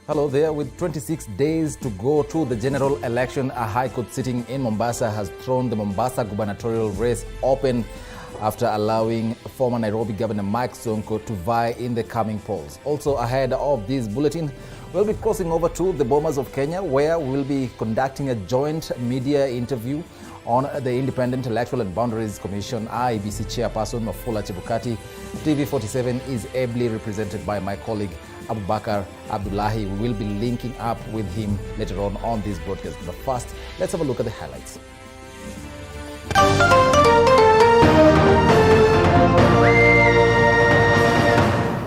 Hello there. With 26 days to go to the general election, a High Court sitting in Mombasa has thrown the Mombasa gubernatorial race open after allowing former Nairobi Governor Mike Sonko to vie in the coming polls. Also ahead of this bulletin, we'll be crossing over to the Bomas of Kenya, where we'll be conducting a joint media interview on the Independent Electoral and Boundaries Commission. IEBC Chairperson Wafula Chebukati. TV47 is ably represented by my colleague Abubakar Abdullahi. We will be linking up with him later on this broadcast. But first, let's have a look at the highlights.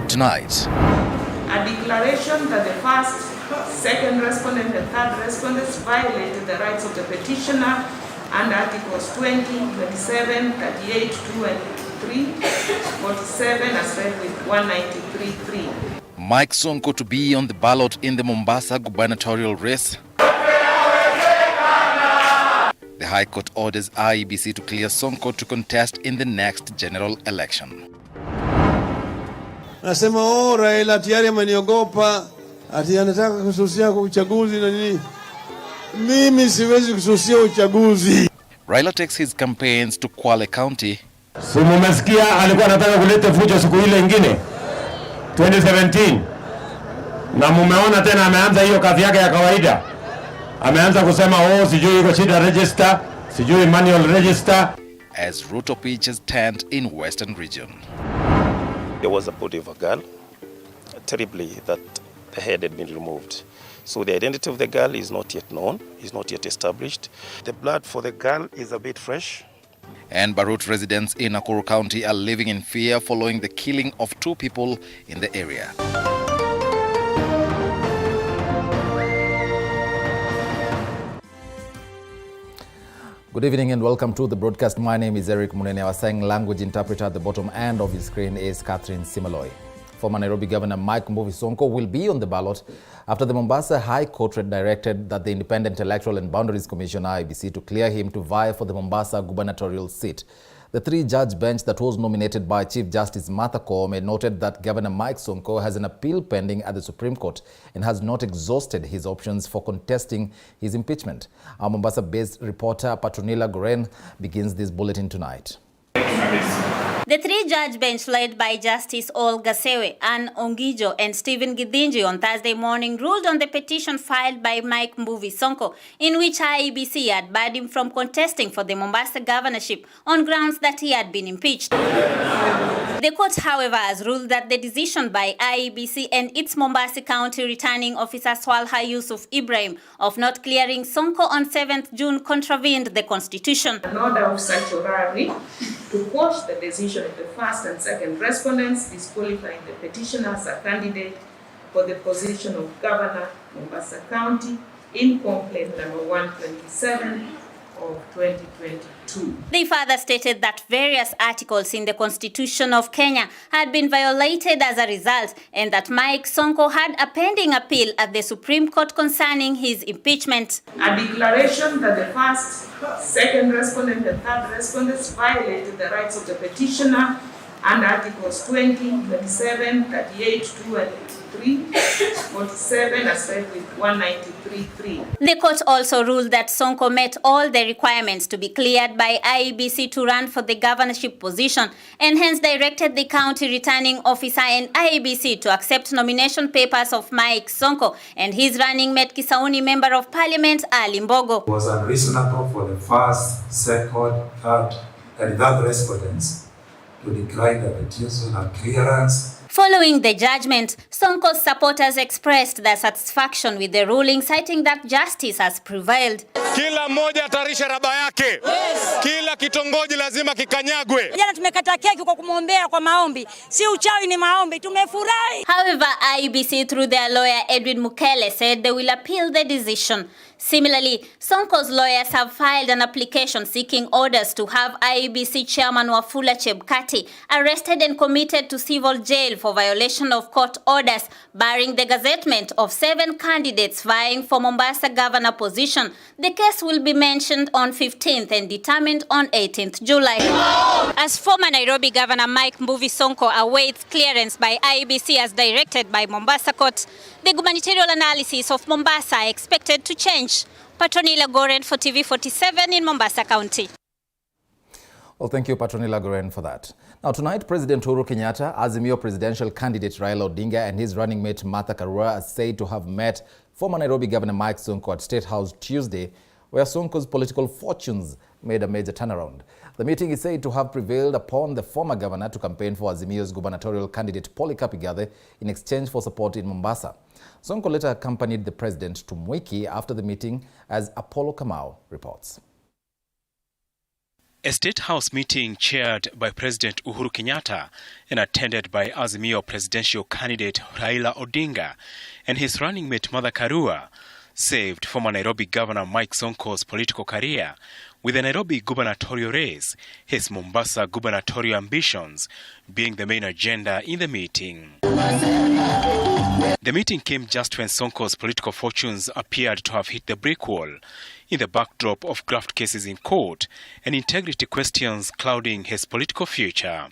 Tonight, a declaration that the first, second respondent and third respondents violated the rights of the petitioner under Articles 20, 27, 38, 2 and 3, 47 as read with 193.3. Mike Sonko to be on the ballot in the Mombasa gubernatorial race. The High Court orders IEBC to clear Sonko to contest in the next general election. Nasema Raila tayari ameniogopa, ati anataka kususia kwa uchaguzi na nini. Mimi siwezi kususia uchaguzi. Raila takes his campaigns to Kwale County. Si mmesikia alikuwa anataka kuleta fujo siku ile nyingine 2017. Na mumeona tena ameanza hiyo kazi yake ya kawaida. Ameanza kusema sijui iko shida register, sijui manual register. As Ruto pitches tent in Western region. There was a body of a girl, terribly, that the head had been removed. So the identity of the girl is not yet known, is not yet established. The blood for the girl is a bit fresh. And Barut residents in Nakuru County are living in fear following the killing of 2 people in the area. Good evening and welcome to the broadcast. My name is Eric Munene. Our sign language interpreter at the bottom end of the screen is Catherine Simaloi. Former Nairobi Governor Mike Sonko will be on the ballot after the Mombasa High Court directed that the Independent Electoral and Boundaries Commission (IEBC) to clear him to vie for the Mombasa gubernatorial seat. The 3-judge bench that was nominated by Chief Justice Martha Koome noted that Governor Mike Sonko has an appeal pending at the Supreme Court and has not exhausted his options for contesting his impeachment. Our Mombasa-based reporter Patronila Goren begins this bulletin tonight. The 3-judge bench led by Justice Ol Gasewe, Ann Ongijo and Stephen Githinji on Thursday morning ruled on the petition filed by Mike Sonko, in which IEBC had barred him from contesting for the Mombasa governorship on grounds that he had been impeached. The court, however, has ruled that the decision by IEBC and its Mombasa County returning officer Swalha Yusuf Ibrahim of not clearing Sonko on 7th June contravened the constitution. An order of certiorari to quash the decision of the first and second respondents disqualifying the petitioner as a candidate for the position of Governor, Mombasa County, in complaint number 127 of 2022. They further stated that various articles in the Constitution of Kenya had been violated as a result, and that Mike Sonko had a pending appeal at the Supreme Court concerning his impeachment. A declaration that the first, second respondent and third respondents violated the rights of the petitioner under Articles 20, 27, 38, 2 and 3, 47 as read with 193.3. The court also ruled that Sonko met all the requirements to be cleared by IEBC to run for the governorship position, and hence directed the county returning officer and IEBC to accept nomination papers of Mike Sonko and his running mate Kisauni Member of Parliament Ali Mbogo. It was unreasonable for the first, second, third respondents to decline the petition and clearance. Following the judgment, Sonko's supporters expressed their satisfaction with the ruling, citing that justice has prevailed. Kila mmoja atarisha raba yake. Yes. Kila kitongoji lazima kikanyagwe. Jana tumekata keki kwa kumwombea kwa maombi. Si uchawi ni maombi, tumefurahi. However, IEBC through their lawyer Edwin Mukele said they will appeal the decision. Similarly, Sonko's lawyers have filed an application seeking orders to have IEBC Chairman Wafula Chebukati arrested and committed to civil jail for violation of court orders barring the gazettement of 7 candidates vying for Mombasa governor position. The case will be mentioned on 15th and determined on 18th July. As former Nairobi Governor Mike Mbuvi Sonko awaits clearance by IEBC as directed by Mombasa Court, the gubernatorial analysis of Mombasa expected to change. Patronila Goren for TV47 in Mombasa County. Well, thank you, Patronila Goren, for that. Now, tonight, President Uhuru Kenyatta, Azimio presidential candidate Raila Odinga, and his running mate Martha Karua are said to have met former Nairobi Governor Mike Sonko at State House Tuesday, where Sonko's political fortunes made a major turnaround. The meeting is said to have prevailed upon the former governor to campaign for Azimio's gubernatorial candidate Polycarp Igathe in exchange for support in Mombasa. Sonko later accompanied the president to Mwiki after the meeting, as Apollo Kamau reports. A State House meeting chaired by President Uhuru Kenyatta and attended by Azimio presidential candidate Raila Odinga and his running mate Martha Karua saved former Nairobi Governor Mike Sonko's political career, with the Nairobi gubernatorial race, his Mombasa gubernatorial ambitions being the main agenda in the meeting. The meeting came just when Sonko's political fortunes appeared to have hit the brick wall, in the backdrop of graft cases in court and integrity questions clouding his political future.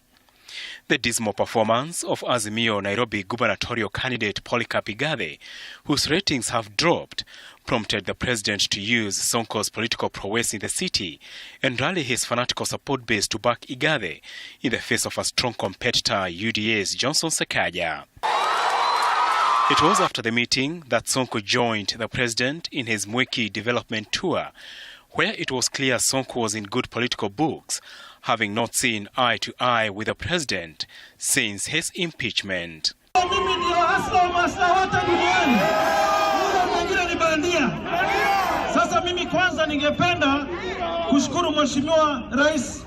The dismal performance of Azimio Nairobi gubernatorial candidate Polycarp Igathe, whose ratings have dropped, prompted the president to use Sonko's political prowess in the city and rally his fanatical support base to back Igathe in the face of a strong competitor, UDA's Johnson Sakaja. It was after the meeting that Sonko joined the president in his Mwiki development tour, where it was clear Sonko was in good political books, having not seen eye to eye with the president since his impeachment. Sasa mimi kwanza ningependa kushukuru Mheshimiwa Rais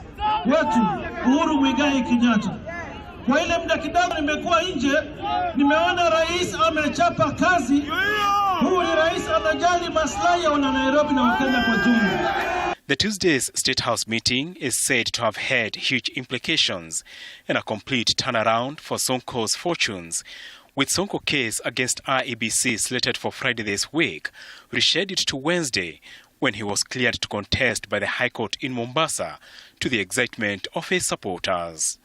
wetu Uhuru Muigai Kenyatta. Kwa ile muda kidogo nimekuwa nje, nimeona rais amechapa kazi. Huyu ni rais anajali maslahi ya wana Nairobi na Wakenya kwa jumla. The Tuesday's State House meeting is said to have had huge implications and a complete turnaround for Sonko's fortunes, with Sonko case against IEBC slated for Friday this week, rescheduled to Wednesday, when he was cleared to contest by the High Court in Mombasa, to the excitement of his supporters.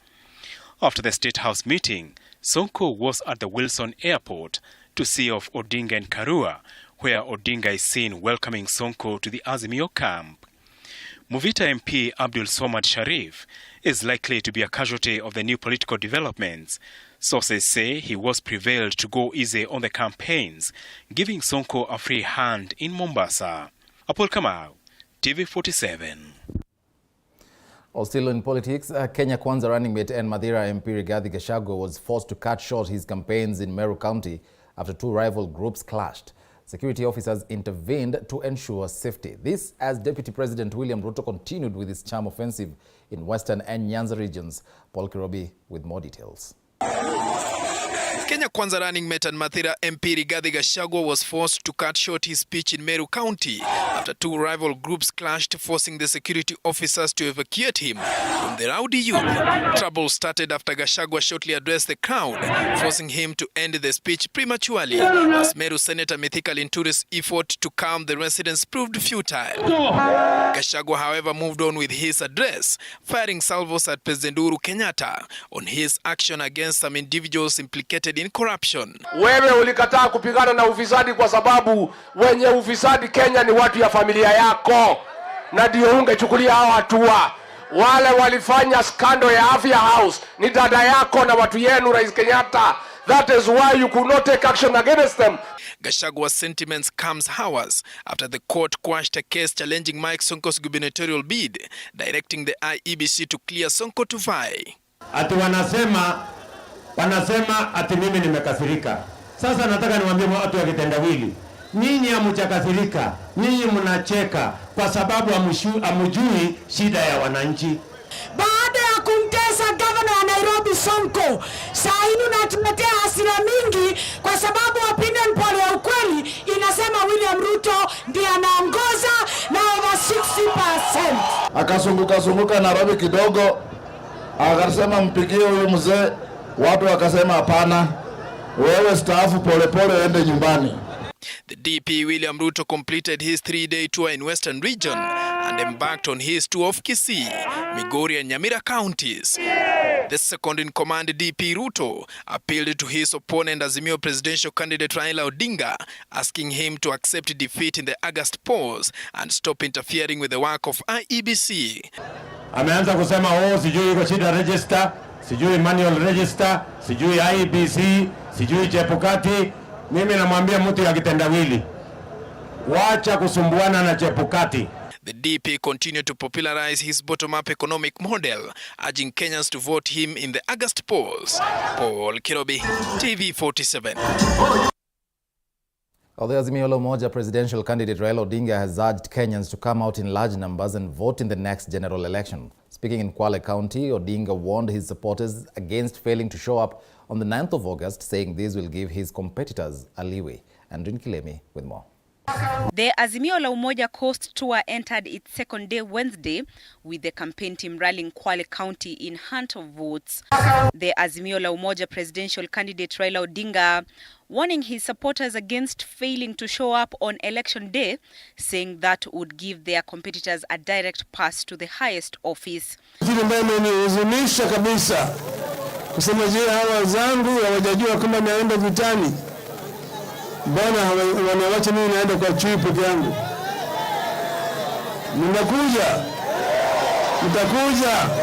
After the State House meeting, Sonko was at the Wilson Airport to see off Odinga and Karua, where Odinga is seen welcoming Sonko to the Azimio camp. Muvita MP Abdul Somad Sharif is likely to be a casualty of the new political developments. Sources say he was prevailed to go easy on the campaigns, giving Sonko a free hand in Mombasa. Apol Kamau, TV47. Still in politics, Kenya Kwanza running mate and Mathira MP Rigathi Gachagua was forced to cut short his campaigns in Meru County after 2 rival groups clashed. Security officers intervened to ensure safety. This as Deputy President William Ruto continued with his charm offensive in Western and Nyanza regions. Paul Kirobi with more details. Kenya Kwanza running mate and Mathira MP Rigathi Gachagua was forced to cut short his speech in Meru County after 2 rival groups clashed, forcing the security officers to evacuate him from the rowdy youth. Trouble started after Gachagua shortly addressed the crowd, forcing him to end the speech prematurely, as Meru Senator Mithika Linturi's effort to calm the residents proved futile. Gachagua, however, moved on with his address, firing salvos at President Uhuru Kenyatta on his action against some individuals implicated in corruption. Wewe ulikataa kupigana na ufisadi kwa sababu wenye ufisadi Kenya ni watu ya familia yako, na ndio ungechukulia hao hatua. Wale walifanya skando ya Afya House ni dada yako na watu yenu, Rais Kenyatta. That is why you could not take action against them. Gashagua's sentiments comes hours after the court quashed a case challenging Mike Sonko's gubernatorial bid, directing the IEBC to clear Sonko to vie. Ati wanasema ati mimi nimekasirika. Sasa nataka niwaambie watu wa kitendawili, nyinyi hamjakasirika, nyinyi mnacheka kwa sababu hamjui shida ya wananchi. Baada ya kumtesa gavana wa Nairobi Sonko, saa hii unatuletea hasira mingi kwa sababu opinion poll ya ukweli inasema William Ruto ndiye anaongoza na over 60%. Akazunguka Nairobi kidogo, akasema mpigie huyo mzee Watu wakasema hapana, wewe staafu polepole ende nyumbani. The DP William Ruto completed his 3-day tour in Western Region and embarked on his tour of Kisii, Migori and Nyamira counties. The second-in-command DP Ruto appealed to his opponent Azimio presidential candidate Raila Odinga, asking him to accept defeat in the August polls and stop interfering with the work of IEBC. Ameanza kusema sijui iko shida register, sijui manual register, sijui IEBC, sijui Chebukati. Mimi namwambia mtu ya kitendawili, wacha kusumbuana na Chebukati. The DP continued to popularize his bottom-up economic model, urging Kenyans to vote him in the August polls. Paul Kirobi, TV47. Although Azimio la Umoja presidential candidate Raila Odinga has urged Kenyans to come out in large numbers and vote in the next general election. Speaking in Kwale County, Odinga warned his supporters against failing to show up on the 9th of August, saying this will give his competitors a leeway. Andrin Kilemi with more. The Azimio la Umoja Coast Tour entered its second day Wednesday, with the campaign team rallying Kwale County in hunt of votes. The Azimio la Umoja presidential candidate Raila Odinga warning his supporters against failing to show up on election day, saying that would give their competitors a direct pass to the highest office. Imenihuzunisha kabisa kusema je, hawa zangu hawajajua kama naenda vitani. Mbona wanawacha mimi naenda kwa chui peke yangu? Mtakuja.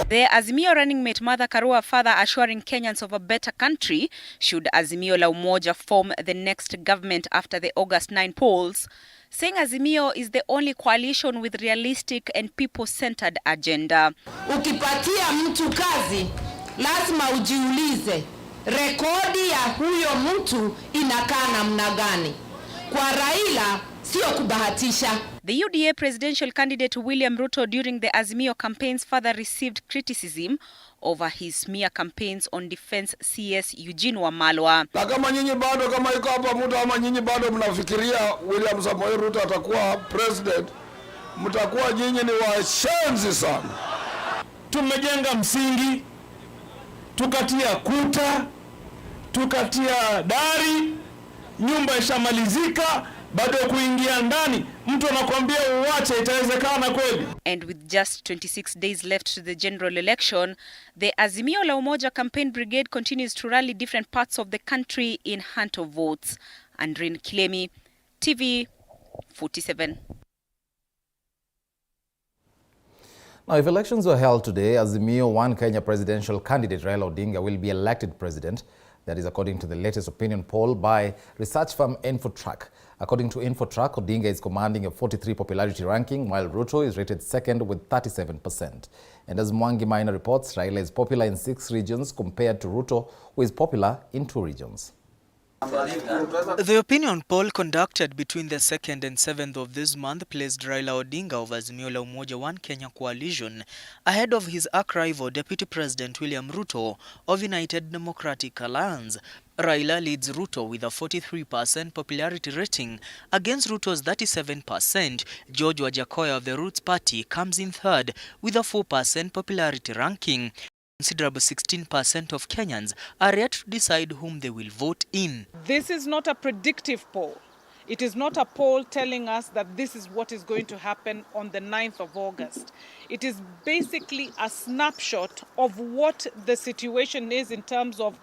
The Azimio running mate Martha Karua further assuring Kenyans of a better country should Azimio la Umoja form the next government after the August 9 polls, saying Azimio is the only coalition with realistic and people-centered agenda. Ukipatia mtu kazi, lazima ujiulize rekodi ya huyo mtu inakaa namna gani. Kwa Raila sio kubahatisha. The UDA presidential candidate William Ruto during the Azimio campaigns further received criticism over his smear campaigns on defense CS Eugene Wamalwa. Na kama nyinyi bado kama iko hapa mtu ama nyinyi bado mnafikiria William Samoei Ruto atakuwa president, mtakuwa nyinyi ni washenzi sana. Tumejenga msingi, tukatia kuta, tukatia dari, nyumba ishamalizika, bado kuingia ndani mtu anakuambia uache, itawezekana kweli? And with just 26 days left to the general election, the Azimio la Umoja campaign brigade continues to rally different parts of the country in hunt of votes. Andrin Kilemi, TV47. Now, if elections were held today, Azimio One Kenya presidential candidate Raila Odinga will be elected president. That is according to the latest opinion poll by research firm Infotrack. According to Infotrack, Odinga is commanding a 43 popularity ranking, while Ruto is rated second with 37%. And as Mwangi Maina reports, Raila is popular in 6 regions compared to Ruto, who is popular in 2 regions. The opinion poll conducted between the 2nd and 7th of this month placed Raila Odinga of Azimio la Umoja One Kenya coalition ahead of his arch-rival Deputy President William Ruto of United Democratic Alliance. Raila leads Ruto with a 43% popularity rating against Ruto's 37%. George Wajakoya of the Roots Party comes in third with a 4% popularity ranking. Considerable 16% of Kenyans are yet to decide whom they will vote in. This is not a predictive poll. It is not a poll telling us that this is what is going to happen on the 9th of August. It is basically a snapshot of what the situation is in terms of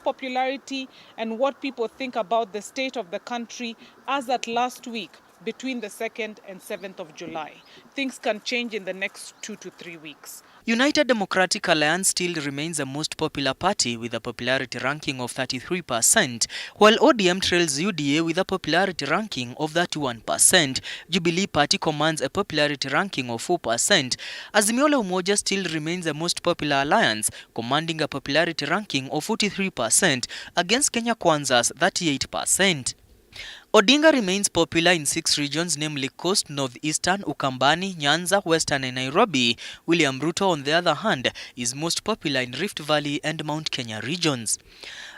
popularity and what people think about the state of the country as at last week between the 2nd and 7th of July. Things can change in the next 2 to 3 weeks. United Democratic Alliance still remains the most popular party with a popularity ranking of 33%, while ODM trails UDA with a popularity ranking of 31%. Jubilee Party commands a popularity ranking of 4%. Azimio la Umoja still remains the most popular alliance, commanding a popularity ranking of 43% against Kenya Kwanza's 38%. Odinga remains popular in 6 regions, namely Coast, Northeastern, Ukambani, Nyanza, Western and Nairobi. William Ruto, on the other hand, is most popular in Rift Valley and Mount Kenya regions.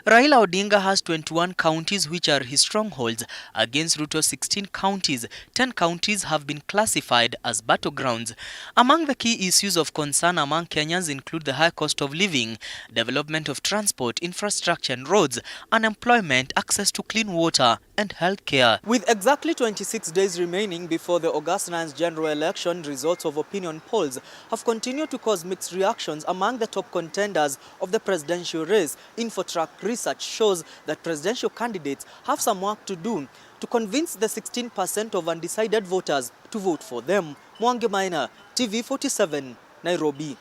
Raila Odinga has 21 counties which are his strongholds. Against Ruto's 16 counties, 10 counties have been classified as battlegrounds. Among the key issues of concern among Kenyans include the high cost of living, development of transport, infrastructure and roads, unemployment, access to clean water and healthcare. With exactly 26 days remaining before the August 9th general election, results of opinion polls have continued to cause mixed reactions among the top contenders of the presidential race. Infotrack research shows that presidential candidates have some work to do to convince the 16% of undecided voters to vote for them. Mwangi Maina, TV47, Nairobi.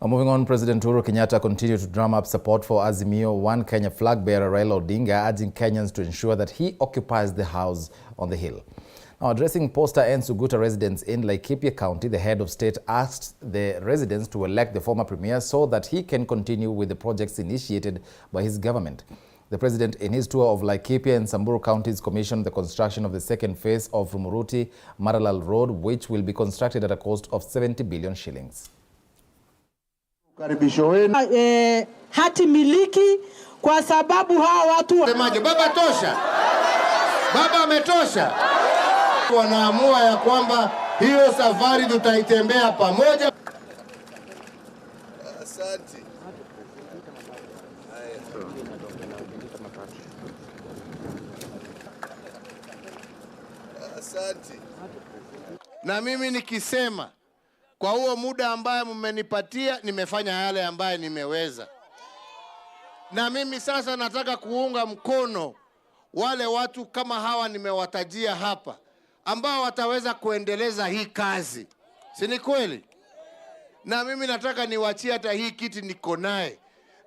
Moving on, President Uhuru Kenyatta continued to drum up support for Azimio One Kenya flag bearer Raila Odinga, urging Kenyans to ensure that he occupies the house on the hill. Now, addressing Posta and Suguta residents in Laikipia County, the head of state asked the residents to elect the former premier so that he can continue with the projects initiated by his government. The president, in his tour of Laikipia and Samburu counties, commissioned the construction of the second phase of Rumuruti Maralal Road, which will be constructed at a cost of 70 billion shillings. Hati miliki kwa sababu hawa watu baba tosha, baba ametosha. Wanaamua ya kwamba hiyo safari tutaitembea pamoja. Asante. Asante. Na mimi nikisema kwa huo muda ambaye mmenipatia nimefanya yale ambaye nimeweza. Na mimi sasa nataka kuunga mkono wale watu kama hawa nimewatajia hapa ambao wataweza kuendeleza hii kazi. Si ni kweli? Na mimi nataka niwachie hata hii kiti niko naye.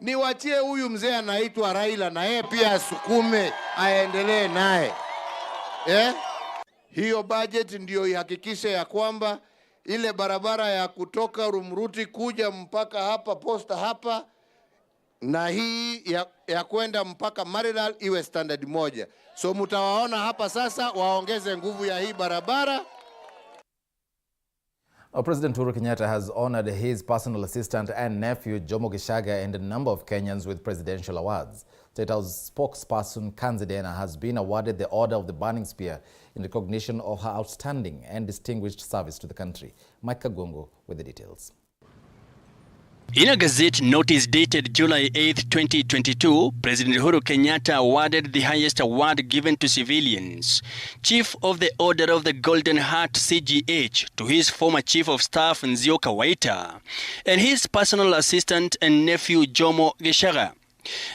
Niwachie huyu mzee anaitwa Raila na yeye pia asukume aendelee naye. Hiyo budget ndio ihakikishe ya kwamba ile barabara ya kutoka Rumuruti kuja mpaka hapa Posta hapa na hii ya kwenda mpaka Maralal iwe standard moja. So mutawaona hapa sasa waongeze nguvu ya hii barabara. President Uhuru Kenyatta has honored his personal assistant and nephew Jomo Gishaga and a number of Kenyans with presidential awards. State House spokesperson Kanzidena has been awarded the Order of the Burning Spear in recognition of her outstanding and distinguished service to the country. Mike Kagongo with the details. In a Gazette notice dated July 8, 2022, President Uhuru Kenyatta awarded the highest award given to civilians, Chief of the Order of the Golden Heart CGH, to his former Chief of Staff Nzioka Waita and his personal assistant and nephew Jomo Gishaga.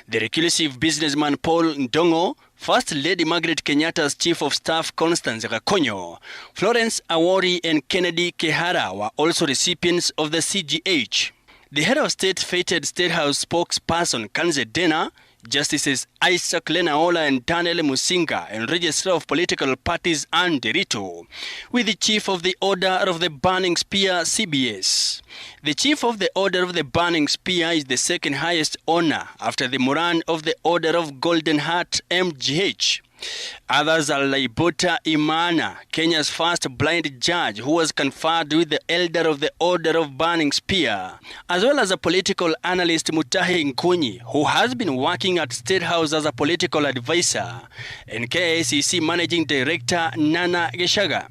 The reclusive businessman Paul Ndongo, First Lady Margaret Kenyatta's Chief of Staff Constance Gakonyo, Florence Awori and Kennedy Kehara were also recipients of the CGH. The head of state fated State House spokesperson Kanzidena, Justices Isaac Lenaola and Daniel Musinga, and Registrar of Political Parties Anne Derito, with the Chief of the Order of the Burning Spear CBS. The Chief of the Order of the Burning Spear is the second highest honor after the Moran of the Order of Golden Heart MGH. Others are Laibota Imana, Kenya's first blind judge who was conferred with the Elder of the Order of Burning Spear, as well as a political analyst Mutahi Nkunyi, who has been working at State House as a political advisor, and KICC Managing Director Nana Gishaga.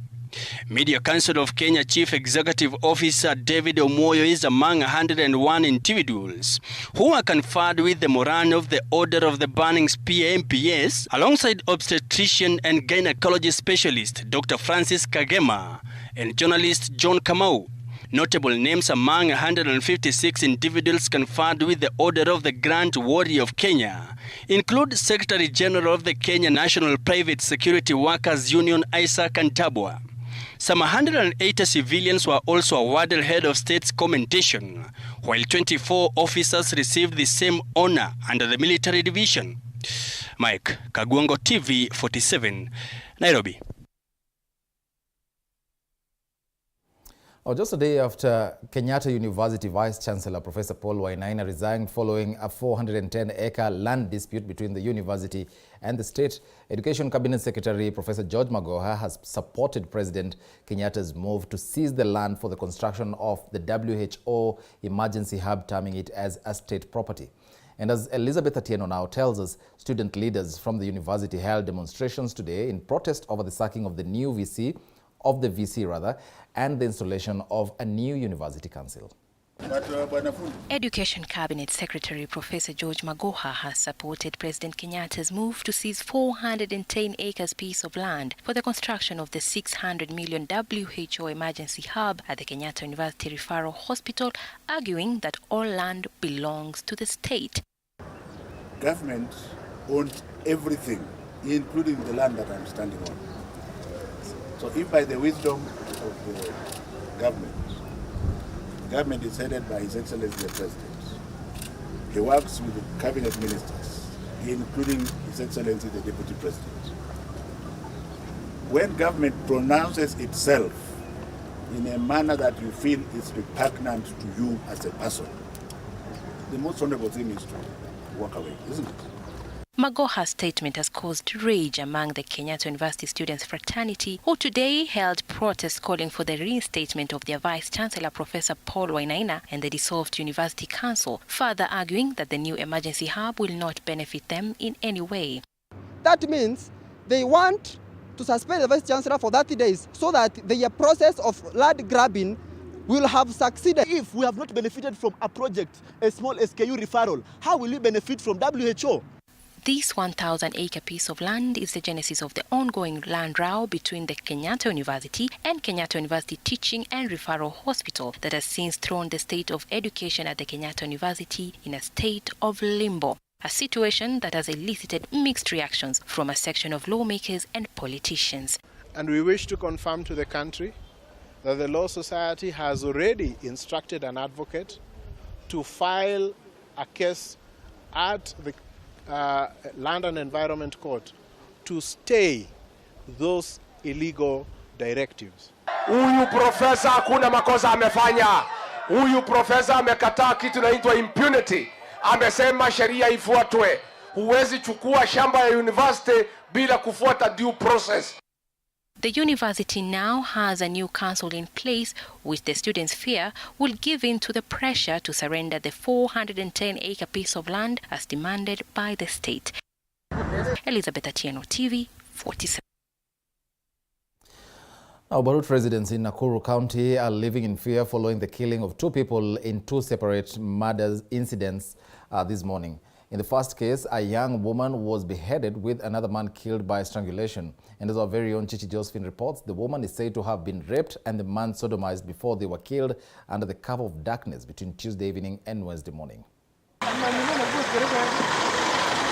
Media Council of Kenya Chief Executive Officer David Omoyo is among 101 individuals who are conferred with the Moran of the Order of the Burning Spear MPS, alongside obstetrician and gynecology specialist Dr. Francis Kagema and journalist John Kamau. Notable names among 156 individuals conferred with the Order of the Grand Warrior of Kenya include Secretary General of the Kenya National Private Security Workers Union Isaac Antabwa. Some 180 civilians were also awarded Head of State's commendation, while 24 officers received the same honor under the military division. Mike Kagongo, TV 47, Nairobi. Just a day after Kenyatta University Vice-Chancellor Professor Paul Wainaina resigned following a 410-acre land dispute between the university and the State, Education Cabinet Secretary Professor George Magoha has supported President Kenyatta's move to seize the land for the construction of the WHO emergency hub, terming it as a state property. And as Elizabeth Atieno now tells us, student leaders from the university held demonstrations today in protest over the sacking of the VC, and the installation of a new university council. Education Cabinet Secretary Professor George Magoha has supported President Kenyatta's move to seize 410 acres piece of land for the construction of the $600 million WHO emergency hub at the Kenyatta University Referral Hospital, arguing that all land belongs to the state. Government owns everything, including the land that I'm standing on. So if by the wisdom of the government is headed by His Excellency the President. He works with the cabinet ministers, including His Excellency the Deputy President. When government pronounces itself in a manner that you feel is repugnant to you as a person, the most honorable thing is to walk away, isn't it? Magoha's statement has caused rage among the Kenyatta University Students Fraternity, who today held protests calling for the reinstatement of their Vice-Chancellor Professor Paul Wainaina and the dissolved University Council, further arguing that the new emergency hub will not benefit them in any way. That means they want to suspend the Vice-Chancellor for 30 days so that the process of land grabbing will have succeeded. If we have not benefited from a project, a small SKU referral, how will we benefit from WHO? This 1,000-acre piece of land is the genesis of the ongoing land row between the Kenyatta University and Kenyatta University Teaching and Referral Hospital that has since thrown the state of education at the Kenyatta University in a state of limbo, a situation that has elicited mixed reactions from a section of lawmakers and politicians. And we wish to confirm to the country that the Law Society has already instructed an advocate to file a case at the Land and Environment Court to stay those illegal directives. Huyu profesa hakuna makosa amefanya. Huyu profesa amekataa kitu inaitwa impunity. Amesema sheria ifuatwe. Huwezi chukua shamba ya university bila kufuata due process. The university now has a new council in place, which the students fear will give in to the pressure to surrender the 410-acre piece of land as demanded by the state. Elizabeth Atieno, TV 47. Now, Barut residents in Nakuru County are living in fear following the killing of 2 people in 2 separate murder incidents this morning. In the first case, a young woman was beheaded with another man killed by strangulation. And as our very own Chichi Josephine reports, the woman is said to have been raped and the man sodomized before they were killed under the cover of darkness between Tuesday evening and Wednesday morning.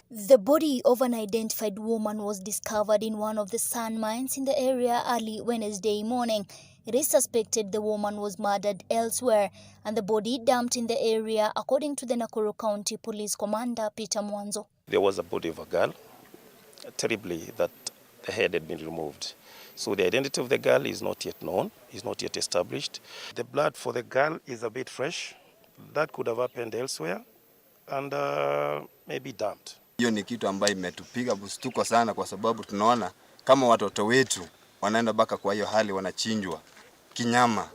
The body of an identified woman was discovered in one of the sand mines in the area early Wednesday morning. It is suspected the woman was murdered elsewhere and the body dumped in the area, according to the Nakuru County Police Commander Peter Mwanzo. There was a body of a girl, terribly, that the head had been removed. So the identity of the girl is not yet known, is not yet established. The blood for the girl is a bit fresh. That could have happened elsewhere and maybe dumped. Hiyo ni kitu ambayo imetupiga bustuko sana kwa sababu tunaona kama watoto wetu wanaenda baka kwa hiyo hali wanachinjwa kinyama.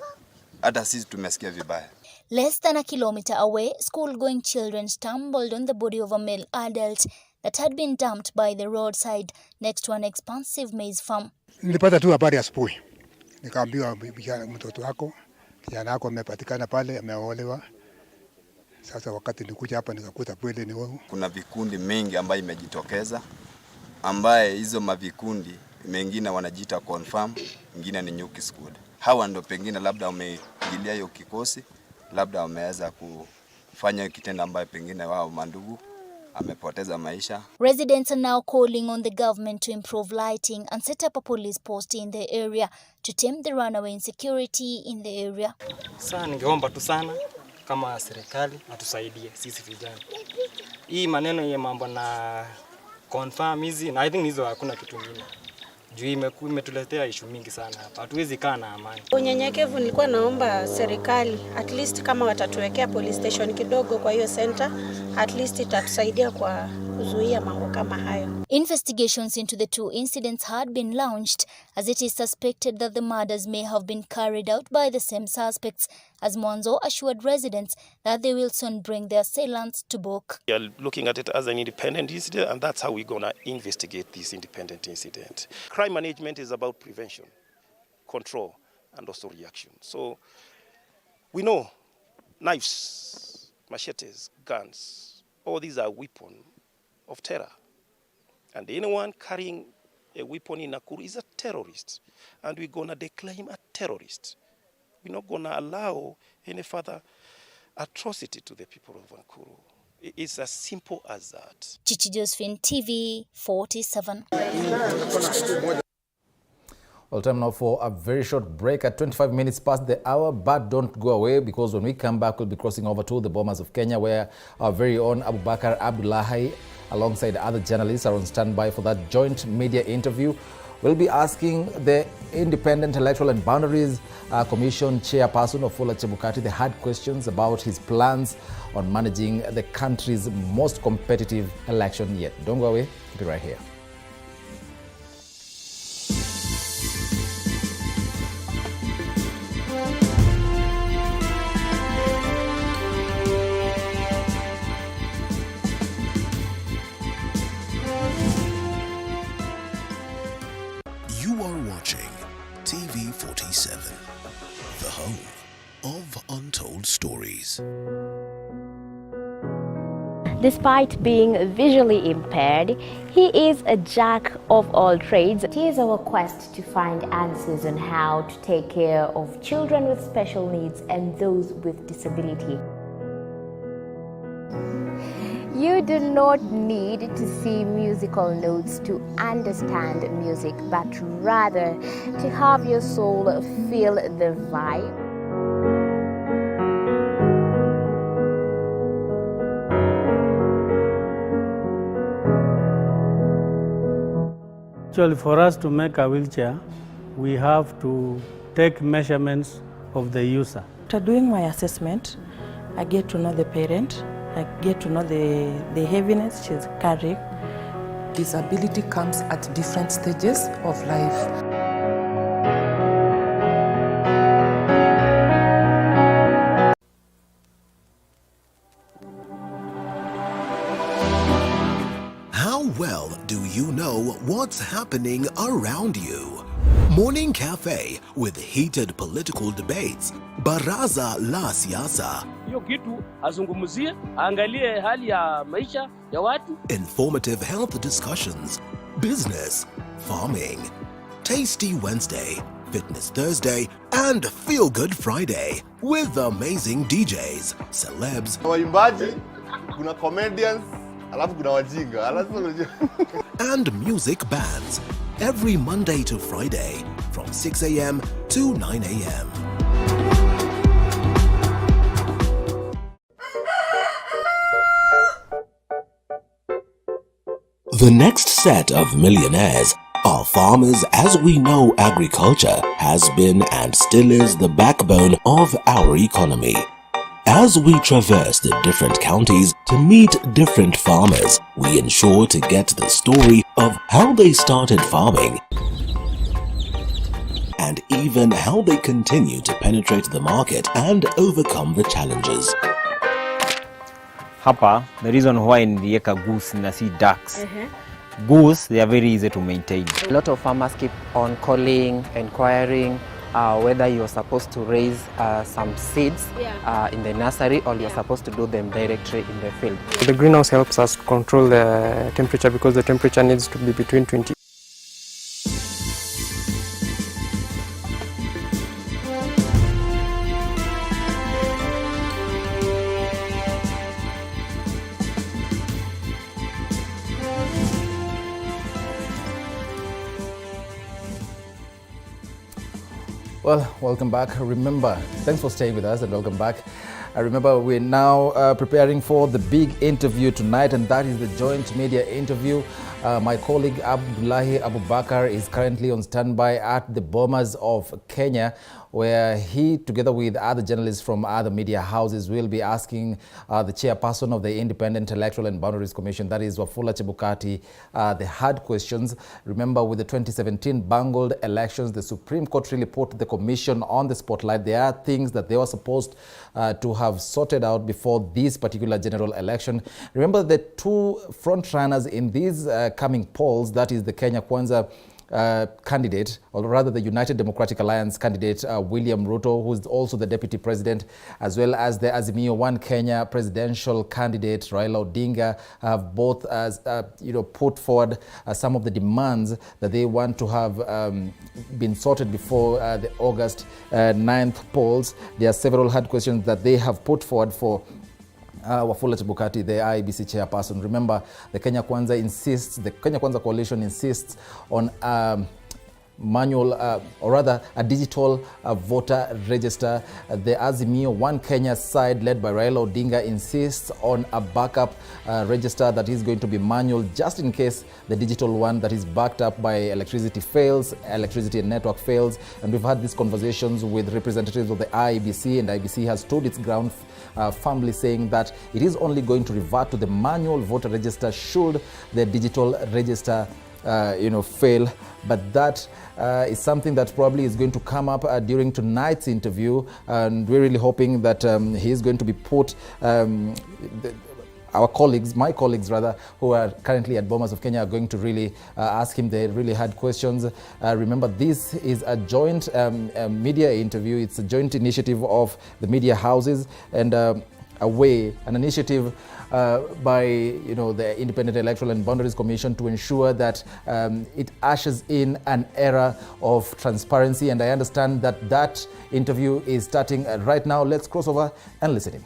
Hata sisi tumesikia vibaya. Less than a kilometer away, school-going children stumbled on the body of a male adult that had been dumped by the roadside next to an expansive maize farm. Nilipata tu habari asubuhi. Nikaambiwa mtoto wako, kijana wako amepatikana pale, ameolewa. Sasa wakati nikuja hapa nikakuta kweli ni wao. Kuna vikundi mengi ambayo imejitokeza ambaye hizo mavikundi mengine wanajiita confirm, mengine ni Nyuki Squad. Hawa ndo pengine labda wameingilia hiyo kikosi, labda wameweza kufanya kitendo ambayo pengine wao mandugu amepoteza maisha. Residents are now calling on the government to improve lighting and set up a police post in the area to tame the runaway insecurity in the area. Sasa ningeomba tu sana kama serikali atusaidie sisi vijana. Hii maneno ya mambo na confirm hizi, na I think hizo hakuna kitu kingine. Juu imetuletea issue mingi sana hapa. Hatuwezi kaa na amani. Unyenyekevu, nilikuwa naomba serikali at least kama watatuwekea police station kidogo kwa hiyo center, at least itatusaidia kwa kuzuia mambo kama hayo. Investigations into the two incidents had been launched as it is suspected that the murders may have been carried out by the same suspects, as Mwanzo assured residents that they will soon bring their assailants to book. We are looking at it as an independent incident, and that's how we're going to investigate this independent incident. Crime management is about prevention, control, and also reaction. So we know knives, machetes, guns, all these are weapons of terror. And anyone carrying a weapon in Nakuru is a terrorist. And we're going to declare a terrorist. We're not going to allow any further atrocity to the people of Nakuru. It's as simple as that. Chichi Josephine, TV 47. Well, time now for a very short break at 25 minutes past the hour, but don't go away, because when we come back, we'll be crossing over to the Bomas of Kenya, where our very own Abubakar Abdullahi, alongside other journalists, are on standby for that joint media interview. We'll be asking the Independent Electoral and Boundaries Commission Chairperson Wafula Chebukati the hard questions about his plans on managing the country's most competitive election yet. Don't go away, keep it right here. TV 47, the home of untold stories. Despite being visually impaired, he is a jack of all trades. It is our quest to find answers on how to take care of children with special needs and those with disability. You do not need to see musical notes to understand music, but rather to have your soul feel the vibe. Actually, for us to make a wheelchair, we have to take measurements of the user. After doing my assessment, I get to know the parent. I get to know the heaviness she's carrying. Disability comes at different stages of life. How well do you know what's happening around you? Morning Cafe with heated political debates. Baraza la Siasa. Hiyo kitu azungumzie, angalie hali ya maisha ya watu. Informative health discussions. Business, farming. Tasty Wednesday, Fitness Thursday, and Feel Good Friday with amazing DJs, celebs, waimbaji, kuna comedians, alafu kuna wajinga, and music bands. Every Monday to Friday from 6 a.m. to 9 a.m. The next set of millionaires are farmers, as we know agriculture has been and still is the backbone of our economy. As we traverse the different counties to meet different farmers, we ensure to get the story of how they started farming and even how they continue to penetrate the market and overcome the challenges. Hapa, the reason why nilieka goose na si ducks. Goose, they are very easy to maintain. A lot of farmers keep on calling, inquiring whether you're supposed to raise some seeds in the nursery or you're supposed to do them directly in the field. The greenhouse helps us control the temperature because the temperature needs to be between 20. Well, welcome back. Remember, thanks for staying with us and welcome back. Remember, we're now preparing for the big interview tonight, and that is the joint media interview My colleague Abdullahi Abubakar is currently on standby at the Bomas of Kenya, where he, together with other journalists from other media houses, will be asking the chairperson of the Independent Electoral and Boundaries Commission, that is Wafula Chebukati, the hard questions. Remember, with the 2017 bungled elections, the Supreme Court really put the commission on the spotlight. There are things that they were supposed to have sorted out before this particular general election. Remember, the two front runners in these coming polls, that is the Kenya Kwanza candidate, or rather the United Democratic Alliance candidate, William Ruto, who is also the deputy president, as well as the Azimio One Kenya presidential candidate, Raila Odinga, have both put forward some of the demands that they want to have been sorted before the August 9th polls. There are several hard questions that they have put forward for Wafula Chebukati, the IEBC chairperson. Remember, the Kenya Kwanza coalition insists on manual, or rather a digital voter register. The Azimio One Kenya side, led by Raila Odinga, insists on a backup register that is going to be manual, just in case the digital one that is backed up by electricity and network fails. And we've had these conversations with representatives of the IEBC, and IEBC has stood its ground firmly, saying that it is only going to revert to the manual voter register should the digital register fail. But that is something that probably is going to come up during tonight's interview, and we're really hoping that he is going to be put my colleagues who are currently at Bomas of Kenya are going to really ask him the really hard questions. Remember, this is a joint media interview. It's a joint initiative of the media houses and an initiative by the Independent Electoral and Boundaries Commission to ensure that it ushers in an era of transparency. And I understand that that interview is starting right now. Let's cross over and listen in.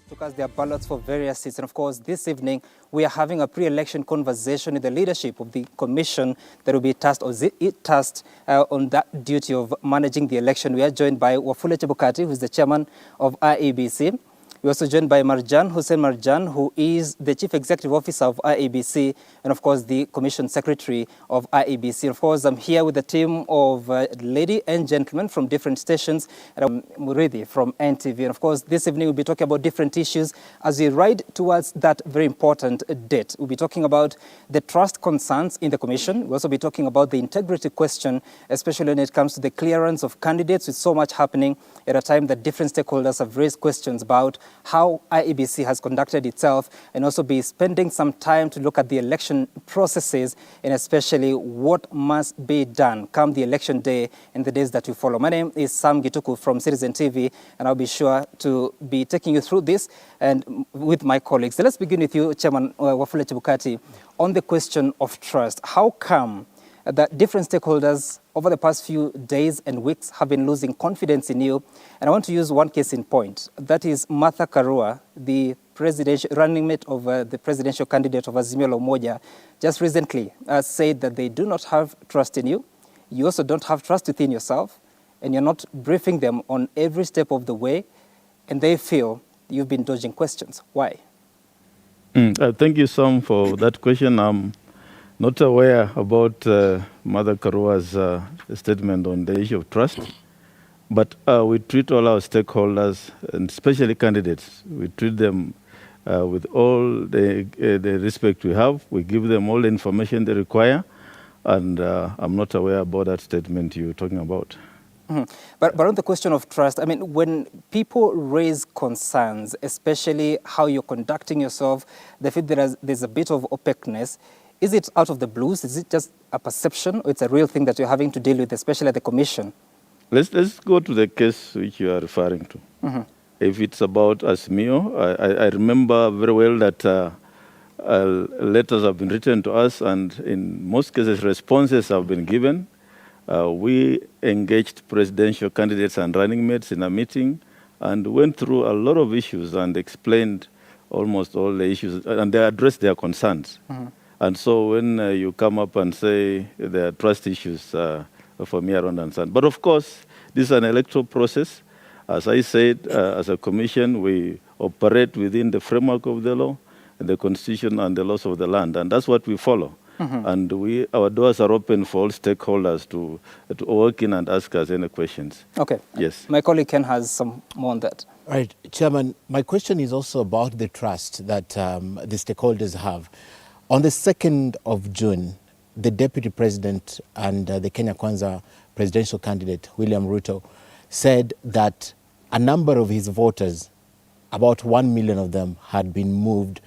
To cast their ballots for various seats. And of course, this evening, we are having a pre-election conversation with the leadership of the commission that will be tasked on that duty of managing the election. We are joined by Wafula Chebukati, who is the chairman of IEBC. We're also joined by Hussein Marjan, who is the Chief Executive Officer of IEBC, and of course the Commission Secretary of IEBC. Of course, I'm here with a team of ladies and gentlemen from different stations, and Muridi from NTV. And of course, this evening we'll be talking about different issues as we ride towards that very important date. We'll be talking about the trust concerns in the Commission. We'll also be talking about the integrity question, especially when it comes to the clearance of candidates, with so much happening at a time that different stakeholders have raised questions about how IEBC has conducted itself, and also be spending some time to look at the election processes and especially what must be done come the election day and the days that we follow. My name is Sam Gituku from Citizen TV, and I'll be sure to be taking you through this and with my colleagues. So let's begin with you, Chairman Wafula Chebukati, on the question of trust. How come that different stakeholders over the past few days and weeks have been losing confidence in you? And I want to use one case in point. That is Martha Karua, the running mate of the presidential candidate of Azimio la Umoja, just recently said that they do not have trust in you. You also don't have trust within yourself, and you're not briefing them on every step of the way, and they feel you've been dodging questions. Why? Thank you, Sam, for that question. I'm not aware about Mother Karua's statement on the issue of trust, but we treat all our stakeholders, and especially candidates, we treat them with all the respect we have. We give them all the information they require, and I'm not aware about that statement you're talking about. Mm-hmm. But on the question of trust, I mean, when people raise concerns, especially how you're conducting yourself, they feel there's a bit of opaqueness. Is it out of the blues? Is it just a perception, or it's a real thing that you're having to deal with, especially at the commission? Let's go to the case which you are referring to. Mm-hmm. If it's about Azimio, I remember very well that letters have been written to us, and in most cases responses have been given. We engaged presidential candidates and running mates in a meeting and went through a lot of issues and explained almost all the issues, and they addressed their concerns. Mm-hmm. And so when you come up and say there are trust issues, for me, I don't understand. But of course, this is an electoral process. As I said, as a commission, we operate within the framework of the law. the constitution and the laws of the land, and that's what we follow. And our doors are open for all stakeholders to work in and ask us any questions. Okay. Yes. My colleague Ken has some more on that. Right, Chairman, my question is also about the trust that the stakeholders have. On the 2nd of June, the Deputy President and the Kenya Kwanza presidential candidate, William Ruto, said that a number of his voters, about 1 million of them, had been moved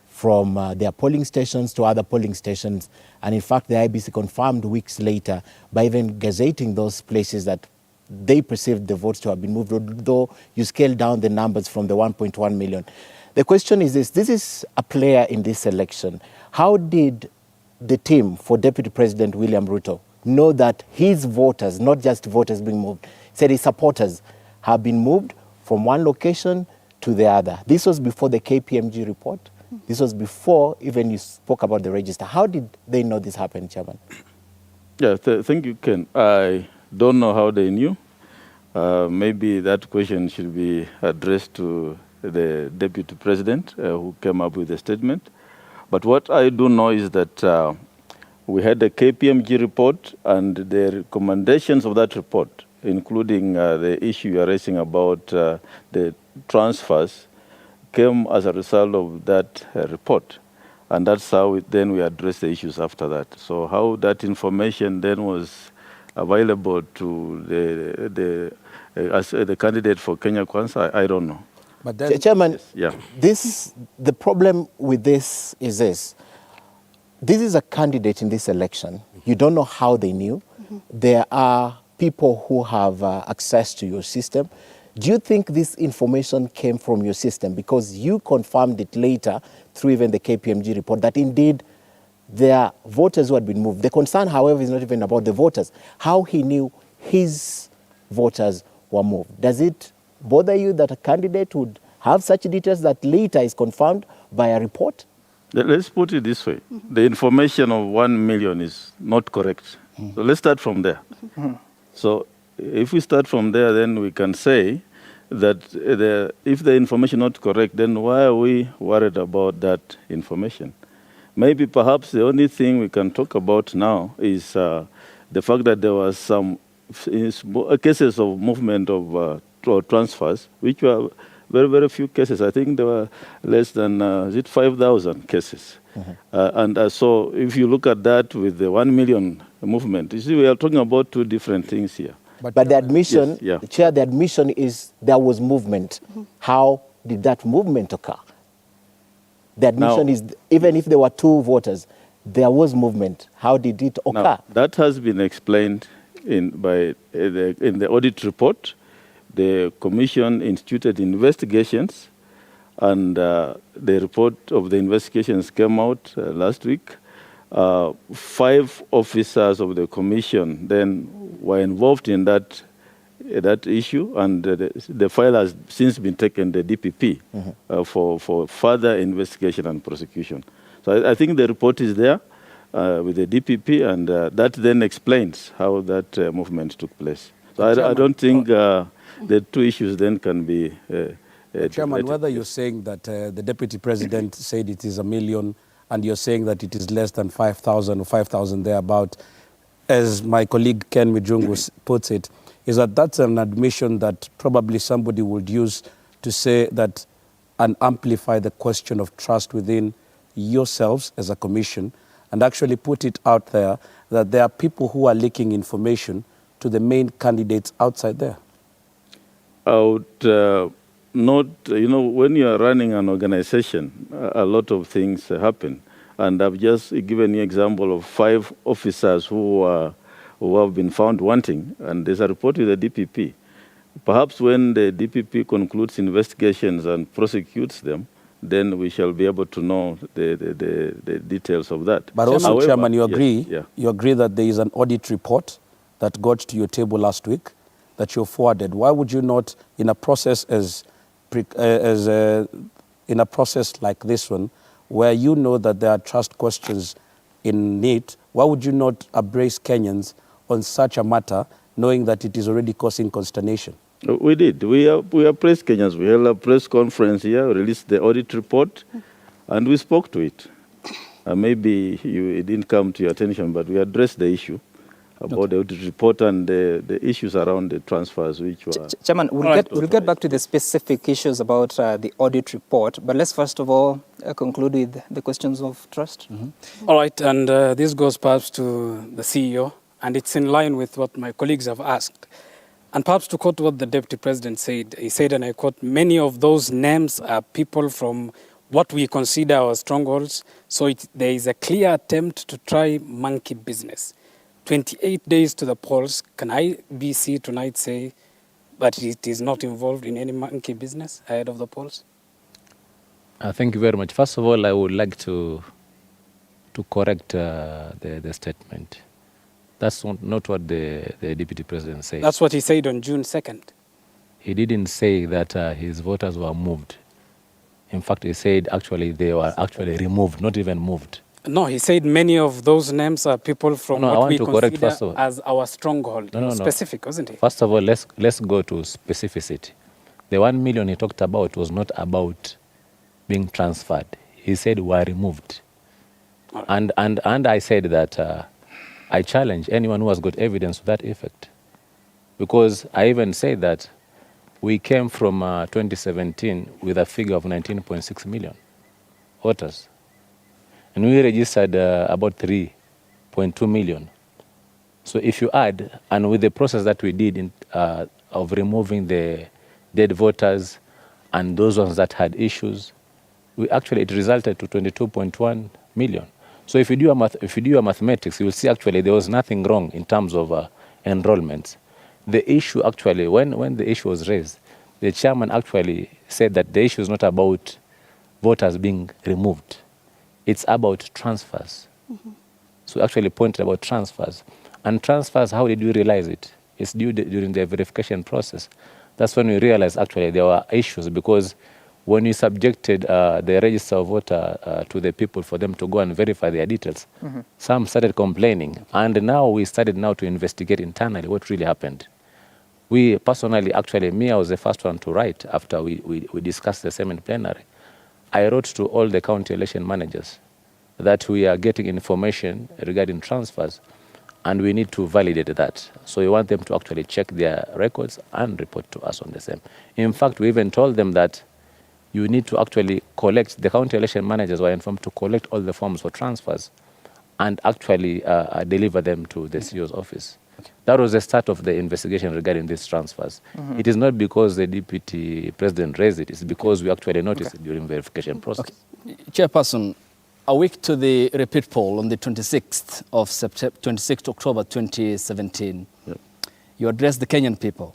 from their polling stations to other polling stations. And in fact, the IEBC confirmed weeks later by even gazetting those places that they perceived the votes to have been moved, though you scale down the numbers from the 1.1 million. The question is this is a player in this election. How did the team for Deputy President William Ruto know that his voters, not just voters being moved, said his supporters have been moved from one location to the other? This was before the KPMG report. This was before even you spoke about the register. How did they know this happened, Chairman? Yeah, thank you, Ken. I don't know how they knew. Maybe that question should be addressed to the Deputy President who came up with the statement. But what I do know is that we had a KPMG report, and the recommendations of that report, including the issue you are raising about the transfers, came as a result of that report. And that's how then we address the issues after that. So how that information then was available to the candidate for Kenya Kwanza, I don't know. But then, Chairman, yes, the problem with this is this. This is a candidate in this election. You don't know how they knew. There are people who have access to your system. Do you think this information came from your system? Because you confirmed it later through even the KPMG report that indeed there are voters who had been moved. The concern, however, is not even about the voters. How he knew his voters were moved. Does it bother you that a candidate would have such details that later is confirmed by a report? Let's put it this way. The information of 1 million is not correct. So let's start from there. So if we start from there, then we can say that if the information is not correct, then why are we worried about that information? Maybe perhaps the only thing we can talk about now is the fact that there was some cases of movement of transfers, which were very, very few cases. I think there were less than 5,000 cases. So if you look at that with the 1 million movement, you see, we are talking about two different things here. But the admission, Chair, the admission is there was movement. How did that movement occur? The admission is, even if there were two voters, there was movement. How did it occur? Now, that has been explained in the audit report. The Commission instituted investigations, and the report of the investigations came out last week. 5 officers of the Commission then were involved in that issue, and the file has since been taken to the DPP for further investigation and prosecution. So I think the report is there with the DPP, and that then explains how that movement took place. So I don't think the two issues then can be Chairman, whether you're saying that the Deputy President said it is 1 million and you're saying that it is less than 5,000 or 5,000 thereabout, as my colleague Ken Mijungu puts it, is that that's an admission that probably somebody would use to say that and amplify the question of trust within yourselves as a commission, and actually put it out there that there are people who are leaking information to the main candidates outside there? I would not, when you are running an organization, a lot of things happen. And I've just given you an example of 5 officers who have been found wanting, and there's a report with the DPP. Perhaps when the DPP concludes investigations and prosecutes them, then we shall be able to know the details of that. But also, however, Chairman, you agree, you agree that there is an audit report that got to your table last week that you forwarded. Why would you not, in a process in a process like this one, where you know that there are trust questions in it, why would you not embrace Kenyans on such a matter, knowing that it is already causing consternation? We did. We appraised Kenyans. We held a press conference here, released the audit report, And we spoke to it. Maybe it didn't come to your attention, but we addressed the issue about the audit report and the issues around the transfers, which were... Chairman, we'll get back to the specific issues about the audit report, but let's first of all conclude with the questions of trust. All right, and this goes perhaps to the CEO, and it's in line with what my colleagues have asked. And perhaps to quote what the Deputy President said, he said, and I quote, many of those names are people from what we consider our strongholds, so there is a clear attempt to try monkey business. 28 days to the polls, can IEBC tonight say that it is not involved in any monkey business ahead of the polls? Thank you very much. First of all, I would like to correct the statement. That's not what the Deputy President said. That's what he said on June 2nd. He didn't say that his voters were moved. In fact, he said actually they were actually removed, not even moved. No, he said many of those names are people from what we consider as our stronghold. No. Specific, wasn't he? First of all, let's go to specificity. The 1 million he talked about was not about being transferred. He said were removed. Right. And I said that I challenge anyone who has got evidence to that effect. Because I even said that we came from 2017 with a figure of 19.6 million voters. And we registered about 3.2 million. So if you add, and with the process that we did of removing the dead voters and those ones that had issues, it resulted to 22.1 million. So if you do your mathematics, you will see actually there was nothing wrong in terms of enrollments. The issue actually, when the issue was raised, the chairman actually said that the issue is not about voters being removed. It's about transfers. So actually pointed about transfers. And transfers, how did we realize it? It's during the verification process. That's when we realized actually there were issues, because when we subjected the register of voter to the people for them to go and verify their details, some started complaining. And now we started to investigate internally what really happened. We personally, actually, I was the first one to write after we discussed the same in plenary. I wrote to all the county election managers that we are getting information regarding transfers and we need to validate that. So we want them to actually check their records and report to us on the same. In fact, we even told them that you need to actually collect, the county election managers were informed to collect all the forms for transfers and actually deliver them to the CEO's office. Okay. That was the start of the investigation regarding these transfers. It is not because the Deputy President raised it, it's because we actually noticed it during verification process. Okay. Chairperson, a week to the repeat poll on the 26th of October 2017, you addressed the Kenyan people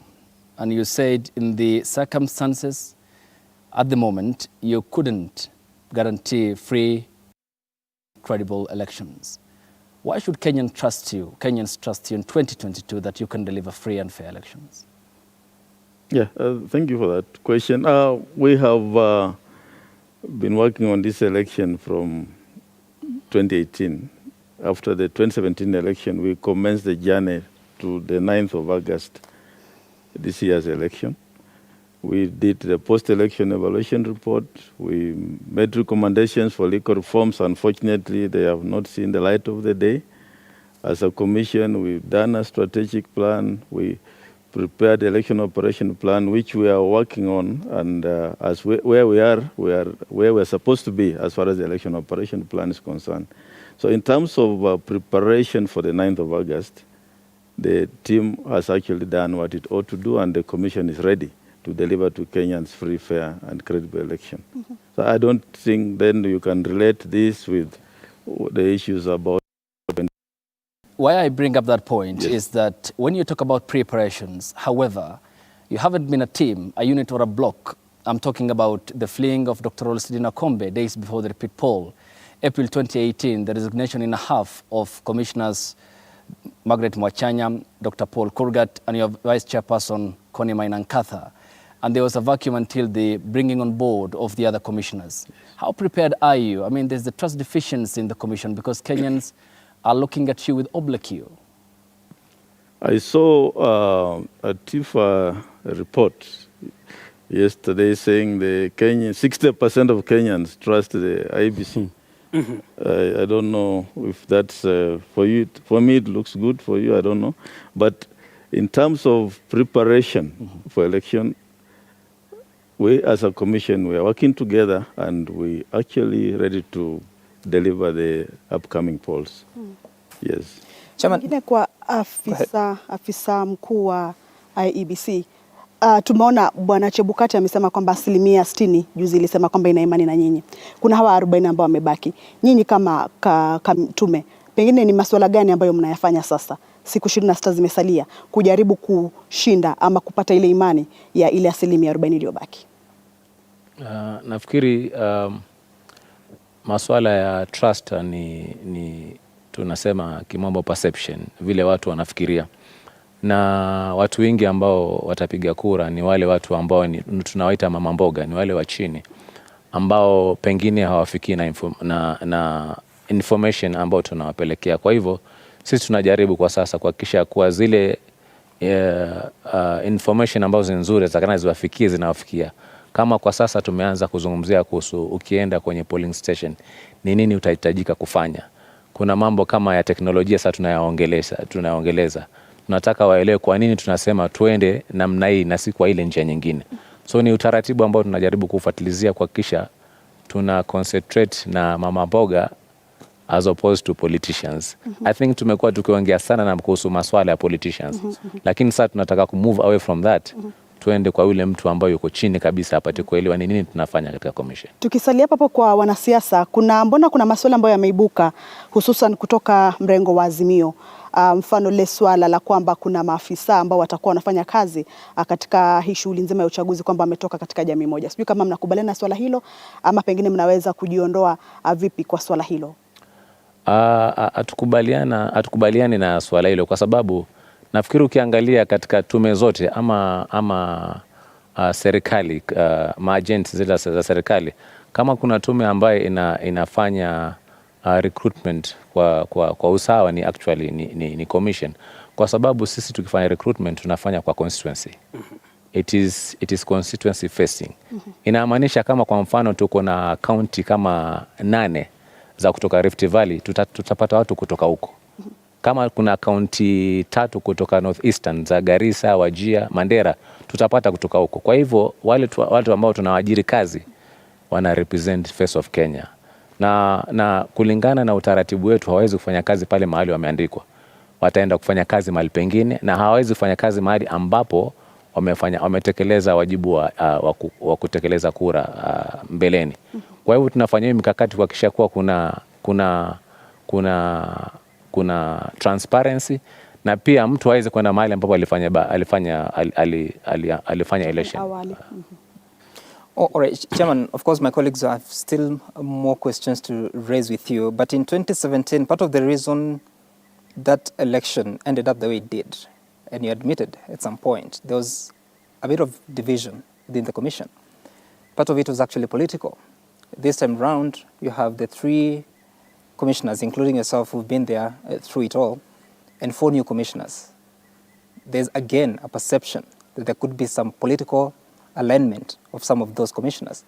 and you said in the circumstances at the moment, you couldn't guarantee free, credible elections. Why should Kenyans trust you in 2022 that you can deliver free and fair elections? Yeah, thank you for that question. We have been working on this election from 2018. After the 2017 election, we commenced the journey to the 9th of August, this year's election. We did the post-election evaluation report. We made recommendations for legal reforms. Unfortunately, they have not seen the light of the day. As a commission, we've done a strategic plan. We prepared the election operation plan, which we are working on. And where we are where we're supposed to be as far as the election operation plan is concerned. So in terms of preparation for the 9th of August, the team has actually done what it ought to do, and the commission is ready to deliver to Kenyans free, fair, and credible election. So I don't think then you can relate this with the issues about... Why I bring up that point is that when you talk about preparations, however, you haven't been a team, a unit or a block. I'm talking about the fleeing of Dr. Olusegun Akombe days before the repeat poll. April 2018, the resignation in half of Commissioners Margaret Mwachanya, Dr. Paul Kurgat, and your Vice Chairperson, Connie Mainankatha. And there was a vacuum until the bringing on board of the other commissioners. How prepared are you? I mean, there's the trust deficiency in the commission because Kenyans are looking at you with obloquy. I saw a TIFA report yesterday saying the 60% of Kenyans trust the IEBC. I don't know if that's for you. For me, it looks good. For you, I don't know. But in terms of preparation for election, we as a commission, we are working together and we actually ready to deliver the upcoming polls. Yes. Chairman, kwa afisa mkuu wa IEBC, tumeona Bwana Chebukati amesema kwamba 60% juzi ilisema kwamba ina imani na nyinyi. Kuna hawa 40 ambao wamebaki. Nyinyi kama tume, pengine ni masuala gani ambayo mnayafanya sasa? Siku 26 zimesalia kujaribu kushinda ama kupata ile imani ya ile 40% iliyobaki. Nafikiri masuala ya trust ni tunasema kimombo perception, vile watu wanafikiria. Na watu wengi ambao watapiga kura ni wale watu ambao tunawaita mama mboga, ni wale wa chini ambao pengine hawafikii na information ambao tunawapelekea. Kwa hivyo sisi tunajaribu kwa sasa kuhakikisha kuwa zile information ambazo nzuri ziwafikie zinawafikia. Kama kwa sasa tumeanza kuzungumzia kuhusu ukienda kwenye polling station ni nini utahitajika kufanya. Kuna mambo kama ya teknolojia sasa tunaongeleza. Tunataka waelewe kwa nini tunasema tuende namna hii na si kwa ile njia nyingine. So ni utaratibu ambao tunajaribu kufuatilizia kuhakikisha tuna concentrate na mama mboga as opposed to politicians. I think tumekuwa tukiongea sana na kuhusu masuala ya politicians. Lakini sasa tunataka move away from that. Tuende kwa yule mtu ambaye yuko chini kabisa apate kuelewa ni nini tunafanya katika commission. Tukisalia hapo kwa wanasiasa, mbona kuna masuala ambayo yameibuka hususan kutoka mrengo wa Azimio. Mfano le swala la kwamba kuna maafisa ambao watakuwa wanafanya kazi katika hii shughuli nzima ya uchaguzi kwamba wametoka katika jamii moja. Sijui kama mnakubaliana na swala hilo ama pengine mnaweza kujiondoa vipi kwa swala hilo? Hatukubaliani na swala hilo kwa sababu nafikiri ukiangalia katika tume zote ama serikali, maagents zile za serikali, kama kuna tume ambayo inafanya recruitment kwa usawa ni actually ni commission, kwa sababu sisi tukifanya recruitment tunafanya kwa constituency. It is constituency facing. Inamaanisha kama kwa mfano tuko na county kama 8 za kutoka Rift Valley, tutapata watu kutoka huko. Kama kuna kaunti 3 kutoka North Eastern za Garissa, Wajir, Mandera, tutapata kutoka huko. Kwa hivyo watu ambao tunawaajiri kazi wana represent face of Kenya. Na kulingana na utaratibu wetu hawawezi kufanya kazi pale mahali wameandikwa. Wataenda kufanya kazi mahali pengine na hawawezi kufanya kazi mahali ambapo wametekeleza wajibu wa kutekeleza kura mbeleni. Kwa hivyo tunafanya mikakati kuhakikisha kuwa kuna transparency na pia mtu aweze kwenda mahali ambapo alifanya election. All right, Chairman, of course my colleagues have still more questions to raise with you, but in 2017 part of the reason that election ended up the way it did, and you admitted at some point there was a bit of division within the commission. Part of it was actually political. This time round you have the 3 commissioners, including yourself, who've been there through it all, and 4 new commissioners. There's again a perception that there could be some political alignment of some of those commissioners.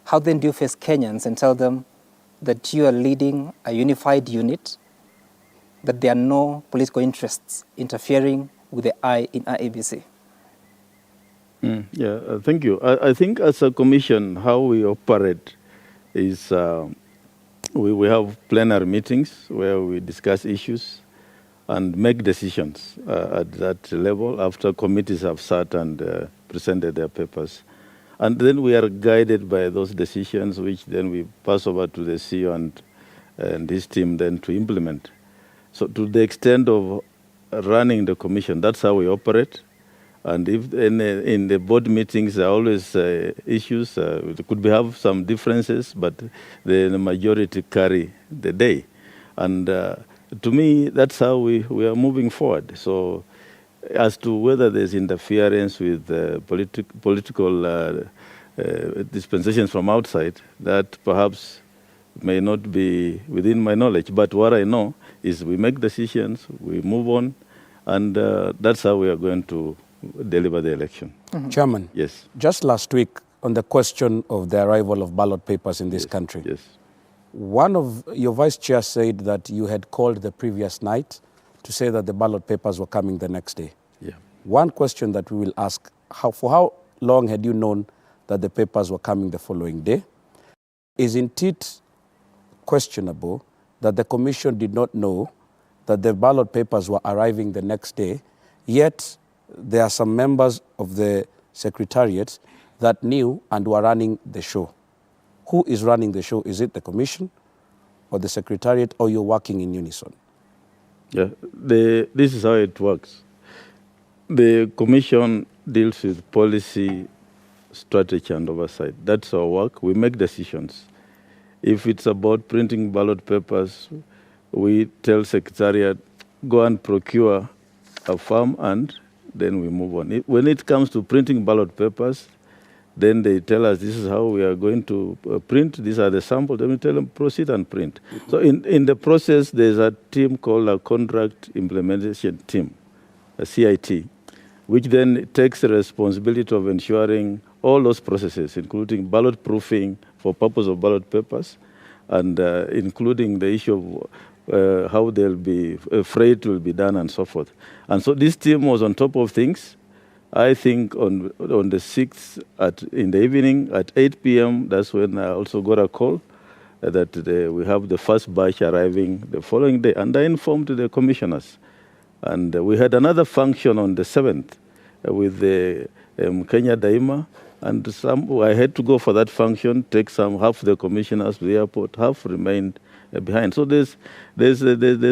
How then do you face Kenyans and tell them that you are leading a unified unit, that there are no political interests interfering with the in IEBC? Thank you. I think as a commission, how we operate is we have plenary meetings where we discuss issues and make decisions at that level after committees have sat and presented their papers. And then we are guided by those decisions, which then we pass over to the CEO and his team then to implement. So to the extent of running the commission, that's how we operate. And if in the board meetings, there are always issues. There could have some differences, but the majority carry the day. And to me, that's how we are moving forward. So as to whether there's interference with political dispensations from outside, that perhaps may not be within my knowledge. But what I know is we make decisions, we move on, and that's how we are going to deliver the election. Chairman. Yes. Just last week, on the question of the arrival of ballot papers in this country, one of your vice chair said that you had called the previous night to say that the ballot papers were coming the next day. Yeah. One question that we will ask, for how long had you known that the papers were coming the following day? Isn't it questionable that the commission did not know that the ballot papers were arriving the next day, yet there are some members of the secretariat that knew and were running the show? Who is running the show? Is it the commission or the secretariat, or you're working in unison? Yeah, this is how it works. The commission deals with policy, strategy, and oversight. That's our work. We make decisions. If it's about printing ballot papers, we tell Secretariat, go and procure a firm, and then we move on. When it comes to printing ballot papers, then they tell us this is how we are going to print. These are the samples. Then we tell them proceed and print. So in the process, there's a team called a contract implementation team, a CIT, which then takes the responsibility of ensuring all those processes, including ballot proofing for purpose of ballot papers, and including the issue of how they'll be freight will be done and so forth. And so this team was on top of things. I think on the 6th in the evening at 8 p.m., that's when I also got a call that we have the first batch arriving the following day. And I informed the commissioners. And we had another function on the 7th with the Kenya Daima. And I had to go for that function, take half the commissioners to the airport, half remained behind. So there's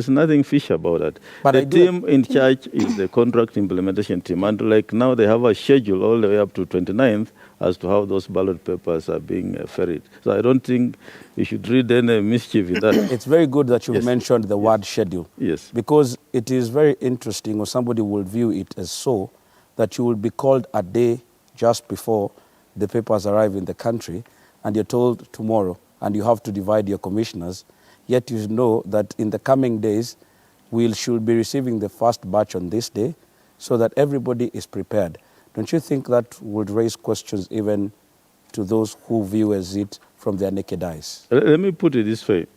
nothing fishy about that. But the team in charge is the contract implementation team. And like now they have a schedule all the way up to 29th as to how those ballot papers are being ferried. So I don't think you should read any mischief in that. It's very good that you mentioned the word schedule. Yes. Because it is very interesting, or somebody will view it as so, that you will be called a day just before the papers arrive in the country, and you're told tomorrow, and you have to divide your commissioners, yet you know that in the coming days, we should be receiving the first batch on this day, so that everybody is prepared. Don't you think that would raise questions even to those who view as it from their naked eyes? Let me put it this way.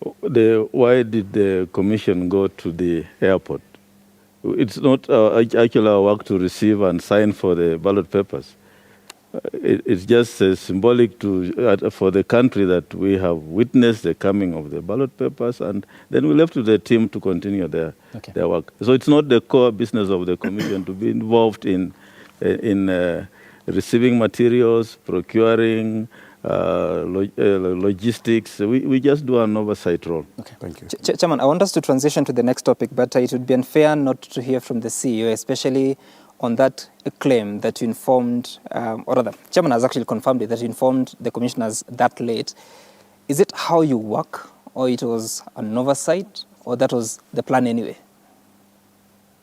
Why did the commission go to the airport? It's not actually our work to receive and sign for the ballot papers. It's just symbolic for the country that we have witnessed the coming of the ballot papers, and then we left to the team to continue their work. So it's not the core business of the commission to be involved in receiving materials, procuring, logistics. We just do an oversight role. Okay. Thank you. Chairman, I want us to transition to the next topic, but it would be unfair not to hear from the CEO, especially on that claim that you informed, or rather, Chairman has actually confirmed it, that you informed the commissioners that late. Is it how you work, or it was an oversight, or that was the plan anyway?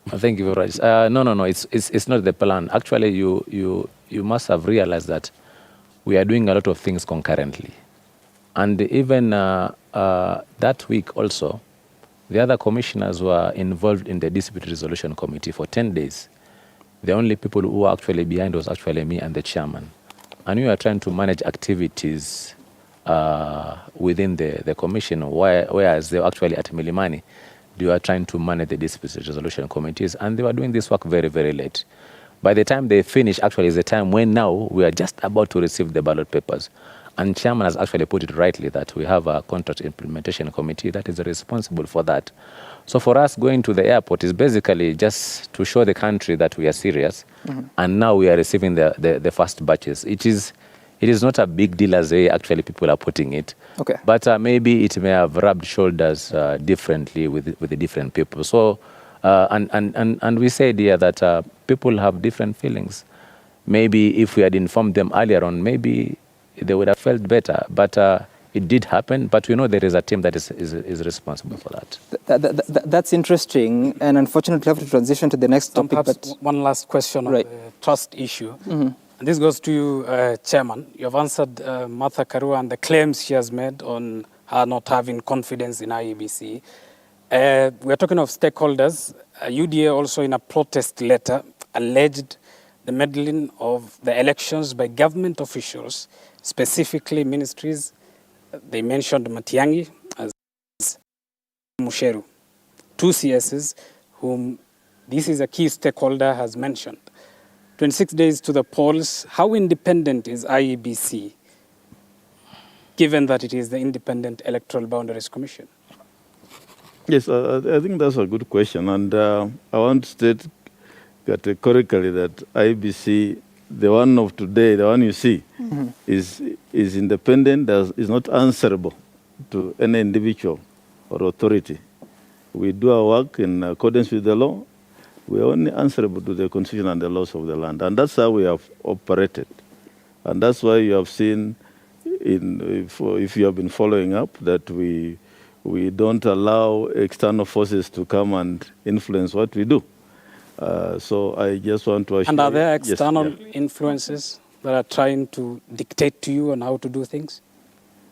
Thank you very much. No. It's not the plan. Actually, you must have realized that we are doing a lot of things concurrently. And even that week also, the other commissioners were involved in the dispute resolution committee for 10 days. The only people who were actually behind was actually me and the chairman. And we were trying to manage activities within the commission, whereas they were actually at Milimani. They were trying to manage the dispute resolution committees, and they were doing this work very, very late. By the time they finished, actually, is the time when now we are just about to receive the ballot papers. And Chairman has actually put it rightly that we have a contract implementation committee that is responsible for that. So for us, going to the airport is basically just to show the country that we are serious. And now we are receiving the first batches. It is not a big deal as they actually people are putting it. Okay. But maybe it may have rubbed shoulders differently with the different people. So, and we said here that people have different feelings. Maybe if we had informed them earlier on, maybe they would have felt better. But it did happen, but we know there is a team that is responsible for that. That's interesting, and unfortunately, we have to transition to the next topic. Perhaps one last question on the trust issue. And this goes to you, Chairman. You have answered Martha Karua and the claims she has made on her not having confidence in IEBC. We are talking of stakeholders. UDA also in a protest letter alleged the meddling of the elections by government officials, specifically ministries. They mentioned Matiang'i as Musheru, two CSs whom this is a key stakeholder has mentioned. 26 days to the polls. How independent is IEBC, given that it is the Independent Electoral Boundaries Commission? Yes, I think that's a good question. And I want to state categorically that IEBC, the one of today, the one you see, is independent, is not answerable to any individual or authority. We do our work in accordance with the law. We are only answerable to the Constitution and the laws of the land. And that's how we have operated. And that's why you have seen, if you have been following up, that we don't allow external forces to come and influence what we do. So I just want to assure And are there you, external influences that are trying to dictate to you on how to do things?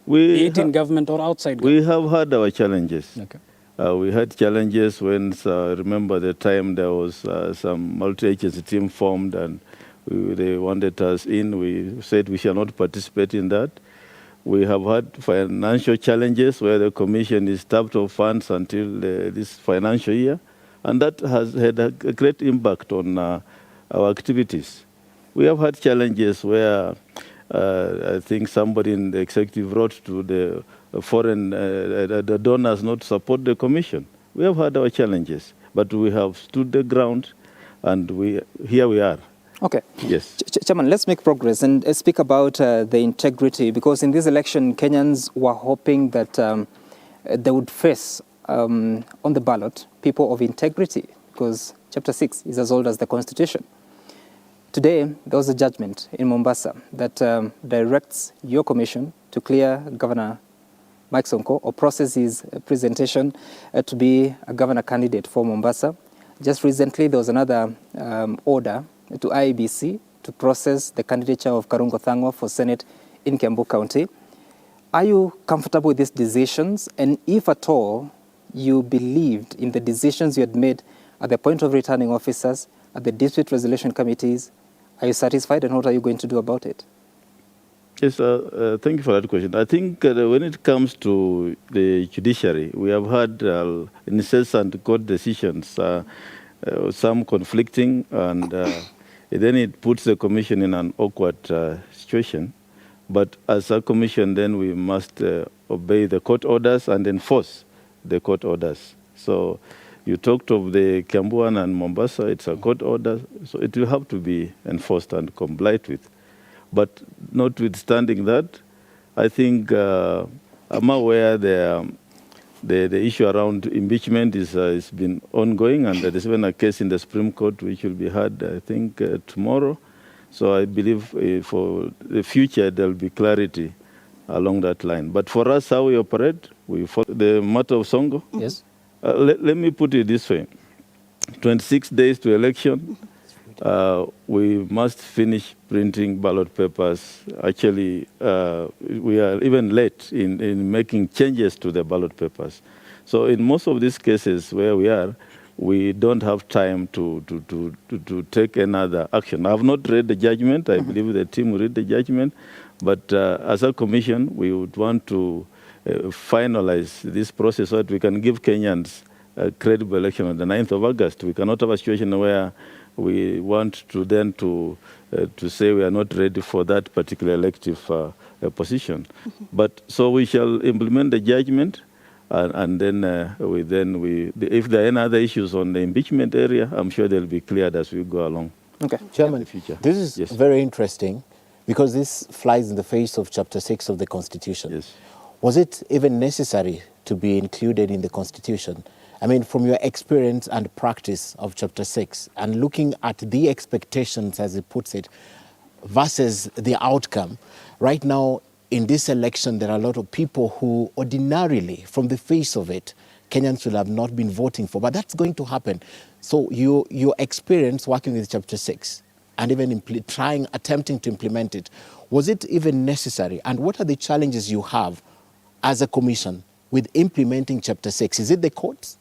Be it in government or outside government? We have had our challenges. Okay. We had challenges when, remember the time there was some multi-agency team formed and they wanted us in. We said we shall not participate in that. We have had financial challenges where the commission is tapped of funds until this financial year. And that has had a great impact on our activities. We have had challenges where I think somebody in the executive wrote to the foreign the donors not to support the commission. We have had our challenges, but we have stood the ground, and here we are. Okay. Yes. Chairman, let's make progress and speak about the integrity, because in this election, Kenyans were hoping that they would face on the ballot people of integrity, because Chapter 6 is as old as the Constitution. Today, there was a judgment in Mombasa that directs your commission to clear Governor Mike Sonko or process his presentation to be a governor candidate for Mombasa. Just recently, there was another order to IEBC to process the candidature of Karungo Thangwa for Senate in Kiambu County. Are you comfortable with these decisions? And if at all you believed in the decisions you had made at the point of returning officers, at the dispute resolution committees, are you satisfied, and what are you going to do about it? Yes, thank you for that question. I think when it comes to the judiciary, we have had incessant court decisions, some conflicting, and then it puts the commission in an awkward situation. But as a commission, then we must obey the court orders and enforce the court orders. So you talked of the Kiambu and Mombasa, it's a court order, so it will have to be enforced and complied with. But notwithstanding that, I think I'm aware the issue around impeachment has been ongoing, and there is even a case in the Supreme Court which will be heard, I think, tomorrow. So I believe for the future there will be clarity along that line. But for us, how we operate, we follow the matter of Songo. Yes. Let me put it this way. 26 days to election, we must finish printing ballot papers. Actually, we are even late in making changes to the ballot papers. So in most of these cases where we are, we don't have time to take another action. I have not read the judgment. I believe the team will read the judgment. But as a commission, we would want to finalize this process so that we can give Kenyans a credible election on the 9th of August. We cannot have a situation where we want to then to say we are not ready for that particular elective position. But so we shall implement the judgment, and then if there are any other issues on the impeachment area, I'm sure they'll be cleared as we go along. Okay, Chairman, this is very interesting because this flies in the face of Chapter 6 of the Constitution. Yes. Was it even necessary to be included in the Constitution? I mean, from your experience and practice of Chapter 6 and looking at the expectations, as it puts it, versus the outcome, right now in this election, there are a lot of people who ordinarily, from the face of it, Kenyans will have not been voting for, but that's going to happen. So your experience working with Chapter 6 and even attempting to implement it, was it even necessary? And what are the challenges you have as a commission with implementing Chapter 6? Is it the courts?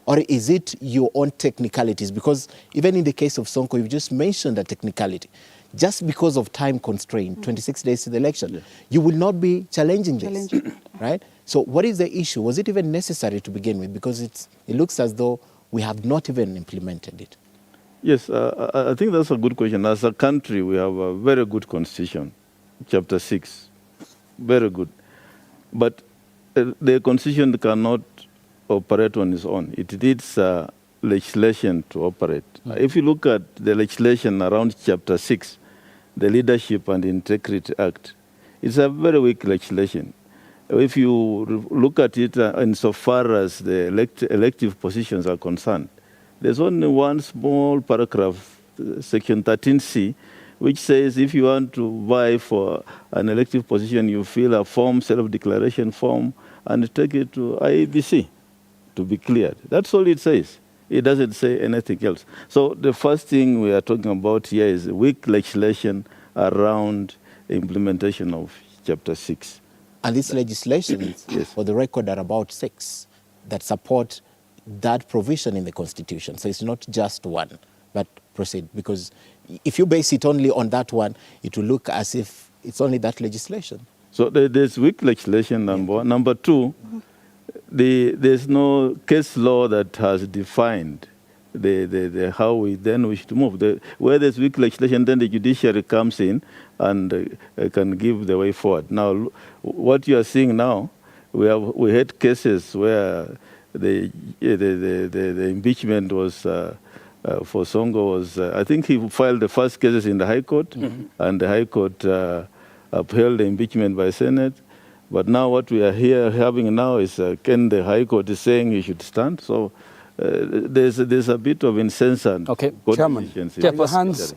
Or is it your own technicalities? Because even in the case of Sonko, you've just mentioned a technicality. Just because of time constraint, 26 days to the election, you will not be challenging this, right? So what is the issue? Was it even necessary to begin with? Because it looks as though we have not even implemented it. Yes, I think that's a good question. As a country, we have a very good constitution, chapter 6, very good. But the constitution cannot operate on its own. It needs legislation to operate. If you look at the legislation around chapter 6, the Leadership and Integrity Act, it's a very weak legislation. If you look at it insofar as the elective positions are concerned, there's only one small paragraph, section 13C, which says if you want to vie for an elective position, you fill a form, self-declaration form, and take it to IEBC to be cleared. That's all it says. It doesn't say anything else. So the first thing we are talking about here is weak legislation around implementation of Chapter 6. And these legislations, for the record, are about 6 that support that provision in the Constitution. So it's not just one, but proceed. Because if you base it only on that one, it will look as if it's only that legislation. So there's weak legislation, number one. Number two, there's no case law that has defined how we then wish to move. Where there's weak legislation, then the judiciary comes in and can give the way forward. Now, what you are seeing now, we had cases where the impeachment was for Sonko was, I think he filed the first cases in the High Court, and the High Court upheld the impeachment by Senate. But now what we are here having now is, can the High Court is saying he should stand? So there's a bit of insensate. Okay, Chairman,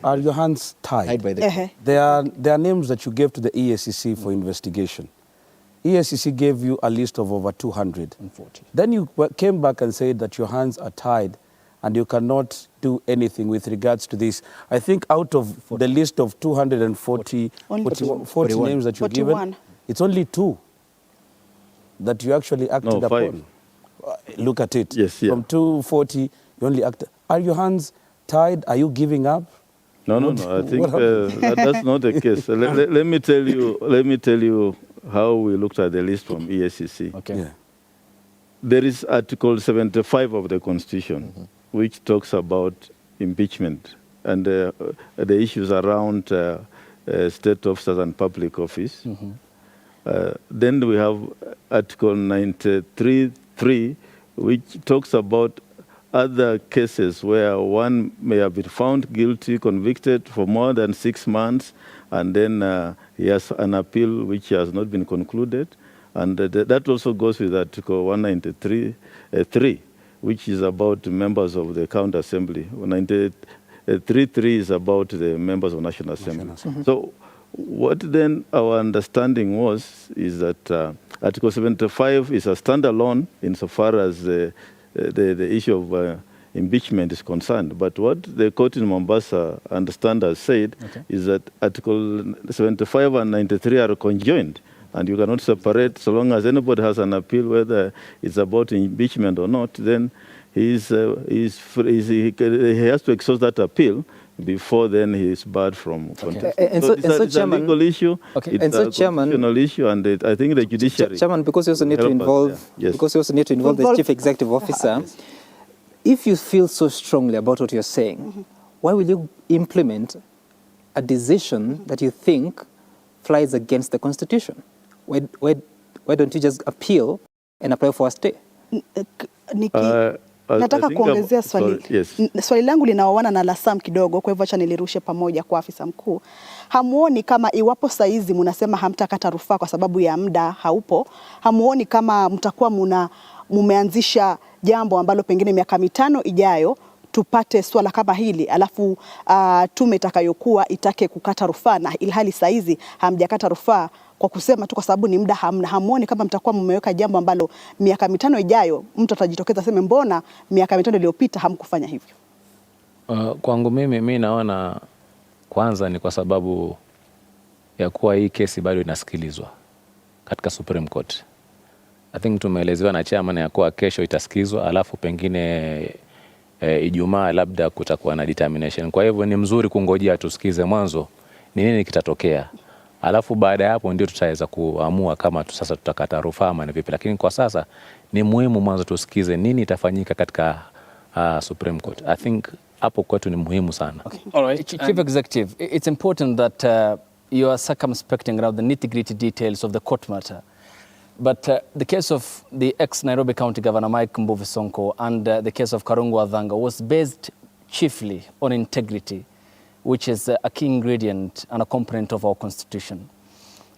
are your hands tied? By the There are names that you gave to the EACC for investigation. EACC gave you a list of over 240. Then you came back and said that your hands are tied and you cannot do anything with regards to this. I think out of the list of 240 40 names that you've given, it's only 2 that you actually acted upon. Look at it. Yes, yeah. From 240, you only acted. Are your hands tied? Are you giving up? No. I think that's not the case. Let me tell you how we looked at the list from EACC. Okay. Yeah. There is Article 75 of the Constitution, which talks about impeachment and the issues around state officers and public office. Then we have Article 93.3, which talks about other cases where one may have been found guilty, convicted for more than 6 months, and then he has an appeal which has not been concluded. And that also goes with Article 193.3, which is about members of the County Assembly. 93.3 is about the members of National Assembly. So what then our understanding is that Article 75 is a standalone insofar as the issue of impeachment is concerned. But what the court in Mombasa has said is that Article 75 and 93 are conjoined, and you cannot separate. So long as anybody has an appeal, whether it's about impeachment or not, then he has to exhaust that appeal before then he is barred from contest. It's a legal issue, it's a constitutional issue, and I think the judiciary... Chairman, because you also need to involve, the Chief Executive Officer, if you feel so strongly about what you're saying, why will you implement a decision that you think flies against the Constitution? Why don't you just appeal and apply for a stay? Nikki, nataka kuongezea swali. Swali langu linaoana na la Sam kidogo, kwa hivyo acha nilirushe pamoja kwa afisa mkuu. Hamuoni kama iwapo saizi mnasema hamtakata rufaa kwa sababu ya muda haupo, hamuoni kama mtakuwa mumeanzisha jambo ambalo pengine miaka 5 ijayo tupate swala kama hili, alafu tume itakayokuwa itake kukata rufaa na ilhali saizi hamjakata rufaa kwa kusema tu kwa sababu ni muda hamna? Hamuoni kama mtakuwa mmeweka jambo ambalo miaka 5 ijayo mtu atajitokeza aseme mbona miaka 5 iliyopita hamkufanya hivyo? Kwangu mimi naona kwanza ni kwa sababu ya kuwa hii kesi bado inasikilizwa katika Supreme Court. I think tumeelezewa na chairman ya kuwa kesho itasikizwa, alafu pengine Ijumaa labda kutakuwa na determination. Kwa hivyo ni mzuri kungojea tusikize mwanzo ni nini kitatokea. Alafu baada ya hapo ndio tutaweza kuamua kama sasa tutakata rufaa ama ni vipi. Lakini kwa sasa ni muhimu mwanzo tusikize nini itafanyika katika Supreme Court. I think hapo kwetu ni muhimu sana. Okay. All right. Chief Executive, it's important that you are circumspecting around the nitty-gritty details of the court matter. But the case of the ex-Nairobi County Governor Mike Mbuvi Sonko and the case of Karungu Athanga was based chiefly on integrity, which is a key ingredient and a component of our constitution.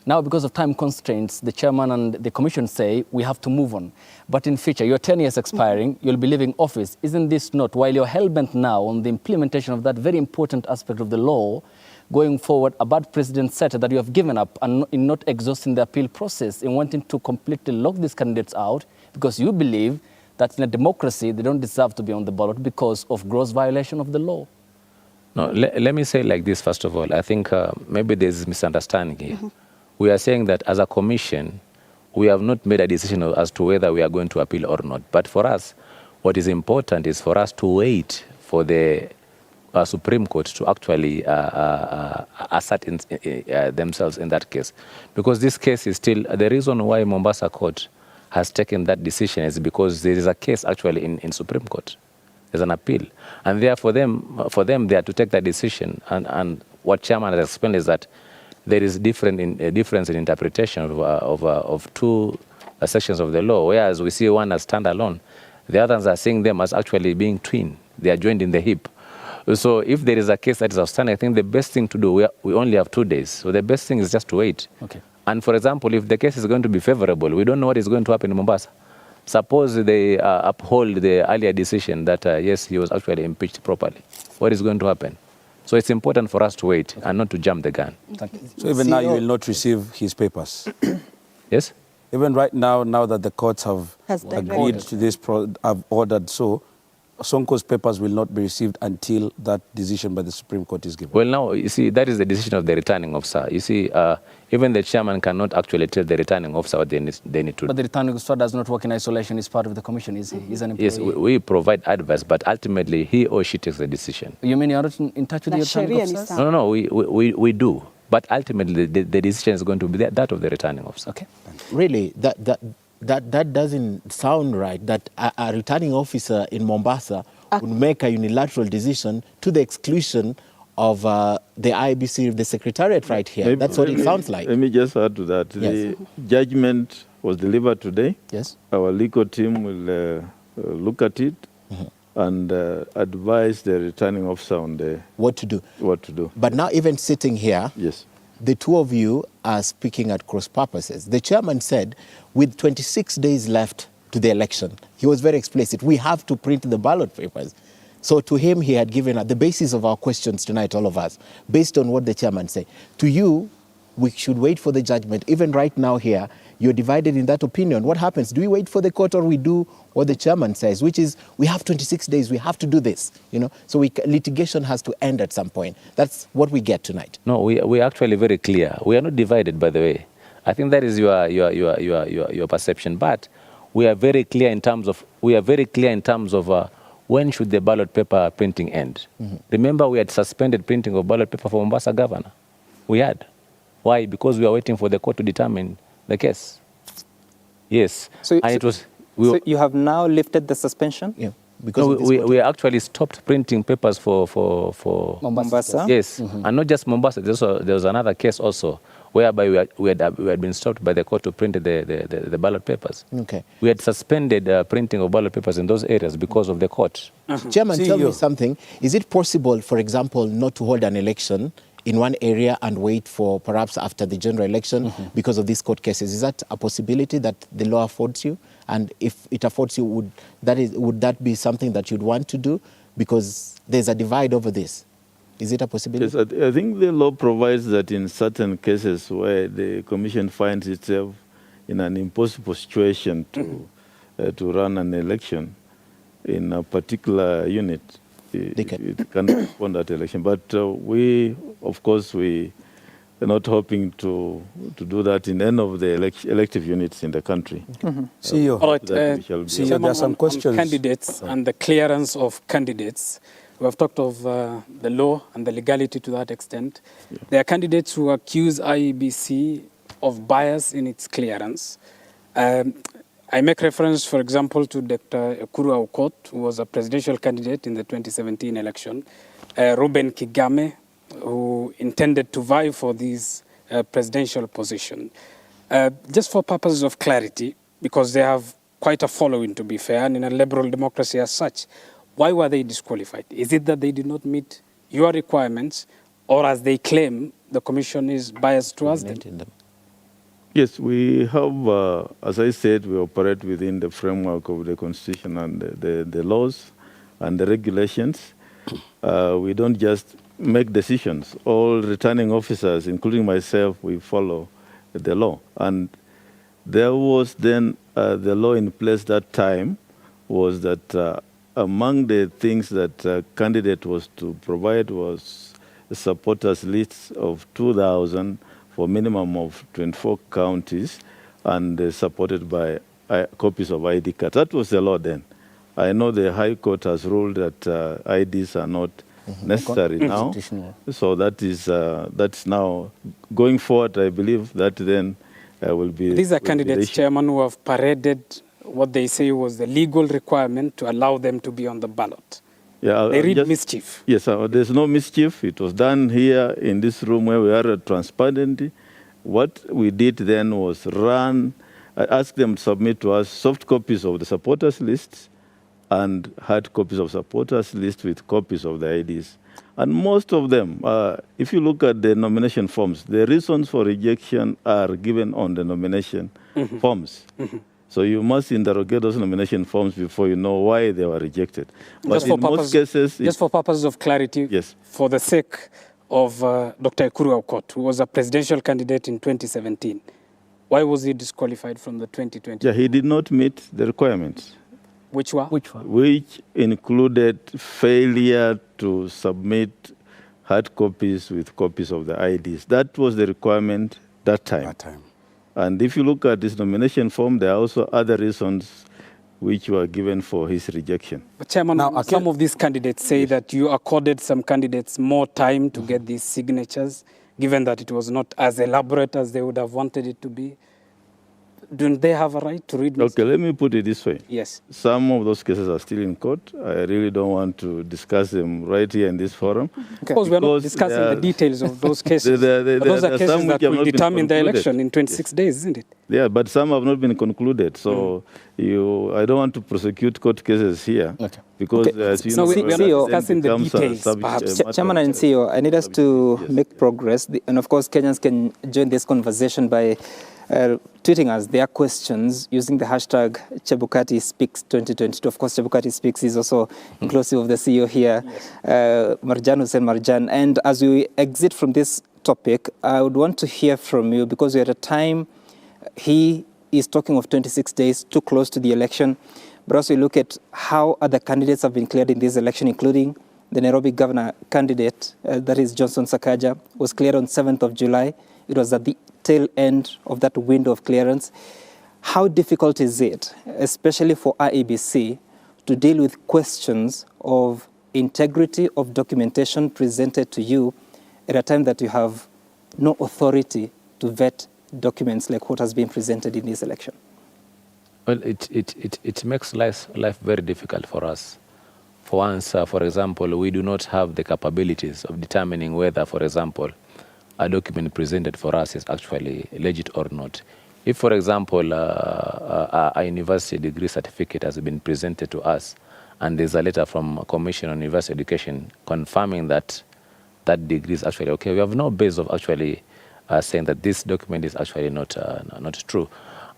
Now, because of time constraints, the chairman and the commission say we have to move on. But in future, your 10 years expiring, you'll be leaving office. Isn't this not, while you're hell-bent now on the implementation of that very important aspect of the law, going forward, a bad precedent set that you have given up and in not exhausting the appeal process, in wanting to completely lock these candidates out because you believe that in a democracy, they don't deserve to be on the ballot because of gross violation of the law? No, let me say like this, first of all. I think maybe there's misunderstanding here. We are saying that as a commission, we have not made a decision as to whether we are going to appeal or not. But for us, what is important is for us to wait for the Supreme Court to actually assert themselves in that case. Because this case is still, the reason why Mombasa Court has taken that decision is because there is a case actually in Supreme Court. There's an appeal. And there for them they are to take that decision. And what Chairman has explained is that there is difference in interpretation of two sections of the law, whereas we see one as standalone. The others are seeing them as actually being twin. They are joined in the hip. So if there is a case that is outstanding, I think the best thing to do, we only have 2 days. So the best thing is just to wait. Okay. And for example, if the case is going to be favorable, we don't know what is going to happen in Mombasa. Suppose they uphold the earlier decision that, yes, he was actually impeached properly. What is going to happen? So it's important for us to wait and not to jump the gun. Thank you. So even now you will not receive his papers? Yes? Even right now that the courts have agreed to this, have ordered so, Sonko's papers will not be received until that decision by the Supreme Court is given. Well, now, you see, that is the decision of the returning officer. You see, even the chairman cannot actually tell the returning officer what they need to do. But the returning officer does not work in isolation. He's part of the commission, is he? He's an employee. Yes, we provide advice, but ultimately he or she takes the decision. You mean you're not in touch with the returning officer? No, we do. But ultimately, the decision is going to be that of the returning officer. Okay. Really, that doesn't sound right, that a returning officer in Mombasa would make a unilateral decision to the exclusion of the IEBC, the secretariat right here. That's what it sounds like. Let me just add to that. Yes. The judgment was delivered today. Yes. Our legal team will look at it and advise the returning officer on what to do. What to do. But now even sitting here, yes, the two of you are speaking at cross purposes. The chairman said, with 26 days left to the election, he was very explicit, we have to print the ballot papers. So to him, he had given the basis of our questions tonight, all of us, based on what the chairman said. To you, we should wait for the judgment. Even right now here, you're divided in that opinion. What happens? Do we wait for the court or we do what the chairman says, which is we have 26 days, we have to do this, you know? So litigation has to end at some point. That's what we get tonight. No, we're actually very clear. We are not divided, by the way. I think that is your perception. But we are very clear in terms of when should the ballot paper printing end. Remember, we had suspended printing of ballot paper for Mombasa governor. We had. Why? Because we are waiting for the court to determine the case. Yes. So you have now lifted the suspension? Yeah. Because we actually stopped printing papers for Mombasa. Yes, and not just Mombasa. There was another case also whereby we had been stopped by the court to print the ballot papers. Okay. We had suspended printing of ballot papers in those areas because of the court. Chairman, tell me something. Is it possible, for example, not to hold an election in one area and wait for perhaps after the general election because of these court cases? Is that a possibility that the law affords you? And if it affords you, would that be something that you'd want to do? Because there's a divide over this. Is it a possibility? Yes, I think the law provides that in certain cases where the commission finds itself in an impossible situation to run an election in a particular unit, it can respond that election. But we, of course, we not hoping to do that in any of the elective units in the country. CEO, all right, CEO, there are some questions. On candidates and the clearance of candidates. We have talked of the law and the legality to that extent. Yeah. There are candidates who accuse IEBC of bias in its clearance. I make reference, for example, to Dr. Ekuru Aukot, who was a presidential candidate in the 2017 election, Ruben Kigame, who intended to vie for this presidential position. Just for purposes of clarity, because they have quite a following, to be fair, and in a liberal democracy as such, why were they disqualified? Is it that they did not meet your requirements, or as they claim, the commission is biased towards them? Yes, we have, as I said, we operate within the framework of the Constitution and the laws and the regulations. We don't just make decisions. All returning officers, including myself, we follow the law. And there was then the law in place that time was that among the things that a candidate was to provide was a supporters list of 2,000 for a minimum of 24 counties and supported by copies of ID cards. That was the law then. I know the High Court has ruled that IDs are not necessary now. So that's now going forward. I believe that then will be. These are candidates, Chairman, who have paraded what they say was the legal requirement to allow them to be on the ballot. Yeah, they read mischief. Yes, there's no mischief. It was done here in this room where we are transparent. What we did then was ask them to submit to us soft copies of the supporters lists and hard copies of supporters list with copies of the IDs. And most of them, if you look at the nomination forms, the reasons for rejection are given on the nomination forms. So you must interrogate those nomination forms before you know why they were rejected. But in most cases... Just for purposes of clarity, yes. For the sake of Dr. Ekuru Aukot, who was a presidential candidate in 2017, why was he disqualified from the 2020? Yeah, he did not meet the requirements. Which were? Which included failure to submit hard copies with copies of the IDs. That was the requirement that time. And if you look at this nomination form, there are also other reasons which were given for his rejection. But Chairman, some of these candidates say that you accorded some candidates more time to get these signatures, given that it was not as elaborate as they would have wanted it to be. Don't they have a right to read? Okay, let me put it this way. Yes. Some of those cases are still in court. I really don't want to discuss them right here in this forum. Of course, we're not discussing the details of those cases. Those are cases that will determine the election in 26 days, isn't it? Yeah, but some have not been concluded. So I don't want to prosecute court cases here. Okay. Because as you know, CEO, discussing the details. Chairman and CEO, I need us to make progress. And of course, Kenyans can join this conversation by tweeting us their questions using the hashtag Chebukati Speaks 2022. Of course, Chebukati Speaks is also inclusive of the CEO here, Marjan Hussein Marjan. And as we exit from this topic, I would want to hear from you, because we're at a time, he is talking of 26 days, too close to the election. But also look at how other candidates have been cleared in this election, including the Nairobi governor candidate, that is Johnson Sakaja, was cleared on 7th of July. It was at the tail end of that window of clearance. How difficult is it, especially for IEBC, to deal with questions of integrity of documentation presented to you at a time that you have no authority to vet documents like what has been presented in this election? Well, it makes life very difficult for us. For once, for example, we do not have the capabilities of determining whether, for example, a document presented for us is actually legit or not. If, for example, a university degree certificate has been presented to us and there's a letter from a Commission on University Education confirming that that degree is actually okay, we have no base of actually saying that this document is actually not true.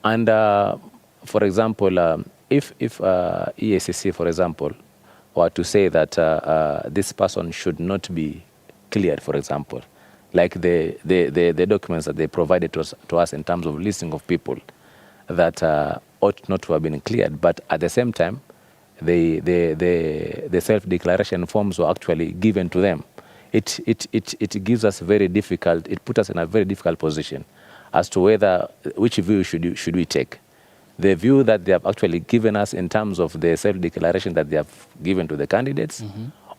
And for example, if EACC, for example, were to say that this person should not be cleared, for example, like the documents that they provided to us in terms of listing of people that ought not to have been cleared, but at the same time, the self-declaration forms were actually given to them it gives us very difficult, it puts us in a very difficult position as to which view should we take. The view that they have actually given us in terms of the self-declaration that they have given to the candidates,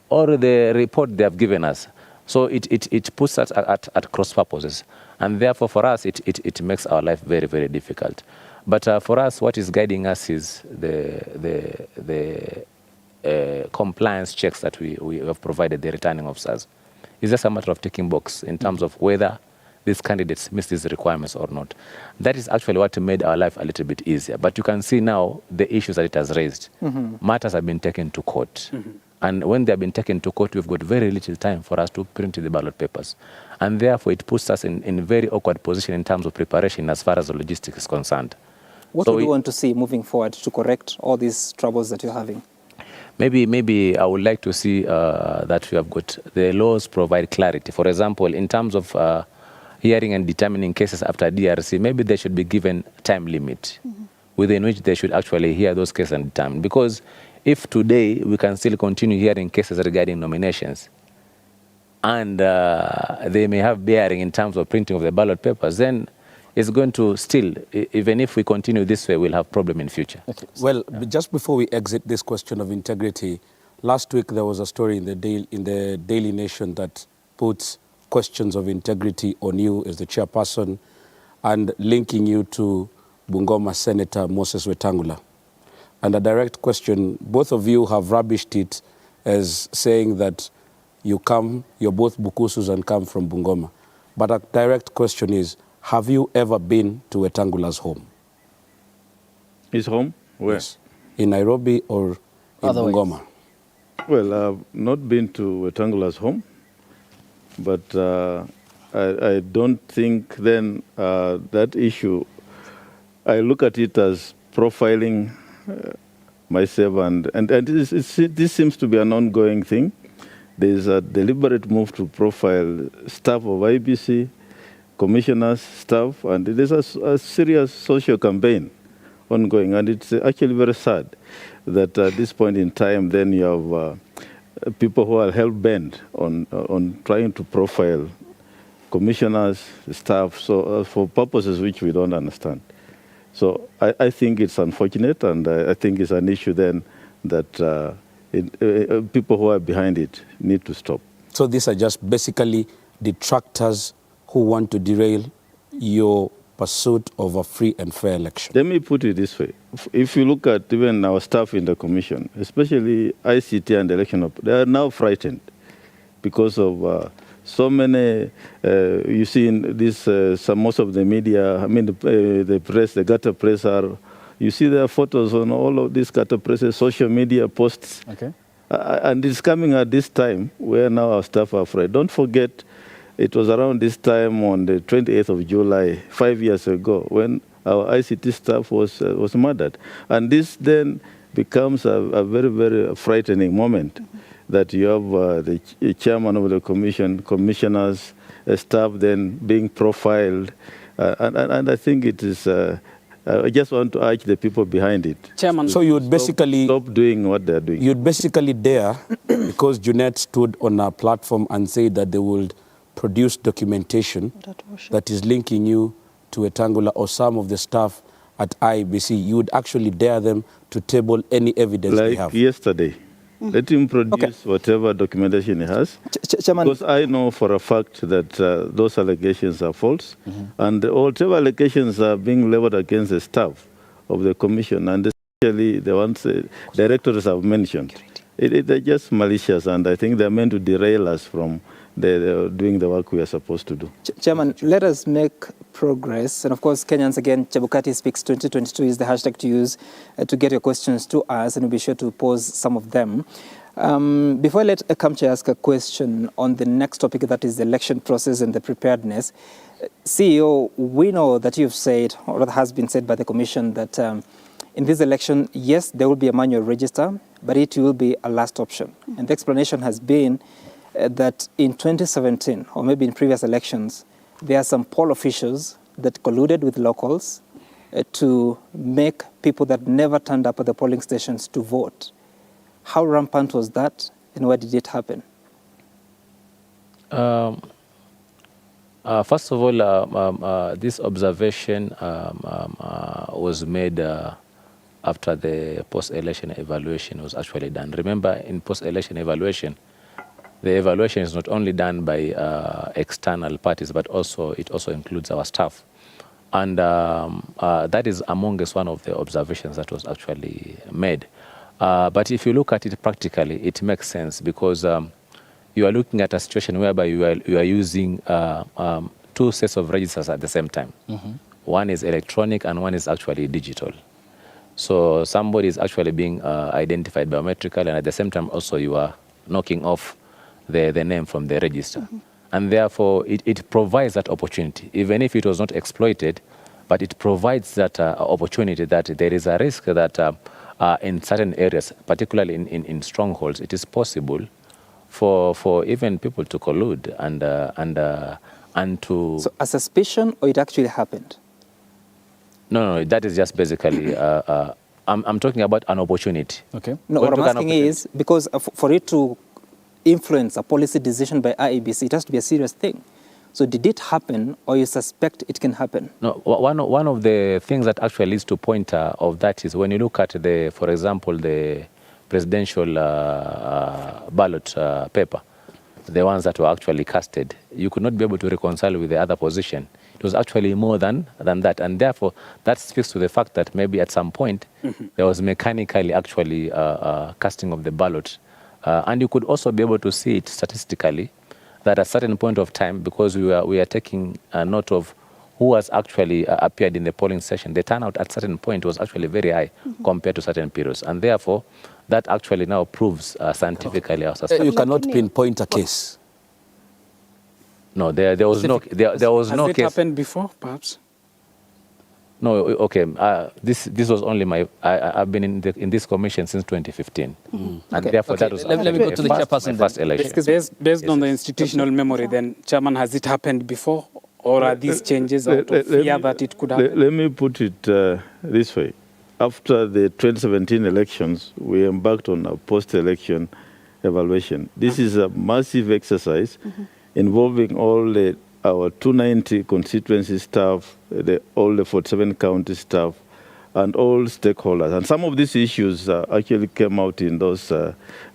or the report they have given us. So it puts us at cross purposes. And therefore, for us, it makes our life very, very difficult. But for us, what is guiding us is the compliance checks that we have provided the returning officers. It's just a matter of ticking box in terms of whether these candidates miss these requirements or not. That is actually what made our life a little bit easier. But you can see now the issues that it has raised. Matters have been taken to court. And when they have been taken to court, we've got very little time for us to print the ballot papers. And therefore, it puts us in a very awkward position in terms of preparation as far as the logistics is concerned. What do you want to see moving forward to correct all these troubles that you're having? Maybe I would like to see that we have got the laws provide clarity. For example, in terms of hearing and determining cases after DRC, maybe they should be given time limit within which they should actually hear those cases and determine. Because if today we can still continue hearing cases regarding nominations, and they may have bearing in terms of printing of the ballot papers, then it's going to still, even if we continue this way, we'll have problem in future. Okay. Well, just before we exit this question of integrity, last week there was a story in the Daily Nation that puts questions of integrity on you as the chairperson and linking you to Bungoma Senator Moses Wetangula. And a direct question, both of you have rubbished it as saying that you're both Bukusus and come from Bungoma. But a direct question is, have you ever been to Wetangula's home? His home? Where? Yes. In Nairobi or in Bungoma? Well, I've not been to Wetangula's home, but I don't think then that issue, I look at it as profiling myself, and this seems to be an ongoing thing. There's a deliberate move to profile staff of IEBC, commissioners, staff, and there's a serious social campaign ongoing, and it's actually very sad that at this point in time, then you have people who are hell-bent on trying to profile commissioners, staff, so for purposes which we don't understand. So I think it's unfortunate, and I think it's an issue then that people who are behind it need to stop. So these are just basically detractors who want to derail your pursuit of a free and fair election? Let me put it this way. If you look at even our staff in the commission, especially ICT and election, they are now frightened because of so many, you see in this, most of the media, I mean the press, the gutter press you see their photos on all of these gutter presses, social media posts. Okay. And it's coming at this time where now our staff are afraid. Don't forget, it was around this time on the 28th of July, 5 years ago, when our ICT staff was murdered. And this then becomes a very, very frightening moment that you have the chairman of the commission, commissioners, staff then being profiled. And I think it is, I just want to urge the people behind it. Chairman, so you would basically stop doing what they're doing. You'd basically dare, because Junet stood on our platform and said that they would produce documentation that is linking you to Wetangula or some of the staff at IEBC, you would actually dare them to table any evidence they have. Like yesterday. Let him produce whatever documentation he has. Because I know for a fact that those allegations are false. And whatever allegations are being leveled against the staff of the commission, and especially the ones the directors have mentioned, they're just malicious, and I think they're meant to derail us from doing the work we are supposed to do. Chairman, let us make progress. And of course, Kenyans, again, Chebukati Speaks 2022 is the hashtag to use to get your questions to us, and we'll be sure to pose some of them. Before I let Kamche ask a question on the next topic, that is the election process and the preparedness, CEO, we know that you've said, or that has been said by the Commission, that in this election, yes, there will be a manual register, but it will be a last option. And the explanation has been that in 2017, or maybe in previous elections, there are some poll officials that colluded with locals to make people that never turned up at the polling stations to vote. How rampant was that, and where did it happen? First of all, this observation was made after the post-election evaluation was actually done. Remember, in post-election evaluation, the evaluation is not only done by external parties, but it also includes our staff. And that is amongst one of the observations that was actually made. But if you look at it practically, it makes sense because you are looking at a situation whereby you are using two sets of registers at the same time. Mm-hmm. One is electronic and one is actually digital. So somebody is actually being identified biometrically, and at the same time also you are knocking off the name from the register. Mm-hmm. And therefore it provides that opportunity, even if it was not exploited, but it provides that opportunity that there is a risk that in certain areas, particularly in strongholds, it is possible for even people to collude and to... So a suspicion, or it actually happened? No, that is just basically, I'm talking about an opportunity. Okay. No, what I'm asking is, because for it to influence a policy decision by IEBC, it has to be a serious thing. So did it happen, or you suspect it can happen? No, one of the things that actually leads to pointer of that is when you look at for example, the presidential ballot paper, the ones that were actually casted, you could not be able to reconcile with the other position. It was actually more than that, and therefore that speaks to the fact that maybe at some point there was mechanically actually casting of the ballot, and you could also be able to see it statistically that at a certain point of time, because we are taking a note of who has actually appeared in the polling session, the turnout at a certain point was actually very high compared to certain periods, and therefore that actually now proves scientifically our suspicion. You cannot pinpoint a case. No, there was no case. Has it happened before, perhaps? No, okay. This was only I've been in this commission since 2015, and therefore that was let me go to the chairperson. First election. Based on the institutional memory, then, Chairman, has it happened before, or are these changes out of fear that it could happen? Let me put it this way. After the 2017 elections, we embarked on a post-election evaluation. This is a massive exercise involving all our 290 constituency staff, all the 47 county staff, and all stakeholders. And some of these issues actually came out in those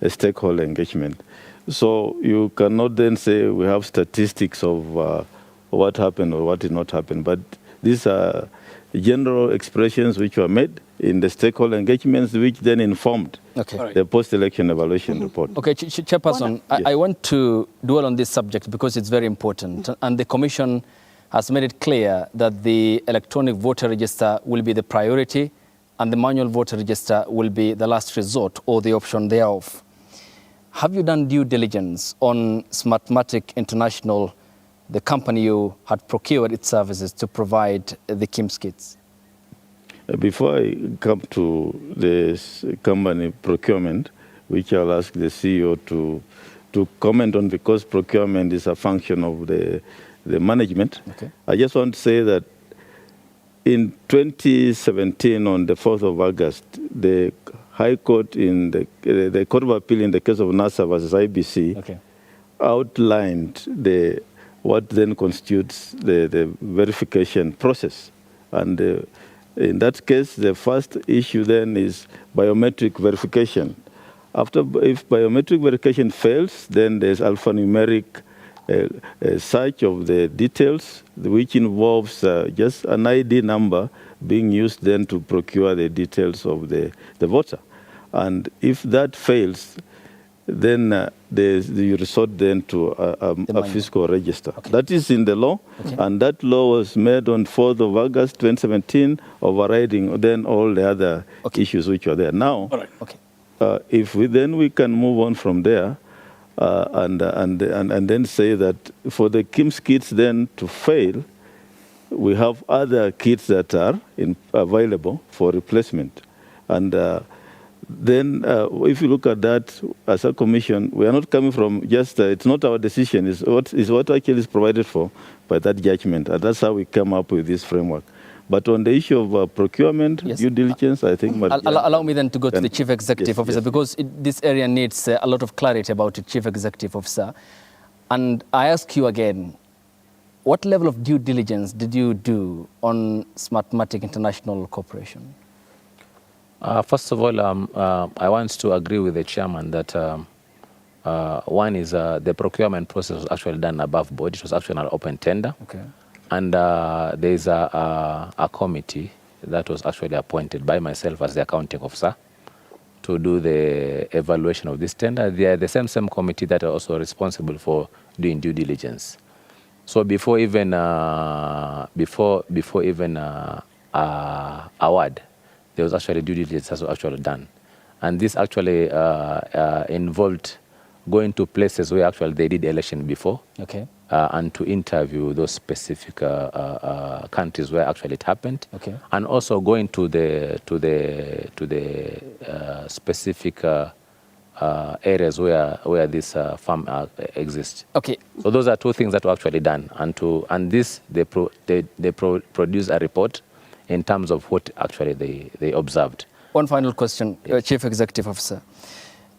stakeholder engagement. So you cannot then say we have statistics of what happened or what did not happen. But these are general expressions which were made in the stakeholder engagements, which then informed the post-election evaluation report. Okay, Chairperson, I want to dwell on this subject because it's very important. And the Commission has made it clear that the electronic voter register will be the priority and the manual voter register will be the last resort or the option thereof. Have you done due diligence on Smartmatic International, the company you had procured its services to provide the KIMS kits? Before I come to this company procurement, which I'll ask the CEO to comment on because procurement is a function of the management, I just want to say that in 2017, on the 4th of August, the High Court in the Court of Appeal in the case of NASA versus IBC outlined what then constitutes the verification process. And in that case, the first issue then is biometric verification. If biometric verification fails, then there's alphanumeric search of the details, which involves just an ID number being used then to procure the details of the voter. And if that fails, then you resort then to a fiscal register. That is in the law, and that law was made on 4th of August 2017, overriding then all the other issues which were there. Now, if we can move on from there and then say that for the KIMS kits then to fail, we have other kits that are available for replacement. And then if you look at that as a commission, we are not coming from just, it's not our decision, it's what actually is provided for by that judgment. And that's how we come up with this framework. But on the issue of procurement, due diligence, I think... Allow me then to go to the Chief Executive Officer, because this area needs a lot of clarity about the Chief Executive Officer. And I ask you again, what level of due diligence did you do on Smartmatic International Corporation? First of all, I want to agree with the chairman that one is the procurement process was actually done above board. It was actually an open tender. Okay. And there is a committee that was actually appointed by myself as the accounting officer to do the evaluation of this tender. They are the same committee that are also responsible for doing due diligence. So before even award, there was actually due diligence that was actually done, and this actually involved going to places where actually they did election before. Okay. And to interview those specific countries where actually it happened. Okay. And also going to the specific areas where this farm exists. Okay. So those are two things that were actually done, and this they produce a report in terms of what actually they observed. One final question, Chief Executive Officer.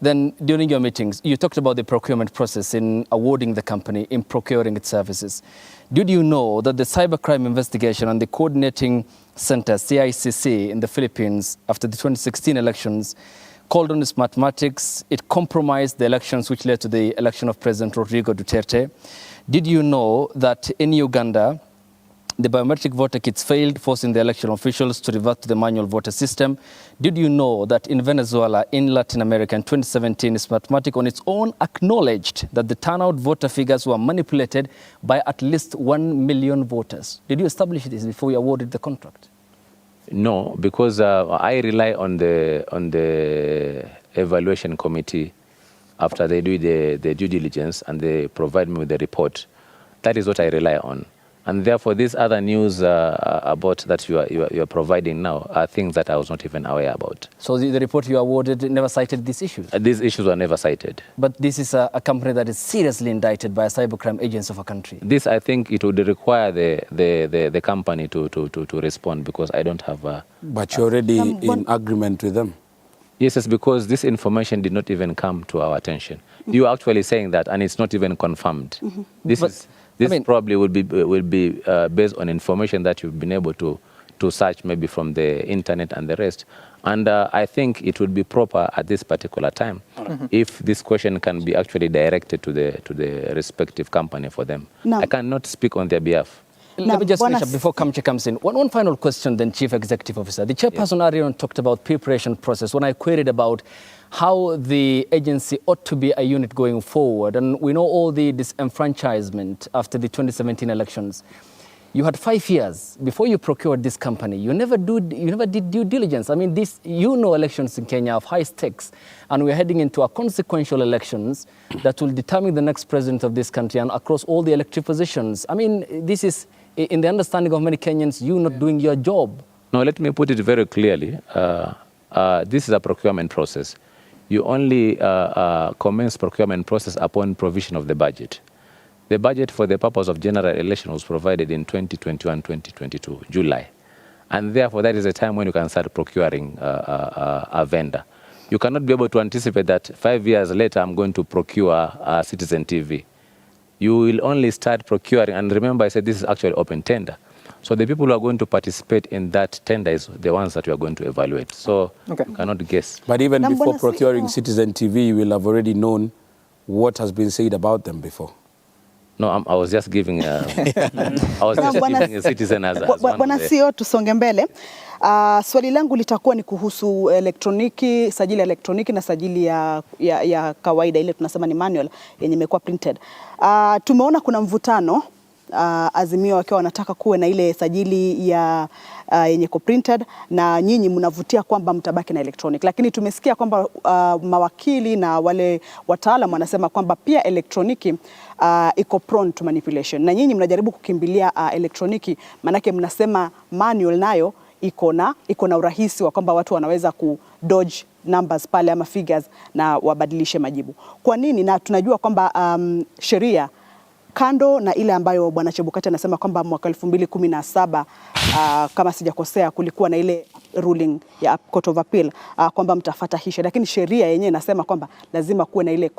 Then during your meetings, you talked about the procurement process in awarding the company, in procuring its services. Did you know that the Cybercrime Investigation and the Coordinating Center, CICC, in the Philippines, after the 2016 elections, called on the Smartmatics? It compromised the elections which led to the election of President Rodrigo Duterte. Did you know that in Uganda, the biometric voter kits failed, forcing the election officials to revert to the manual voter system? Did you know that in Venezuela, in Latin America, in 2017, Smartmatic on its own acknowledged that the turnout voter figures were manipulated by at least 1 million voters? Did you establish this before you awarded the contract? No, because I rely on the evaluation committee after they do the due diligence and they provide me with the report. That is what I rely on. And therefore, these other news about that you are providing now are things that I was not even aware about. So the report you awarded never cited these issues? These issues were never cited. But this is a company that is seriously indicted by a cybercrime agency of a country. This, I think, it would require the company to respond, because I don't have a... But you're already in agreement with them? Yes, it's because this information did not even come to our attention. You're actually saying that, and it's not even confirmed. This probably will be based on information that you've been able to search maybe from the internet and the rest. And I think it would be proper at this particular time if this question can be actually directed to the respective company for them. I cannot speak on their behalf. Let me just finish up before Kamche comes in. One final question then, Chief Executive Officer. The chairperson earlier on talked about preparation process when I queried about how the agency ought to be a unit going forward. And we know all the disenfranchisement after the 2017 elections. You had 5 years before you procured this company. You never did due diligence. I mean, elections in Kenya of high stakes, and we're heading into a consequential elections that will determine the next president of this country and across all the elective positions. I mean, this is, in the understanding of many Kenyans, you not doing your job. No, let me put it very clearly. This is a procurement process. You only commence procurement process upon provision of the budget. The budget for the purpose of general election was provided in 2021-2022, July. And therefore, that is a time when you can start procuring a vendor. You cannot be able to anticipate that 5 years later, I'm going to procure Citizen TV. You will only start procuring, and remember I said this is actually open tender. So the people who are going to participate in that tender is the ones that we are going to evaluate. So you cannot guess. But even before procuring Citizen TV, you will have already known what has been said about them before. No, I was just giving a Citizen as Bwana CEO, tusonge mbele. Swali langu litakuwa ni kuhusu elektroniki, sajili ya elektroniki na sajili ya kawaida, ile tunasema ni manual yenye imekuwa printed. Tumeona kuna mvutano, Azimio wakiwa wanataka kuwe na ile sajili ya yenye ko printed, na nyinyi mnavutia kwamba mtabaki na electronic. Lakini tumesikia kwamba mawakili na wale wataalamu wanasema kwamba pia elektroniki iko prone to manipulation. Na nyinyi mnajaribu kukimbilia elektroniki, manake mnasema manual nayo iko na urahisi wa kwamba watu wanaweza dodge numbers pale ama figures na wabadilishe majibu. Kwa nini? Na tunajua kwamba sheria kando na ile ambayo Bwana Chebukati anasema kwamba mwaka 2017 kama sijakosea kulikuwa na ile ruling ya Court of Appeal kwamba mtafuata hii sheria, lakini sheria yenyewe inasema kwamba lazima kuwe na ile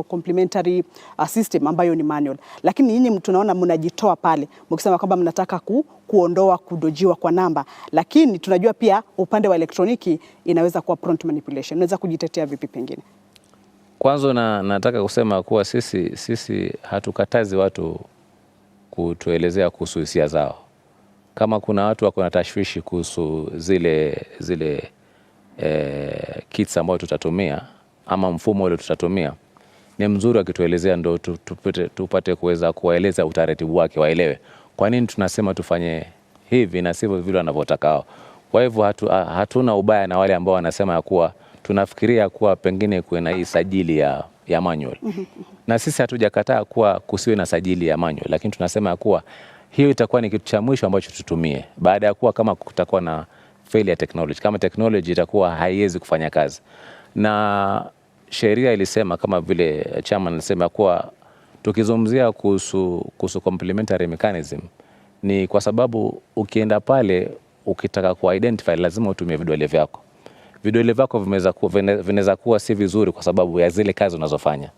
complementary system ambayo ni manual. Lakini nyinyi tunaona mnajitoa pale mkisema kwamba mnataka kuondoa kudojiwa kwa namba, lakini tunajua pia upande wa elektroniki inaweza kuwa prompt manipulation. Unaweza kujitetea vipi pengine? Kwanza nataka kusema kuwa sisi hatukatazi watu kutuelezea kuhusu hisia zao. Kama kuna watu wako na tashwishi kuhusu zile kits ambayo tutatumia ama mfumo ule tutatumia, ni mzuri wakituelezea ndo tupate kuweza kuwaeleza utaratibu wake, waelewe kwa nini tunasema tufanye hivi na sivyo vile wanavyotaka. Kwa hivyo hatuna ubaya na wale ambao wanasema ya kuwa tunafikiria kuwa pengine kuwe na hii sajili ya manual. Na sisi hatujakataa kuwa kusiwe na sajili ya manual, lakini tunasema ya kuwa hiyo itakuwa ni kitu cha mwisho ambacho tutumie baada ya kuwa kama kutakuwa na failure technology, kama technology itakuwa haiwezi kufanya kazi. Na sheria ilisema kama vile chairman alisema kuwa tukizungumzia kuhusu complementary mechanism ni kwa sababu ukienda pale ukitaka ku-identify lazima utumie vidole vyako. Vidole vyako vinaweza kuwa si vizuri kwa sababu ya zile kazi unazofanya.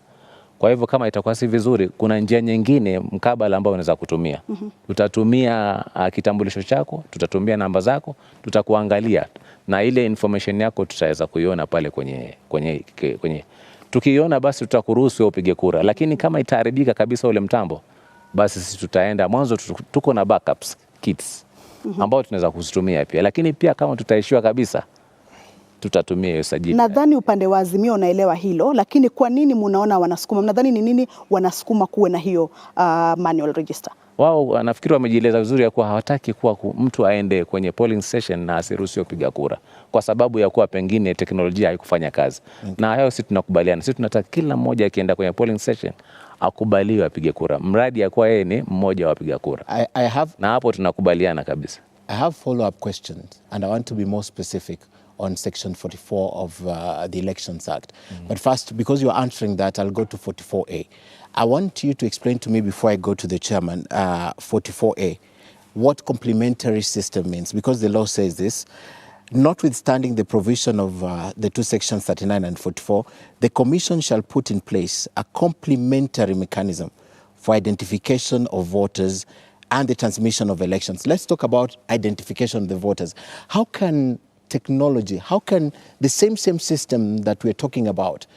Kwa hivyo kama itakuwa si vizuri, kuna njia nyingine mkabala ambao unaweza kutumia. Tutatumia kitambulisho chako, tutatumia namba zako, tutakuangalia na ile information yako tutaweza kuiona pale kwenye tukiiona basi tutakuruhusu upige kura. Lakini kama itaharibika kabisa ule mtambo, basi sisi tutaenda mwanzo, tuko na backups kits ambao tunaweza kuzitumia pia. Lakini pia kama tutaishiwa kabisa, tutatumia hiyo sajili. Nadhani upande wa Azimio unaelewa hilo, lakini kwa nini mnaona wanasukuma? Mnadhani ni nini wanasukuma kuwe na hiyo manual register? Wao nafikiri wamejieleza vizuri ya kuwa hawataki kuwa mtu aende kwenye polling station na asiruhusiwe kupiga kura kwa sababu ya kuwa pengine teknolojia haikufanya kazi. Na hayo sisi tunakubaliana. Sisi tunataka kila mmoja akienda kwenye polling station akubaliwe apige kura, mradi ya kuwa yeye ni mmoja wa wapiga kura. Na hapo tunakubaliana kabisa. I have follow-up questions and I want to be more specific on Section 44 of the Elections Act. But first, because you're answering that, I'll go to 44A. I want you to explain to me before I go to the chairman, 44A, what complementary system means, because the law says this. Notwithstanding the provision of the two sections 39 and 44, the Commission shall put in place a complementary mechanism for identification of voters and the transmission of elections. Let's talk about identification of the voters. How can technology, how can the same system that we're talking about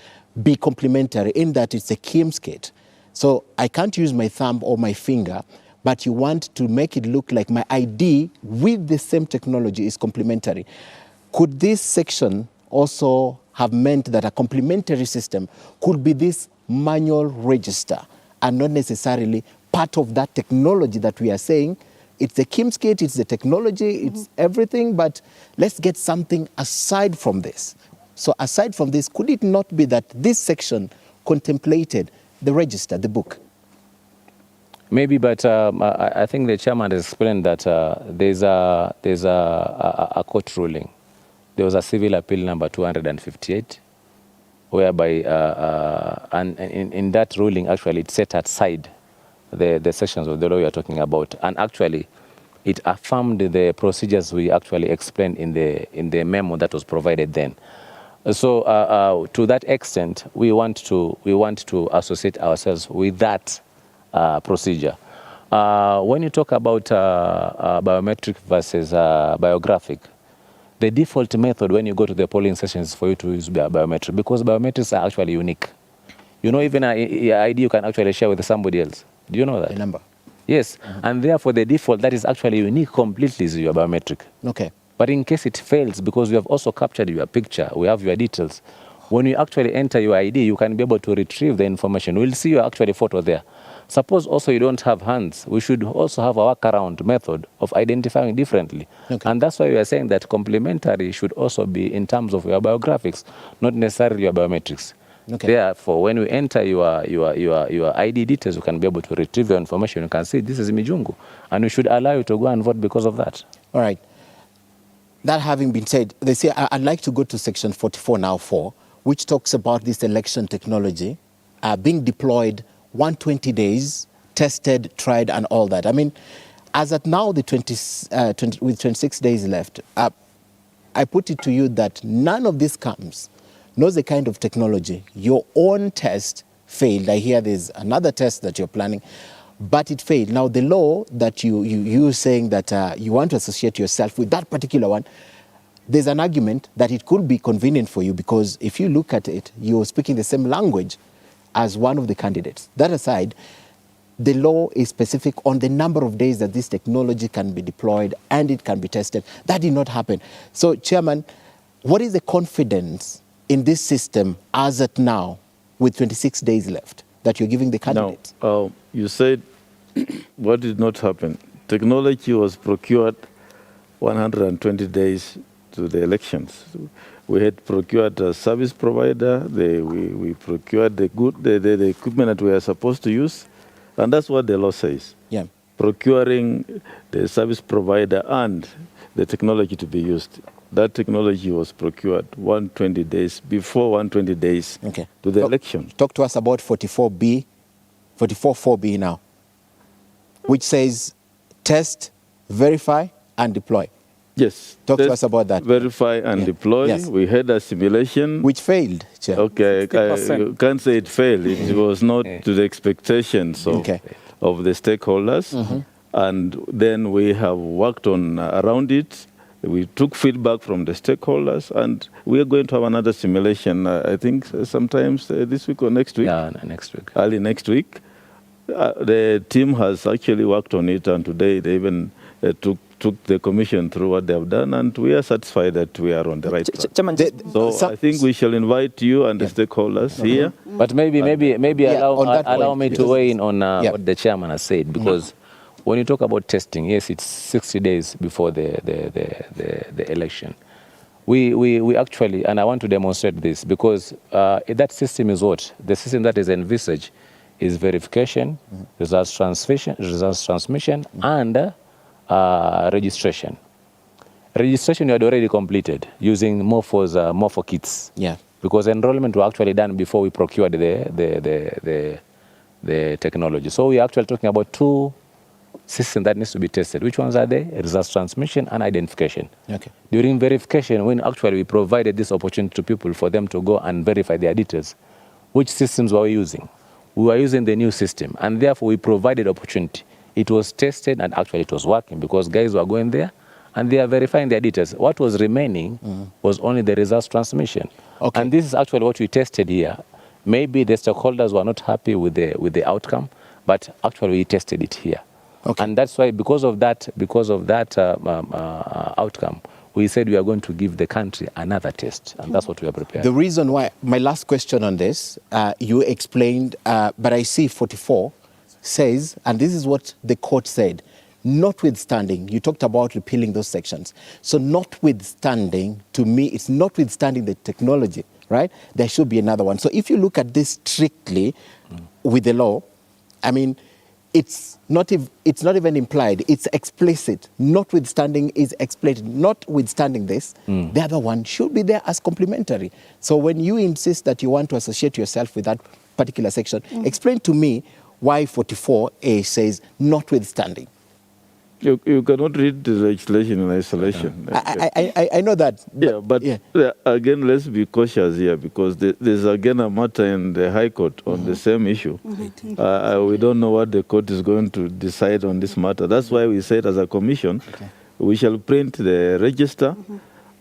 be complementary in that it's a Kimskit? So I can't use my thumb or my finger, but you want to make it look like my ID with the same technology is complementary. Could this section also have meant that a complementary system could be this manual register and not necessarily part of that technology that we are saying? It's the Kimskit, it's the technology, it's everything, but let's get something aside from this. So aside from this, could it not be that this section contemplated the register, the book? Maybe, but I think the chairman has explained that there's a court ruling. There was a civil appeal number 258, whereby and in that ruling actually it set aside the sections of the law you are talking about, and actually it affirmed the procedures we actually explained in the memo that was provided then. So to that extent, we want to associate ourselves with that procedure. When you talk about biometric versus biographic, the default method when you go to the polling stations is for you to use biometric, because biometrics are actually unique. You know, even your ID you can actually share with somebody else. Do you know that? The number. Yes, and therefore the default that is actually unique completely is your biometric. Okay. But in case it fails, because we have also captured your picture, we have your details, when you actually enter your ID, you can be able to retrieve the information. We'll see your actual photo there. Suppose also you don't have hands, we should also have a workaround method of identifying differently. Okay. And that's why we are saying that complementary should also be in terms of your biographics, not necessarily your biometrics. Okay. Therefore, when we enter your ID details, you can be able to retrieve your information. You can see this is Mijungu, and we should allow you to go and vote because of that. All right. That having been said, they say I'd like to go to section 44 now 4, which talks about this election technology being deployed 120 days, tested, tried, and all that. I mean, as at now, with 26 days left, I put it to you that none of this comes, knows the kind of technology. Your own test failed. I hear there's another test that you're planning, but it failed. Now, the law that you saying that you want to associate yourself with that particular one, there's an argument that it could be convenient for you because if you look at it, you're speaking the same language as one of the candidates. That aside, the law is specific on the number of days that this technology can be deployed and it can be tested. That did not happen. So, Chairman, what is the confidence in this system as at now with 26 days left that you're giving the candidates? Now, you said what did not happen. Technology was procured 120 days to the elections. We had procured a service provider. We procured the equipment that we are supposed to use. And that's what the law says. Yeah. Procuring the service provider and the technology to be used. That technology was procured 120 days, before 120 days to the election. Talk to us about 44.4b now, which says test, verify, and deploy. Yes. Talk to us about that. Verify and deploy. Yes. We had a simulation. Which failed, Chair. Okay, you can't say it failed. It was not to the expectations of the stakeholders. And then we have worked on around it. We took feedback from the stakeholders, and we are going to have another simulation, I think, sometimes this week or next week. Yeah, next week. Early next week. The team has actually worked on it, and today they even took the commission through what they have done, and we are satisfied that we are on the right track. So I think we shall invite you and the stakeholders here. But maybe allow me to weigh in on what the chairman has said, because when you talk about testing, yes, it's 60 days before the election. We actually, and I want to demonstrate this, because that system is what? The system that is envisaged is verification, results transmission, and registration. Registration you had already completed using Morpho kits. Yeah. Because enrollment were actually done before we procured the technology. So we are actually talking about two systems that needs to be tested. Which ones are they? Results transmission and identification. Okay. During verification, when actually we provided this opportunity to people for them to go and verify their details, which systems were we using? We were using the new system, and therefore we provided opportunity. It was tested, and actually it was working because guys were going there and they are verifying their details. What was remaining was only the results transmission. Okay. And this is actually what we tested here. Maybe the stakeholders were not happy with the outcome, but actually we tested it here. Okay. And that's why, because of that outcome, we said we are going to give the country another test, and that's what we are preparing. The reason why, my last question on this, you explained, but I see 44 says, and this is what the court said, notwithstanding, you talked about repealing those sections. So notwithstanding, to me, it's notwithstanding the technology, right? There should be another one. So if you look at this strictly with the law, I mean, it's not even implied, it's explicit. Notwithstanding is explicit. Notwithstanding this, the other one should be there as complementary. So when you insist that you want to associate yourself with that particular section, explain to me why 44A says notwithstanding. You cannot read the legislation in isolation. I know that. But again, let's be cautious here, because there's again a matter in the High Court on the same issue. We don't know what the court is going to decide on this matter. That's why we said as a commission, we shall print the register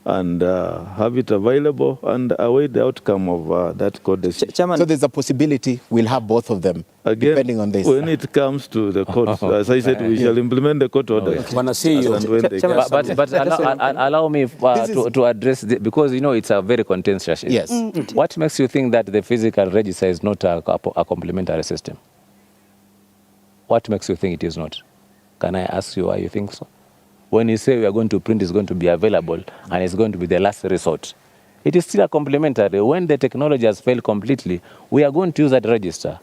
and have it available and await the outcome of that court decision. So there's a possibility we'll have both of them, again, depending on this. When it comes to the court, as I said, we shall implement the court order. But allow me to address this, because you know it's a very contentious issue. Yes. What makes you think that the physical register is not a complementary system? What makes you think it is not? Can I ask you why you think so? When you say we are going to print, it's going to be available and it's going to be the last resort, it is still a complementary. When the technology has failed completely, we are going to use that register.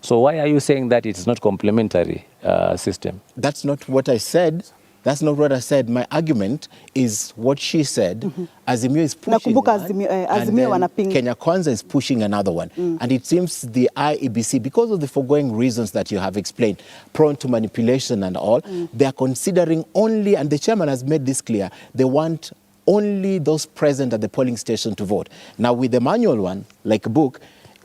So why are you saying that it is not complementary system? That's not what I said. That's not what I said. My argument is what she said. Azimio is pushing one, and then Kenya Kwanza is pushing another one. And it seems the IEBC, because of the foregoing reasons that you have explained, prone to manipulation and all, they are considering only, and the chairman has made this clear, they want only those present at the polling station to vote. Now, with the manual one, like a book,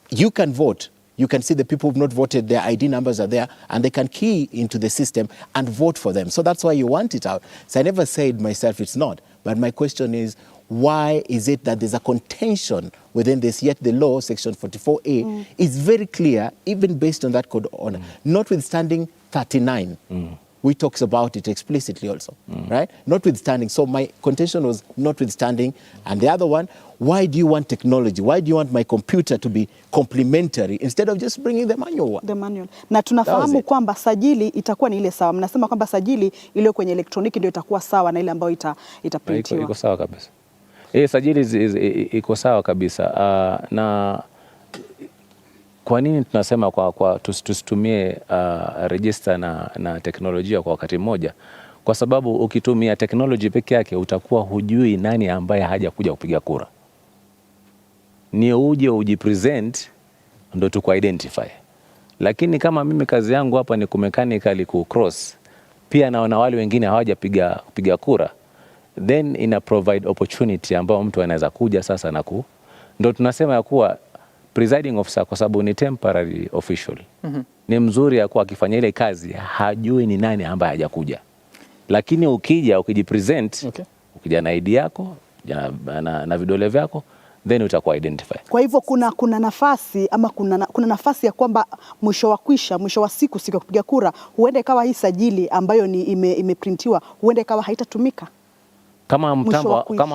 you can vote. You can see the people who've not voted, their ID numbers are there, and they can key into the system and vote for them. So that's why you want it out. So I never said myself it's not. But my question is, why is it that there's a contention within this, yet the law, section 44A, is very clear, even based on that code of honor, notwithstanding 39, which talks about it explicitly also, right? Notwithstanding. So my contention was notwithstanding. And the other one, why do you want technology? Why do you want my computer to be complementary instead of just bringing the manual one? The manual. Na tunafahamu kwamba sajili itakuwa ni ile sawa. Mnasema kwamba sajili ile kwenye elektroniki ndio itakuwa sawa na ile ambayo itaprintiwa. Iko sawa kabisa. Sajili iko sawa kabisa. Na kwa nini tunasema tusitumie register na teknolojia kwa wakati mmoja? Kwa sababu ukitumia teknoloji peke yake utakuwa hujui nani ambaye haja kuja kupiga kura. Ni uje ujipresent ndo tuku-identify. Lakini kama mimi kazi yangu hapa ni kumechanically ku-cross, pia naona wale wengine hawaja piga kura, then ina provide opportunity ambao mtu anaweza kuja sasa na ndo tunasema ya kuwa presiding officer, kwa sababu ni temporary official, ni mzuri ya kuwa akifanya ile kazi hajui ni nani ambaye hajakuja. Lakini ukijipresent, ukija na ID yako na vidole vyako, then utakuwa identify. Kwa hivyo kuna nafasi ama kuna nafasi ya kwamba mwisho wa siku ya kupiga kura huenda ikawa hii sajili ambayo ni imeprintiwa huenda ikawa haitatumika. Kama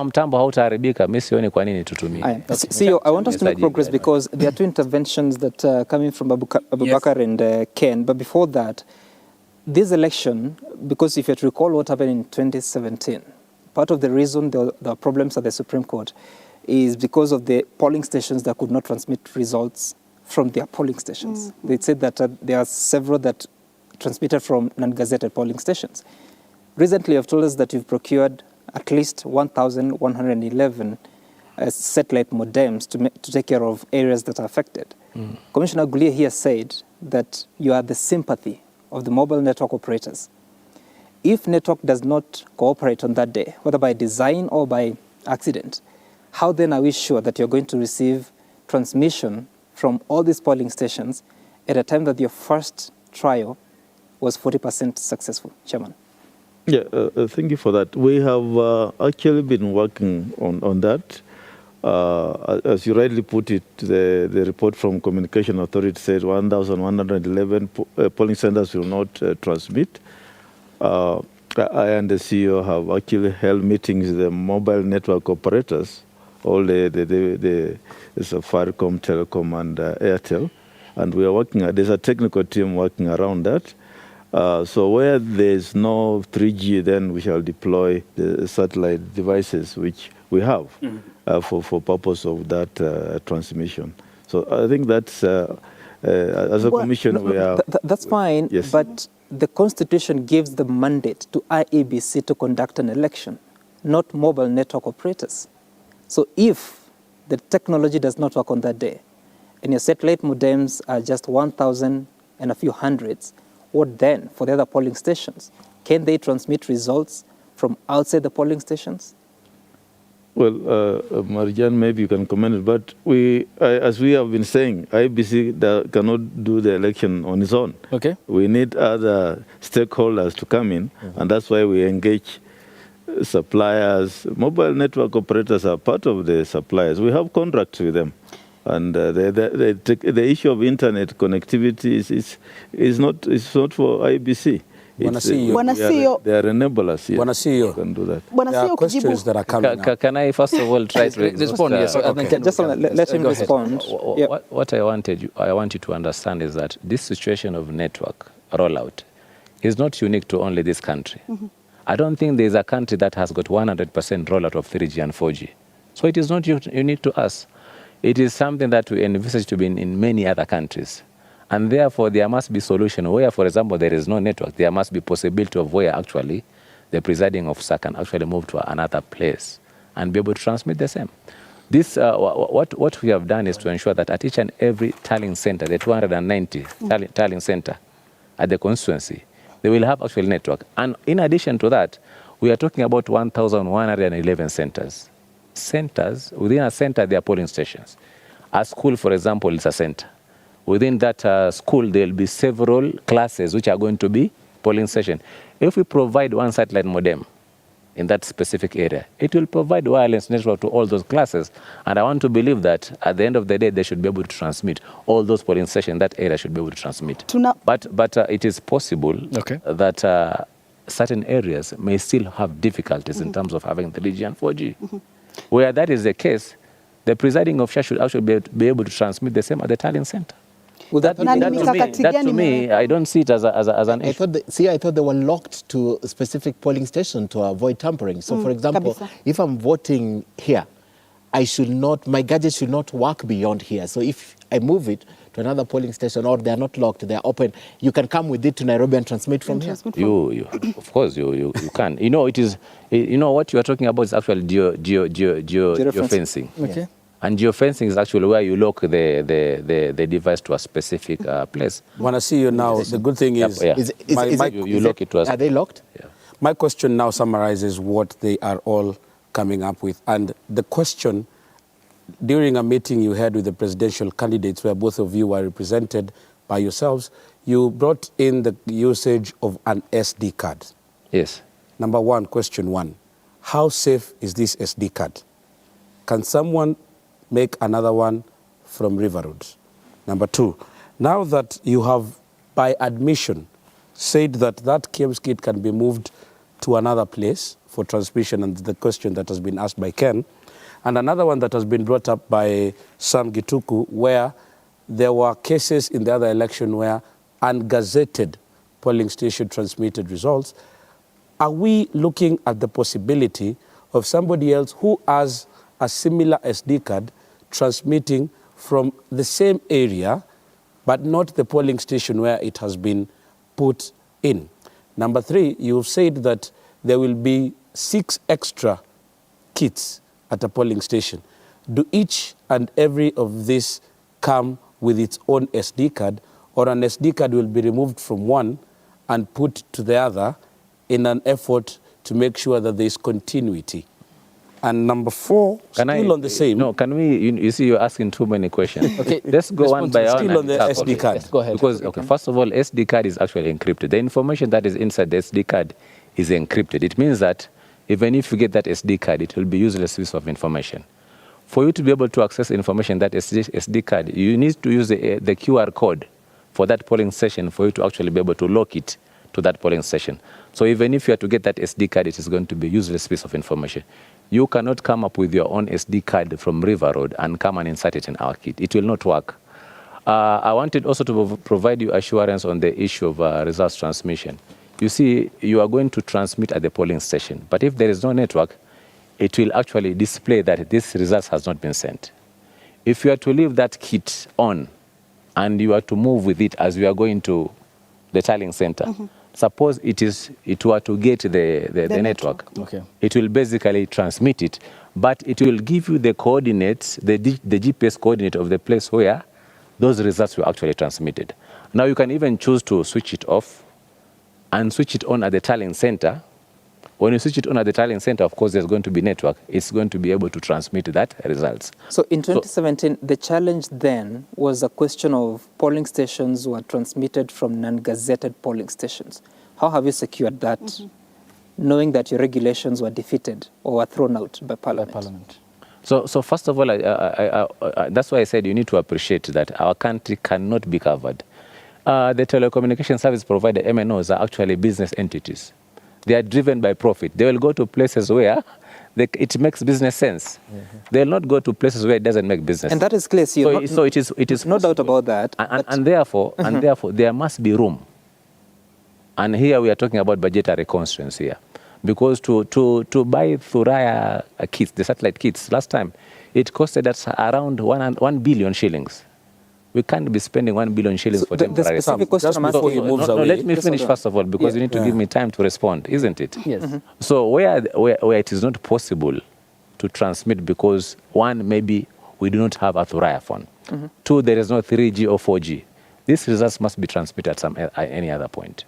mtambo hautaharibika, mimi sioni kwa nini tutumie. CEO, I want us to make progress because there are two interventions that are coming from Abubakar and Ken. But before that, this election, because if you recall what happened in 2017, part of the reason there are problems at the Supreme Court is because of the polling stations that could not transmit results from their polling stations. They said that there are several that transmitted from non-gazetted polling stations. Recently, you've told us that you've procured at least 1,111 satellite modems to take care of areas that are affected. Commissioner Gulia here said that you are the sympathy of the mobile network operators. If network does not cooperate on that day, whether by design or by accident, how then are we sure that you're going to receive transmission from all these polling stations at a time that your first trial was 40% successful, Chairman? Yeah, thank you for that. We have actually been working on that. As you rightly put it, the report from Communication Authority said 1,111 polling centers will not transmit. I and the CEO have actually held meetings with the mobile network operators, all the Safaricom, Telecom, and Airtel, and we are working. There's a technical team working around that. So where there's no 3G, then we shall deploy the satellite devices which we have for purpose of that transmission. So I think that's, as a commission, we are... That's fine, yes. But the Constitution gives the mandate to IEBC to conduct an election, not mobile network operators. So if the technology does not work on that day, and your satellite modems are just 1,000 and a few hundreds, what then for the other polling stations? Can they transmit results from outside the polling stations? Well, Marjan, maybe you can comment, but as we have been saying, IEBC cannot do the election on its own. Okay. We need other stakeholders to come in, and that's why we engage suppliers. Mobile network operators are part of the suppliers. We have contracts with them. And the issue of internet connectivity is not for IEBC. They are enablers here. Bwana CEO, can do that. There are questions that are coming up. Can I first of all try to respond? Yes. Just let him respond. What I want you to understand is that this situation of network rollout is not unique to only this country. I don't think there is a country that has got 100% rollout of 3G and 4G. So it is not unique to us. It is something that we envisage to be in many other countries. And therefore, there must be solution where, for example, there is no network. There must be possibility of where actually the presiding officer can actually move to another place and be able to transmit the same. This, what we have done is to ensure that at each and every tallying center, the 290 tallying center at the constituency, they will have actual network. And in addition to that, We are talking about 1,111 centers. Centers, within a center, there are polling stations. A school, for example, is a center. Within that school, there will be several classes which are going to be polling station. If we provide one satellite modem in that specific area, it will provide wireless network to all those classes. And I want to believe that at the end of the day, they should be able to transmit. All those polling stations in that area should be able to transmit. But it is possible that certain areas may still have difficulties in terms of having 3G and 4G. Where that is the case, the presiding official should actually be able to transmit the same at the tallying center. Well, that to me, I don't see it as an issue. I thought they were locked to a specific polling station to avoid tampering. So, for example, if I'm voting here, my gadget should not work beyond here. So if I move it to another polling station, or they're not locked, they're open, you can come with it to Nairobi and transmit from here. Of course, you can. You know, what you are talking about is actually geofencing. Okay. And geofencing is actually where you lock the device to a specific place. When I see you now, the good thing is, you lock it to us. Are they locked? Yeah. My question now summarizes what they are all coming up with. And the question, during a meeting you had with the presidential candidates, where both of you were represented by yourselves, you brought in the usage of an SD card. Yes. Number one, question one, how safe is this SD card? Can someone make another one from River Road? Number two, now that you have, by admission, said that KM's kit can be moved to another place for transmission, and the question that has been asked by Ken, and another one that has been brought up by Sam Gituku, where there were cases in the other election where ungazetted polling station transmitted results, are we looking at the possibility of somebody else who has a similar SD card transmitting from the same area, but not the polling station where it has been put in? Number three, you've said that there will be 6 extra kits at a polling station. Do each and every of these come with its own SD card, or an SD card will be removed from one and put to the other in an effort to make sure that there is continuity? And number four, on the same. No, can we, you see, you're asking too many questions. Okay, let's go one by one. Still on the SD card. Let's go ahead. Because, first of all, SD card is actually encrypted. The information that is inside the SD card is encrypted. It means that even if you get that SD card, it will be useless piece of information. For you to be able to access information that SD card, you need to use the QR code for that polling station for you to actually be able to lock it to that polling station. So even if you are to get that SD card, it is going to be a useless piece of information. You cannot come up with your own SD card from River Road and come and insert it in our kit. It will not work. I wanted also to provide you assurance on the issue of results transmission. You see, you are going to transmit at the polling station, but if there is no network, it will actually display that this result has not been sent. If you are to leave that kit on and you are to move with it as you are going to the tallying center, suppose it were to get the network. Okay. It will basically transmit it, but it will give you the coordinates, the GPS coordinate of the place where those results were actually transmitted. Now you can even choose to switch it off and switch it on at the tallying center. When you switch it on at the tallying center, of course, there's going to be network. It's going to be able to transmit that results. So in 2017, the challenge then was a question of polling stations were transmitted from non-gazetted polling stations. How have you secured that, knowing that your regulations were defeated or were thrown out by Parliament? So first of all, that's why I said you need to appreciate that our country cannot be covered. The telecommunication service provider, MNOs, are actually business entities. They are driven by profit. They will go to places where it makes business sense. They will not go to places where it doesn't make business sense. And that is clear. So it is no doubt about that. And therefore, there must be room. And here we are talking about budgetary constraints here. Because to buy Thuraya kits, the satellite kits, last time, it costed us around 1 billion shillings. We can't be spending 1 billion shillings for temporary. The specific question before he moves away. Let me finish first of all, because you need to give me time to respond, isn't it? Yes. So where it is not possible to transmit because, one, maybe we do not have a Thuraya phone. Two, there is no 3G or 4G. These results must be transmitted at any other point.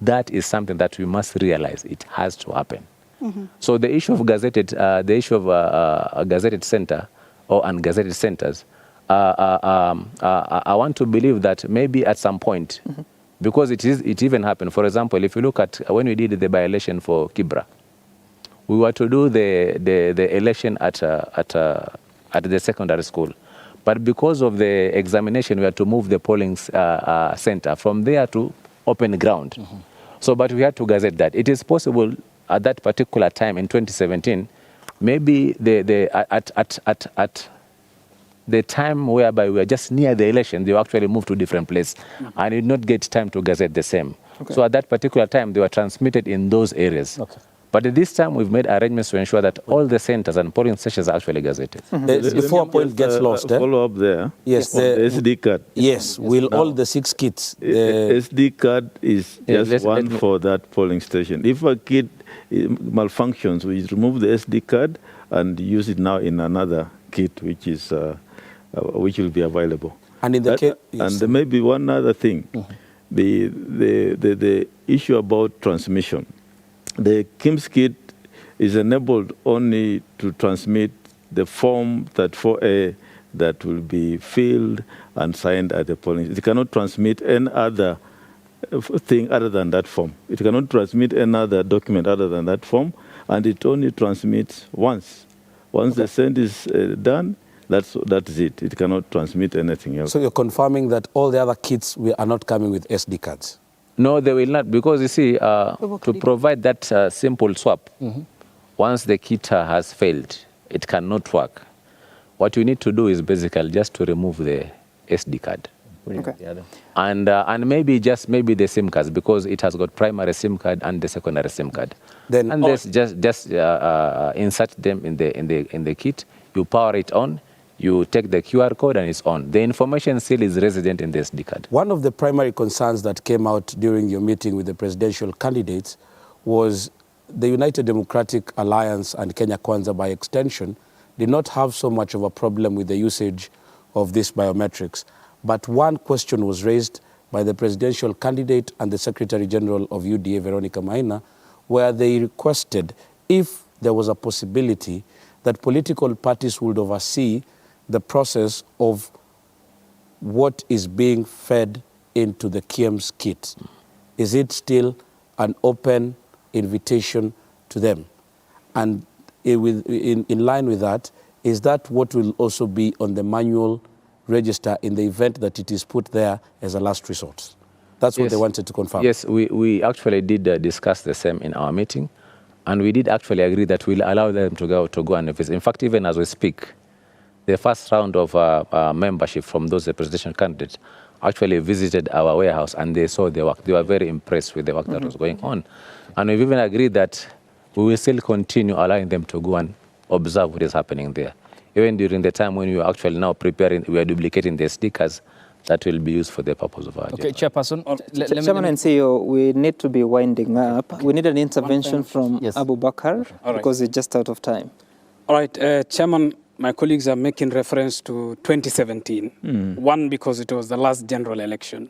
That is something that we must realize. It has to happen. So the issue of gazetted, gazetted center or ungazetted centers, I want to believe that maybe at some point, because it even happened. For example, if you look at when we did the by-election for Kibra, we were to do the election at the secondary school. But because of the examination, we had to move the polling center from there to open ground. So, but we had to gazette that. It is possible at that particular time in 2017, maybe at the time whereby we were just near the election, they were actually moved to a different place and did not get time to gazette the same. So at that particular time, they were transmitted in those areas. But at this time, we've made arrangements to ensure that all the centers and polling stations are actually gazetted. Before a point gets lost, follow up there. Yes, on the SD card. Yes, will all the 6 kits. SD card is just one for that polling station. If a kit malfunctions, we remove the SD card and use it now in another kit, which is which will be available. And in the case, and there may be one other thing, the issue about transmission. The KIMS kit is enabled only to transmit the form 34A that will be filled and signed at the polling. It cannot transmit any other thing other than that form. It cannot transmit any other document other than that form, and it only transmits once. Once the send is done, that's it. It cannot transmit anything else. So you're confirming that all the other kits are not coming with SD cards? No, they will not, because you see, to provide that simple swap, once the kit has failed, it cannot work. What you need to do is basically just to remove the SD card. And maybe the SIM cards, because it has got primary SIM card and the secondary SIM card. Then and just insert them in the kit. You power it on. You take the QR code and it's on. The information still is resident in the SD card. One of the primary concerns that came out during your meeting with the presidential candidates was the United Democratic Alliance and Kenya Kwanza by extension did not have so much of a problem with the usage of these biometrics. But one question was raised by the presidential candidate and the Secretary General of UDA, Veronica Maina, where they requested if there was a possibility that political parties would oversee the process of what is being fed into the KIEMS kit. Is it still an open invitation to them? And in line with that, is that what will also be on the manual register in the event that it is put there as a last resort? That's what they wanted to confirm. Yes, we actually did discuss the same in our meeting, and we did actually agree that we'll allow them to go and visit. In fact, even as we speak, the first round of membership from those presidential candidates actually visited our warehouse and they saw the work. They were very impressed with the work that was going on. And we've even agreed that we will still continue allowing them to go and observe what is happening there. Even during the time when we are actually now preparing, we are duplicating the stickers that will be used for the purpose of our Okay, Chairperson. Chairman and CEO, we need to be winding up. We need an intervention from Abu Bakar because we're just out of time. All right, Chairman, my colleagues are making reference to 2017. One, because it was the last general election,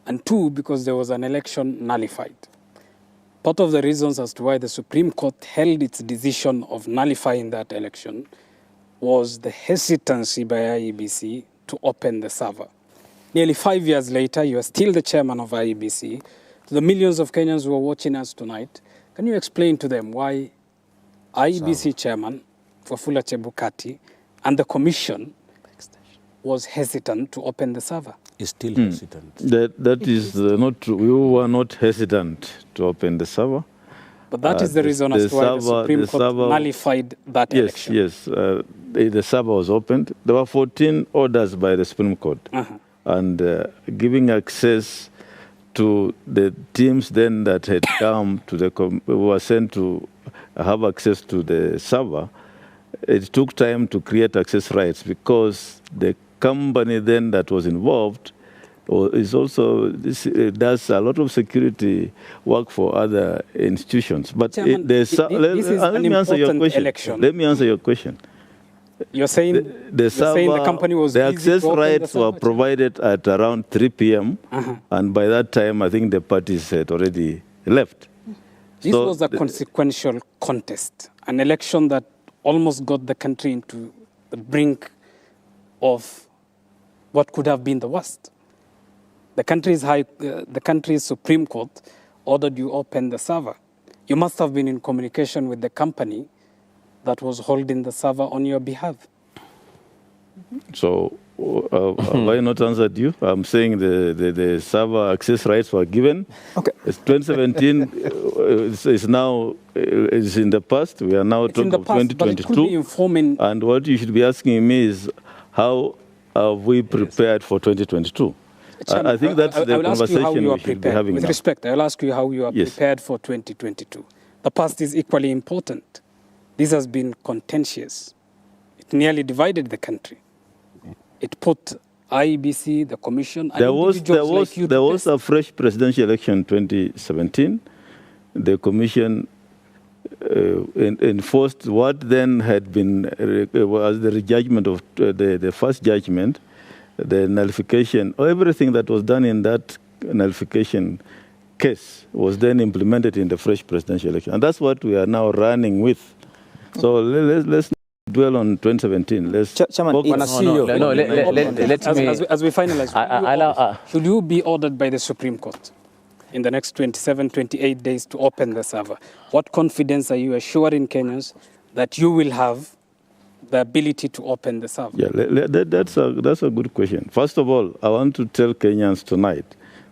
and two, because there was an election nullified. Part of the reasons as to why the Supreme Court held its decision of nullifying that election was the hesitancy by IEBC to open the server. Nearly 5 years later, you are still the chairman of IEBC. To the millions of Kenyans who are watching us tonight, can you explain to them why IEBC Chairman Wafula Chebukati and the Commission was hesitant to open the server? Is still hesitant. That is not true. We were not hesitant to open the server. But that is the reason as to why the Supreme Court nullified that election. Yes, the server was opened. There were 14 orders by the Supreme Court. And giving access to the teams then that had come to the were sent to have access to the server. It took time to create access rights because the company then that was involved is also does a lot of security work for other institutions. But Chairman, this is an important election. Let me answer your question. You're saying the company was the access rights were provided at around 3 p.m. And by that time, I think the parties had already left. This was a consequential contest, an election that almost got the country into the brink of what could have been the worst. The country's Supreme Court ordered you open the server. You must have been in communication with the company that was holding the server on your behalf. So, have I not answered you? I'm saying the server access rights were given. Okay. It's 2017 is now is in the past. We are now talking of 2022. And what you should be asking me is, how have we prepared for 2022? I think that's the conversation we should be having now. With respect, I'll ask you how you are prepared for 2022. The past is equally important. This has been contentious. It nearly divided the country. It put IEBC, the commission, and individuals like you there was a fresh presidential election in 2017. The commission enforced what then had been was the judgment of the first judgment, the nullification, everything that was done in that nullification case was then implemented in the fresh presidential election. And that's what we are now running with. So let's dwell on 2017. Let's Chairman, as we finalize, should you be ordered by the Supreme Court in the next 27, 28 days to open the server? What confidence are you assuring Kenyans that you will have the ability to open the server? Yeah, that's a good question. First of all, I want to tell Kenyans tonight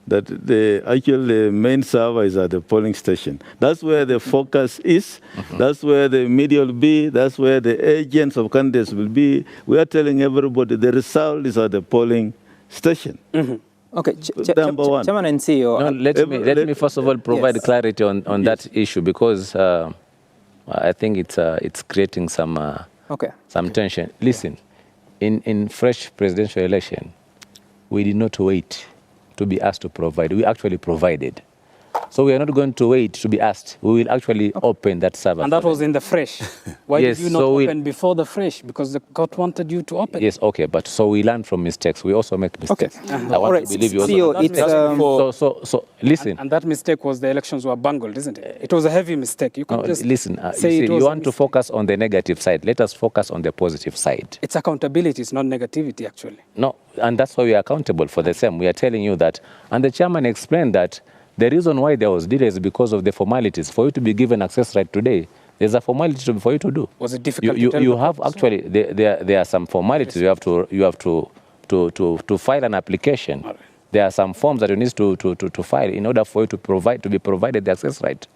that the main server is at the polling station. That's where the focus is. That's where the media will be. That's where the agents of candidates will be. We are telling everybody the result is at the polling station. Okay, Number one. Chairman and CEO. No, let me first of all provide clarity on that issue, because I think it's creating some tension. Listen, in fresh presidential election, we did not wait to be asked to provide. We actually provided. So we are not going to wait to be asked. We will actually open that server. And that was in the fresh. Why did you not open before the fresh? Because the court wanted you to open. Yes, okay, but so we learn from mistakes. We also make mistakes. Okay. I want to believe you also. So listen. And that mistake was the elections were bungled, isn't it? It was a heavy mistake. You can't just say you want to focus on the negative side. Let us focus on the positive side. It's accountability. It's not negativity, actually. No, and that's why we are accountable for the same. We are telling you that. And the chairman explained that the reason why there was delay is because of the formalities. For you to be given access right today, there's a formality for you to do. Was it difficult? You have actually there are some formalities. You have to file an application. Right. There are some forms that you need to file in order for you to be provided the access right.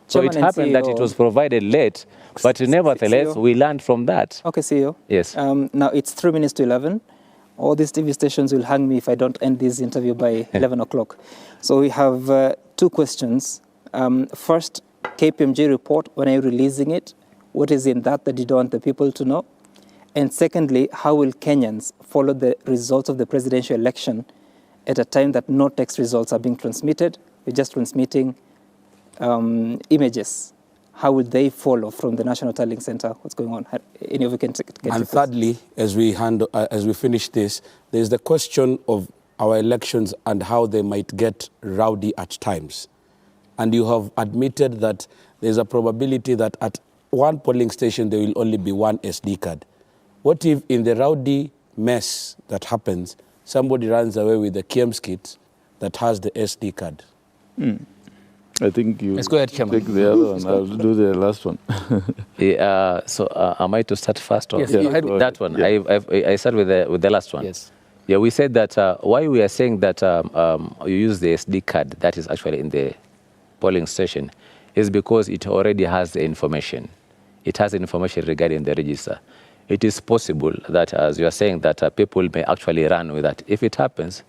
So it happened that it was provided late, but nevertheless we learned from that. Okay, CEO. Yes. Now it's 3 minutes to 11. All these TV stations will hang me if I don't end this interview by 11 o'clock. So we have 2 questions. First, KPMG report, when are you releasing it? What is in that you don't want the people to know? And secondly, how will Kenyans follow the results of the presidential election at a time that no text results are being transmitted? We're just transmitting images. How will they follow from the National Tallying Center? What's going on? Any of you can take it. And thirdly, as we finish this, there's the question of our elections and how they might get rowdy at times. And you have admitted that there's a probability that at one polling station there will only be one SD card. What if in the rowdy mess that happens, somebody runs away with the KMS kit that has the SD card? I think you Let's go ahead, Chairman. take the other one. I'll do the last one. Am I to start first? Or? Yes, go ahead with that one. Yeah. I start with the last one. Yes. Yeah, we said that why we are saying that you use the SD card that is actually in the polling station is because it already has the information. It has information regarding the register. It is possible that, as you are saying, that people may actually run with that. If it happens,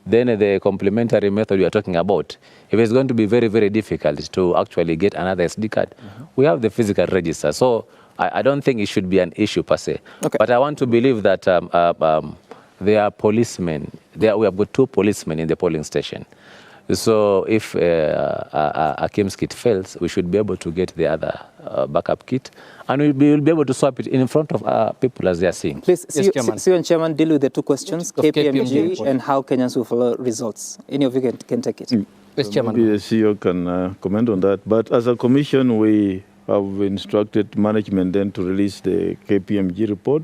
then the complementary method you are talking about, if it's going to be very, very difficult to actually get another SD card, we have the physical register. So I don't think it should be an issue per se. Okay. But I want to believe that there are policemen. We have got 2 policemen in the polling station. So if a KMS kit fails, we should be able to get the other backup kit, and we'll be able to swap it in front of people as they are seeing. Please, CEO and Chairman, deal with the 2 questions, KPMG and how Kenyans will follow results. Any of you can take it. Yes, Chairman. Maybe the CEO can comment on that. But as a commission, we have instructed management then to release the KPMG report.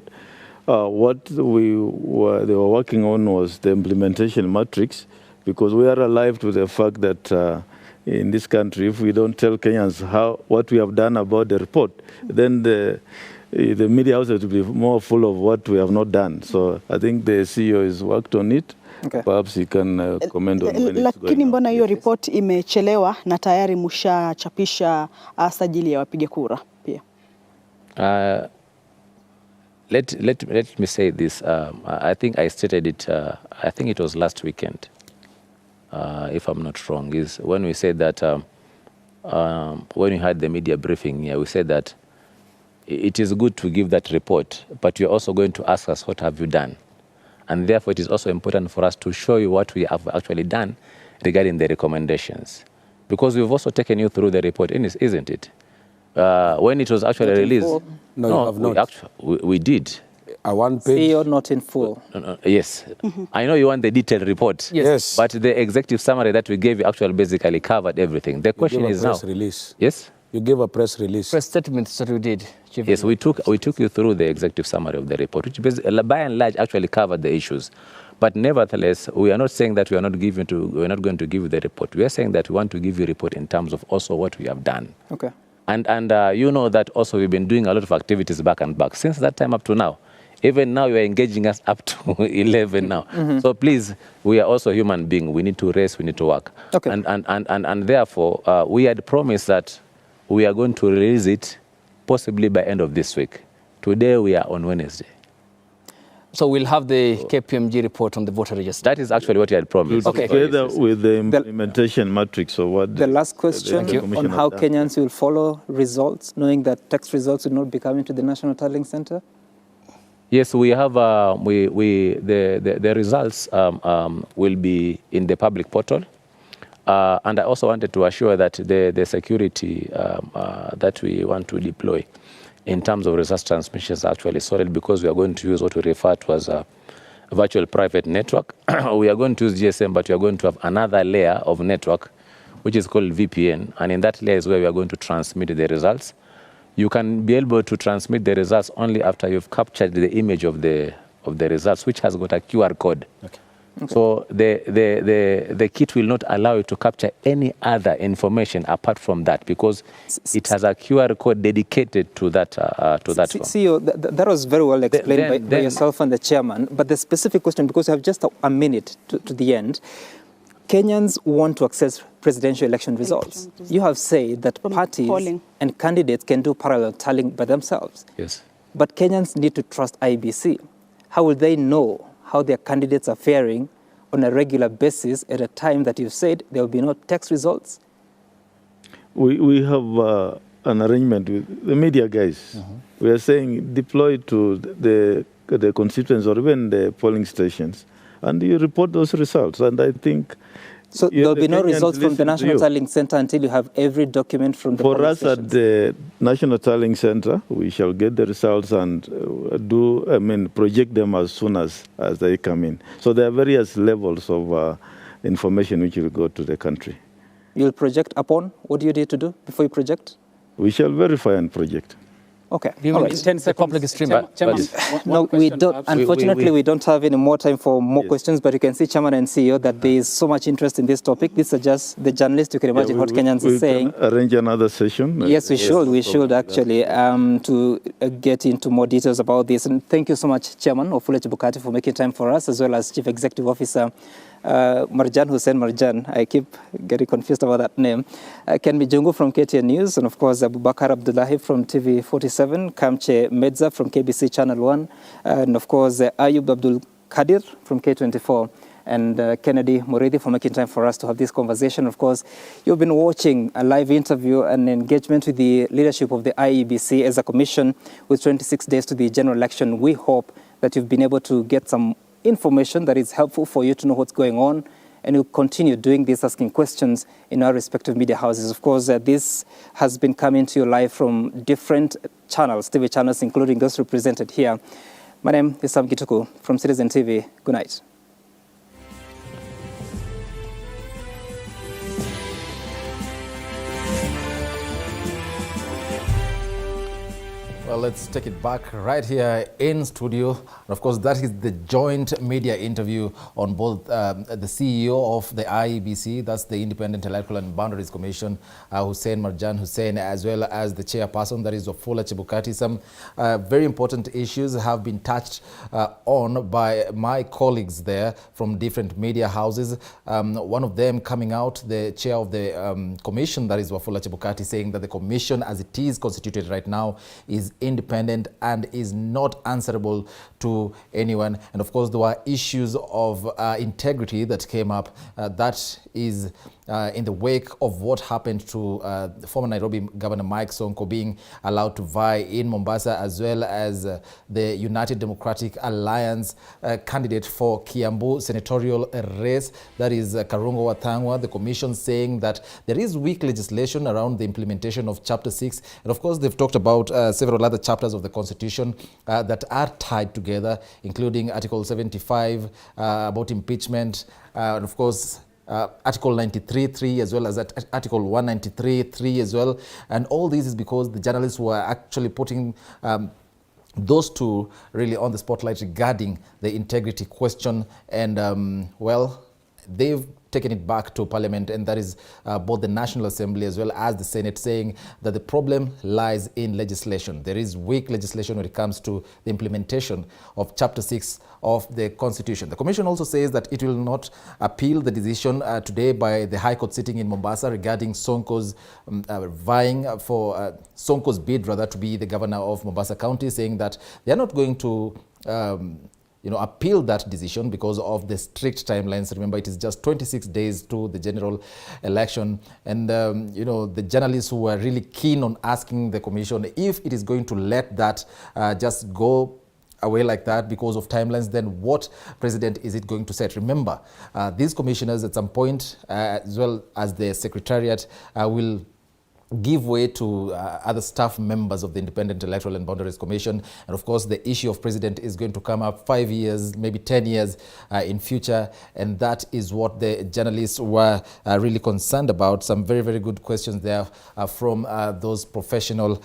What they were working on was the implementation matrix, because we are alive to the fact that in this country, if we don't tell Kenyans what we have done about the report, then the media houses will be more full of what we have not done. So I think the CEO has worked on it. Okay. Perhaps he can comment on when it's Lakini going mbona hiyo report imechelewa na tayari mshachapisha sajili ya wapiga kura pia? Let me say this. I think I stated it. I think it was last weekend, if I'm not wrong. Is when we said that when we had the media briefing here, we said that it is good to give that report, but you're also going to ask us what have you done. And therefore, it is also important for us to show you what we have actually done regarding the recommendations. Because we've also taken you through the report, isn't it? When it was actually released. No, you have not. We did. A one page. CEO not in full. Yes. I know you want the detailed report. Yes. But the executive summary that we gave you actually basically covered everything. The question is now. Release. Yes? You gave a press release. Press statements that we did. Chief. Yes, we took you through the executive summary of the report, which by and large actually covered the issues. But nevertheless, we are not saying that we are not going to give you the report. We are saying that we want to give you a report in terms of also what we have done. Okay. And you know that also we've been doing a lot of activities back and back since that time up to now. Even now you are engaging us up to 11 now. So please, we are also human beings. We need to rest. We need to work. Okay. And therefore, we had promised that we are going to release it possibly by end of this week. Today we are on Wednesday. So we'll have the KPMG report on the voter register. That is actually what you had promised. Okay. Together with the implementation matrix of what the last question on how Kenyans will follow results, knowing that text results will not be coming to the National Tallying Center? Yes, we have the results will be in the public portal. And I also wanted to assure that the security that we want to deploy in terms of results transmission is actually solid, because we are going to use what we refer to as a virtual private network. We are going to use GSM, but we are going to have another layer of network, which is called VPN. And in that layer is where we are going to transmit the results. You can be able to transmit the results only after you've captured the image of the results, which has got a QR code. Okay. Okay. So the kit will not allow you to capture any other information apart from that, because it has a QR code dedicated to that one. CEO, that was very well explained by yourself and the chairman. But the specific question, because we have just a minute to the end, Kenyans want to access presidential election results. You have said that parties and candidates can do parallel tallying by themselves. Yes. But Kenyans need to trust IEBC. How will they know how their candidates are faring on a regular basis at a time that you've said there will be no text results? We have an arrangement with the media guys. We are saying deploy to the constituents or even the polling stations, and you report those results. And I think so there will be no results from the National Tallying Center until you have every document from the polling stations. For us at the National Tallying Center, we shall get the results and project them as soon as they come in. So there are various levels of information which will go to the country. You'll project upon? What do you need to do before you project? We shall verify and project. Okay. All right. 10 seconds. Public stream. No, we don't. Unfortunately, we don't have any more time for more questions. But you can see, Chairman and CEO, that there is so much interest in this topic. These are just the journalists. You can imagine what Kenyans are saying. Can arrange another session. Yes, we should. We should actually to get into more details about this. And thank you so much, Chairman Wafula Chebukati, for making time for us, as well as Chief Executive Officer Marjan Hussein Marjan. I keep getting confused about that name. Ken Mijungu from KTN News, and of course Abubakar Abdullahi from TV 47, Kamche Medza from KBC Channel 1, and of course Ayub Abdul Kadir from K24, and Kennedy Muridi for making time for us to have this conversation. Of course, you've been watching a live interview and engagement with the leadership of the IEBC as a commission with 26 days to the general election. We hope that you've been able to get some information that is helpful for you to know what's going on, and we'll continue doing this, asking questions in our respective media houses. Of course, this has been coming to you live from different channels, TV channels, including those represented here. My name is Sam Gituku from Citizen TV. Good night. Well, let's take it back right here in studio. And of course, that is the joint media interview on both the CEO of the IEBC, that's the Independent Electoral and Boundaries Commission, Hussein Marjan Hussein, as well as the chairperson, that is Wafula Chebukati. Some very important issues have been touched on by my colleagues there from different media houses. One of them coming out, the chair of the commission, that is Wafula Chebukati, saying that the commission as it is constituted right now is independent and is not answerable to anyone. And of course, there were issues of integrity that came up. That is in the wake of what happened to former Nairobi Governor Mike Sonko being allowed to vie in Mombasa, as well as the United Democratic Alliance candidate for Kiambu senatorial race, that is Karungo Wathangwa. The commission saying that there is weak legislation around the implementation of Chapter 6. And of course, they've talked about several other chapters of the Constitution that are tied together, including Article 75 about impeachment, and of course, Article 93.3 as well as Article 193.3 as well. And all this is because the journalists were actually putting those two really on the spotlight regarding the integrity question. And well, they've taken it back to Parliament, and that is both the National Assembly as well as the Senate, saying that the problem lies in legislation. There is weak legislation when it comes to the implementation of Chapter 6 of the Constitution. The Commission also says that it will not appeal the decision today by the High Court sitting in Mombasa regarding Sonko's vying for Sonko's bid rather to be the governor of Mombasa County, saying that they are not going to appeal that decision because of the strict timelines. Remember, it is just 26 days to the general election. And, the journalists who were really keen on asking the commission if it is going to let that just go away like that because of timelines, then what precedent is it going to set? Remember, these commissioners at some point, as well as the secretariat, will give way to other staff members of the Independent Electoral and Boundaries Commission. And of course, the issue of president is going to come up 5 years, maybe 10 years in future. And that is what the journalists were really concerned about. Some very, very good questions there from those professional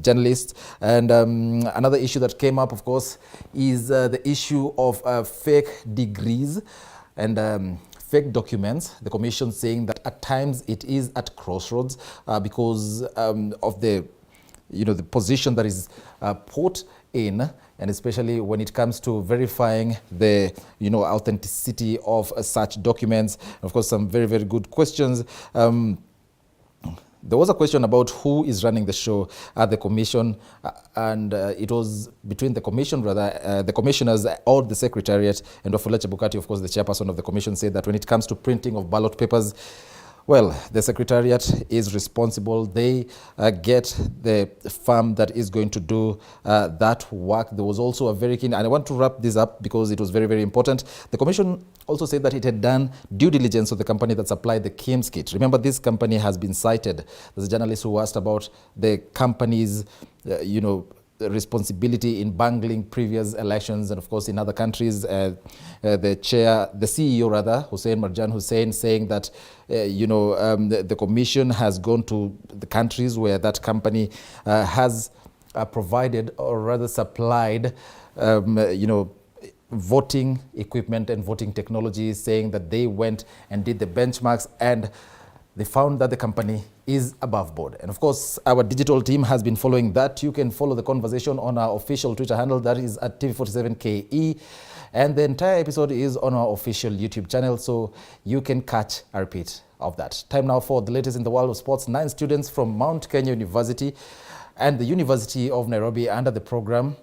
journalists. And another issue that came up, of course, is the issue of fake degrees and fake documents. The commission saying that at times it is at crossroads because of the position that is put in, and especially when it comes to verifying the authenticity of such documents. Of course, some very, very good questions. There was a question about who is running the show at the commission, and it was between the commission, the commissioners or the secretariat. And Wafula Chebukati, of course, the chairperson of the commission, said that when it comes to printing of ballot papers, well, the secretariat is responsible. They get the firm that is going to do that work. There was also a very keen, and I want to wrap this up because it was very, very important. The commission also said that it had done due diligence of the company that supplied the KIMS kit. Remember, this company has been cited. There's a journalist who asked about the company's, responsibility in bungling previous elections, and of course in other countries. The CEO, Hussein Marjan Hussein, saying that the commission has gone to the countries where that company has provided or rather supplied voting equipment and voting technology, saying that they went and did the benchmarks and they found that the company is above board. And of course, our digital team has been following that. You can follow the conversation on our official Twitter handle, that is at TV47KE. And the entire episode is on our official YouTube channel, so you can catch a repeat of that. Time now for the latest in the world of sports. 9 students from Mount Kenya University and the University of Nairobi under the program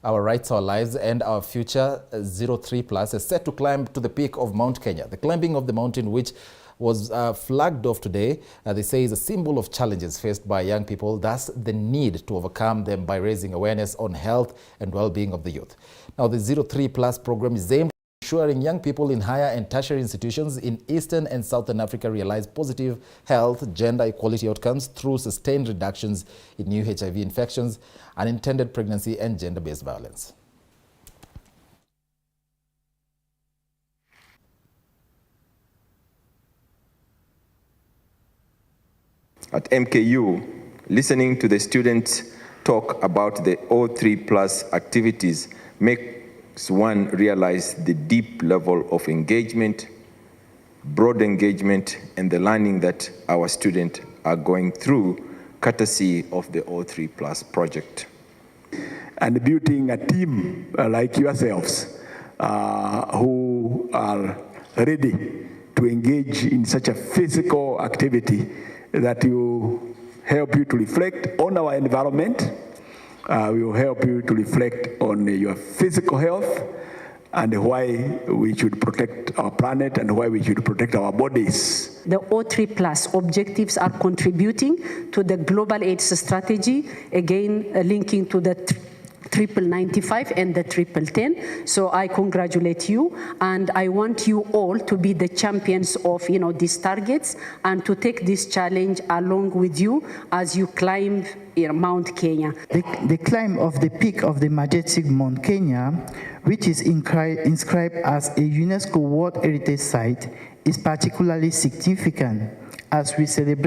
Our Rights, Our Lives and Our Future 03+ is set to climb to the peak of Mount Kenya. The climbing of the mountain, which was flagged off today, they say is a symbol of challenges faced by young people, thus the need to overcome them by raising awareness on health and well-being of the youth. Now, the 03+ program is aimed at ensuring young people in higher and tertiary institutions in Eastern and Southern Africa realize positive health, gender equality outcomes through sustained reductions in new HIV infections, unintended pregnancy, and gender-based violence. At MKU, listening to the students talk about the O3 Plus activities makes one realize the deep level of engagement, broad engagement, and the learning that our students are going through, courtesy of the O3 Plus project. And building a team like yourselves who are ready to engage in such a physical activity that will help you to reflect on our environment, will help you to reflect on your physical health and why we should protect our planet and why we should protect our bodies. The O3 Plus objectives are contributing to the global AIDS strategy, again linking to the 9095 and the 1010. So I congratulate you, and I want you all to be the champions of these targets and to take this challenge along with you as you climb Mount Kenya. The climb of the peak of the majestic Mount Kenya, which is inscribed as a UNESCO World Heritage Site, is particularly significant as we celebrate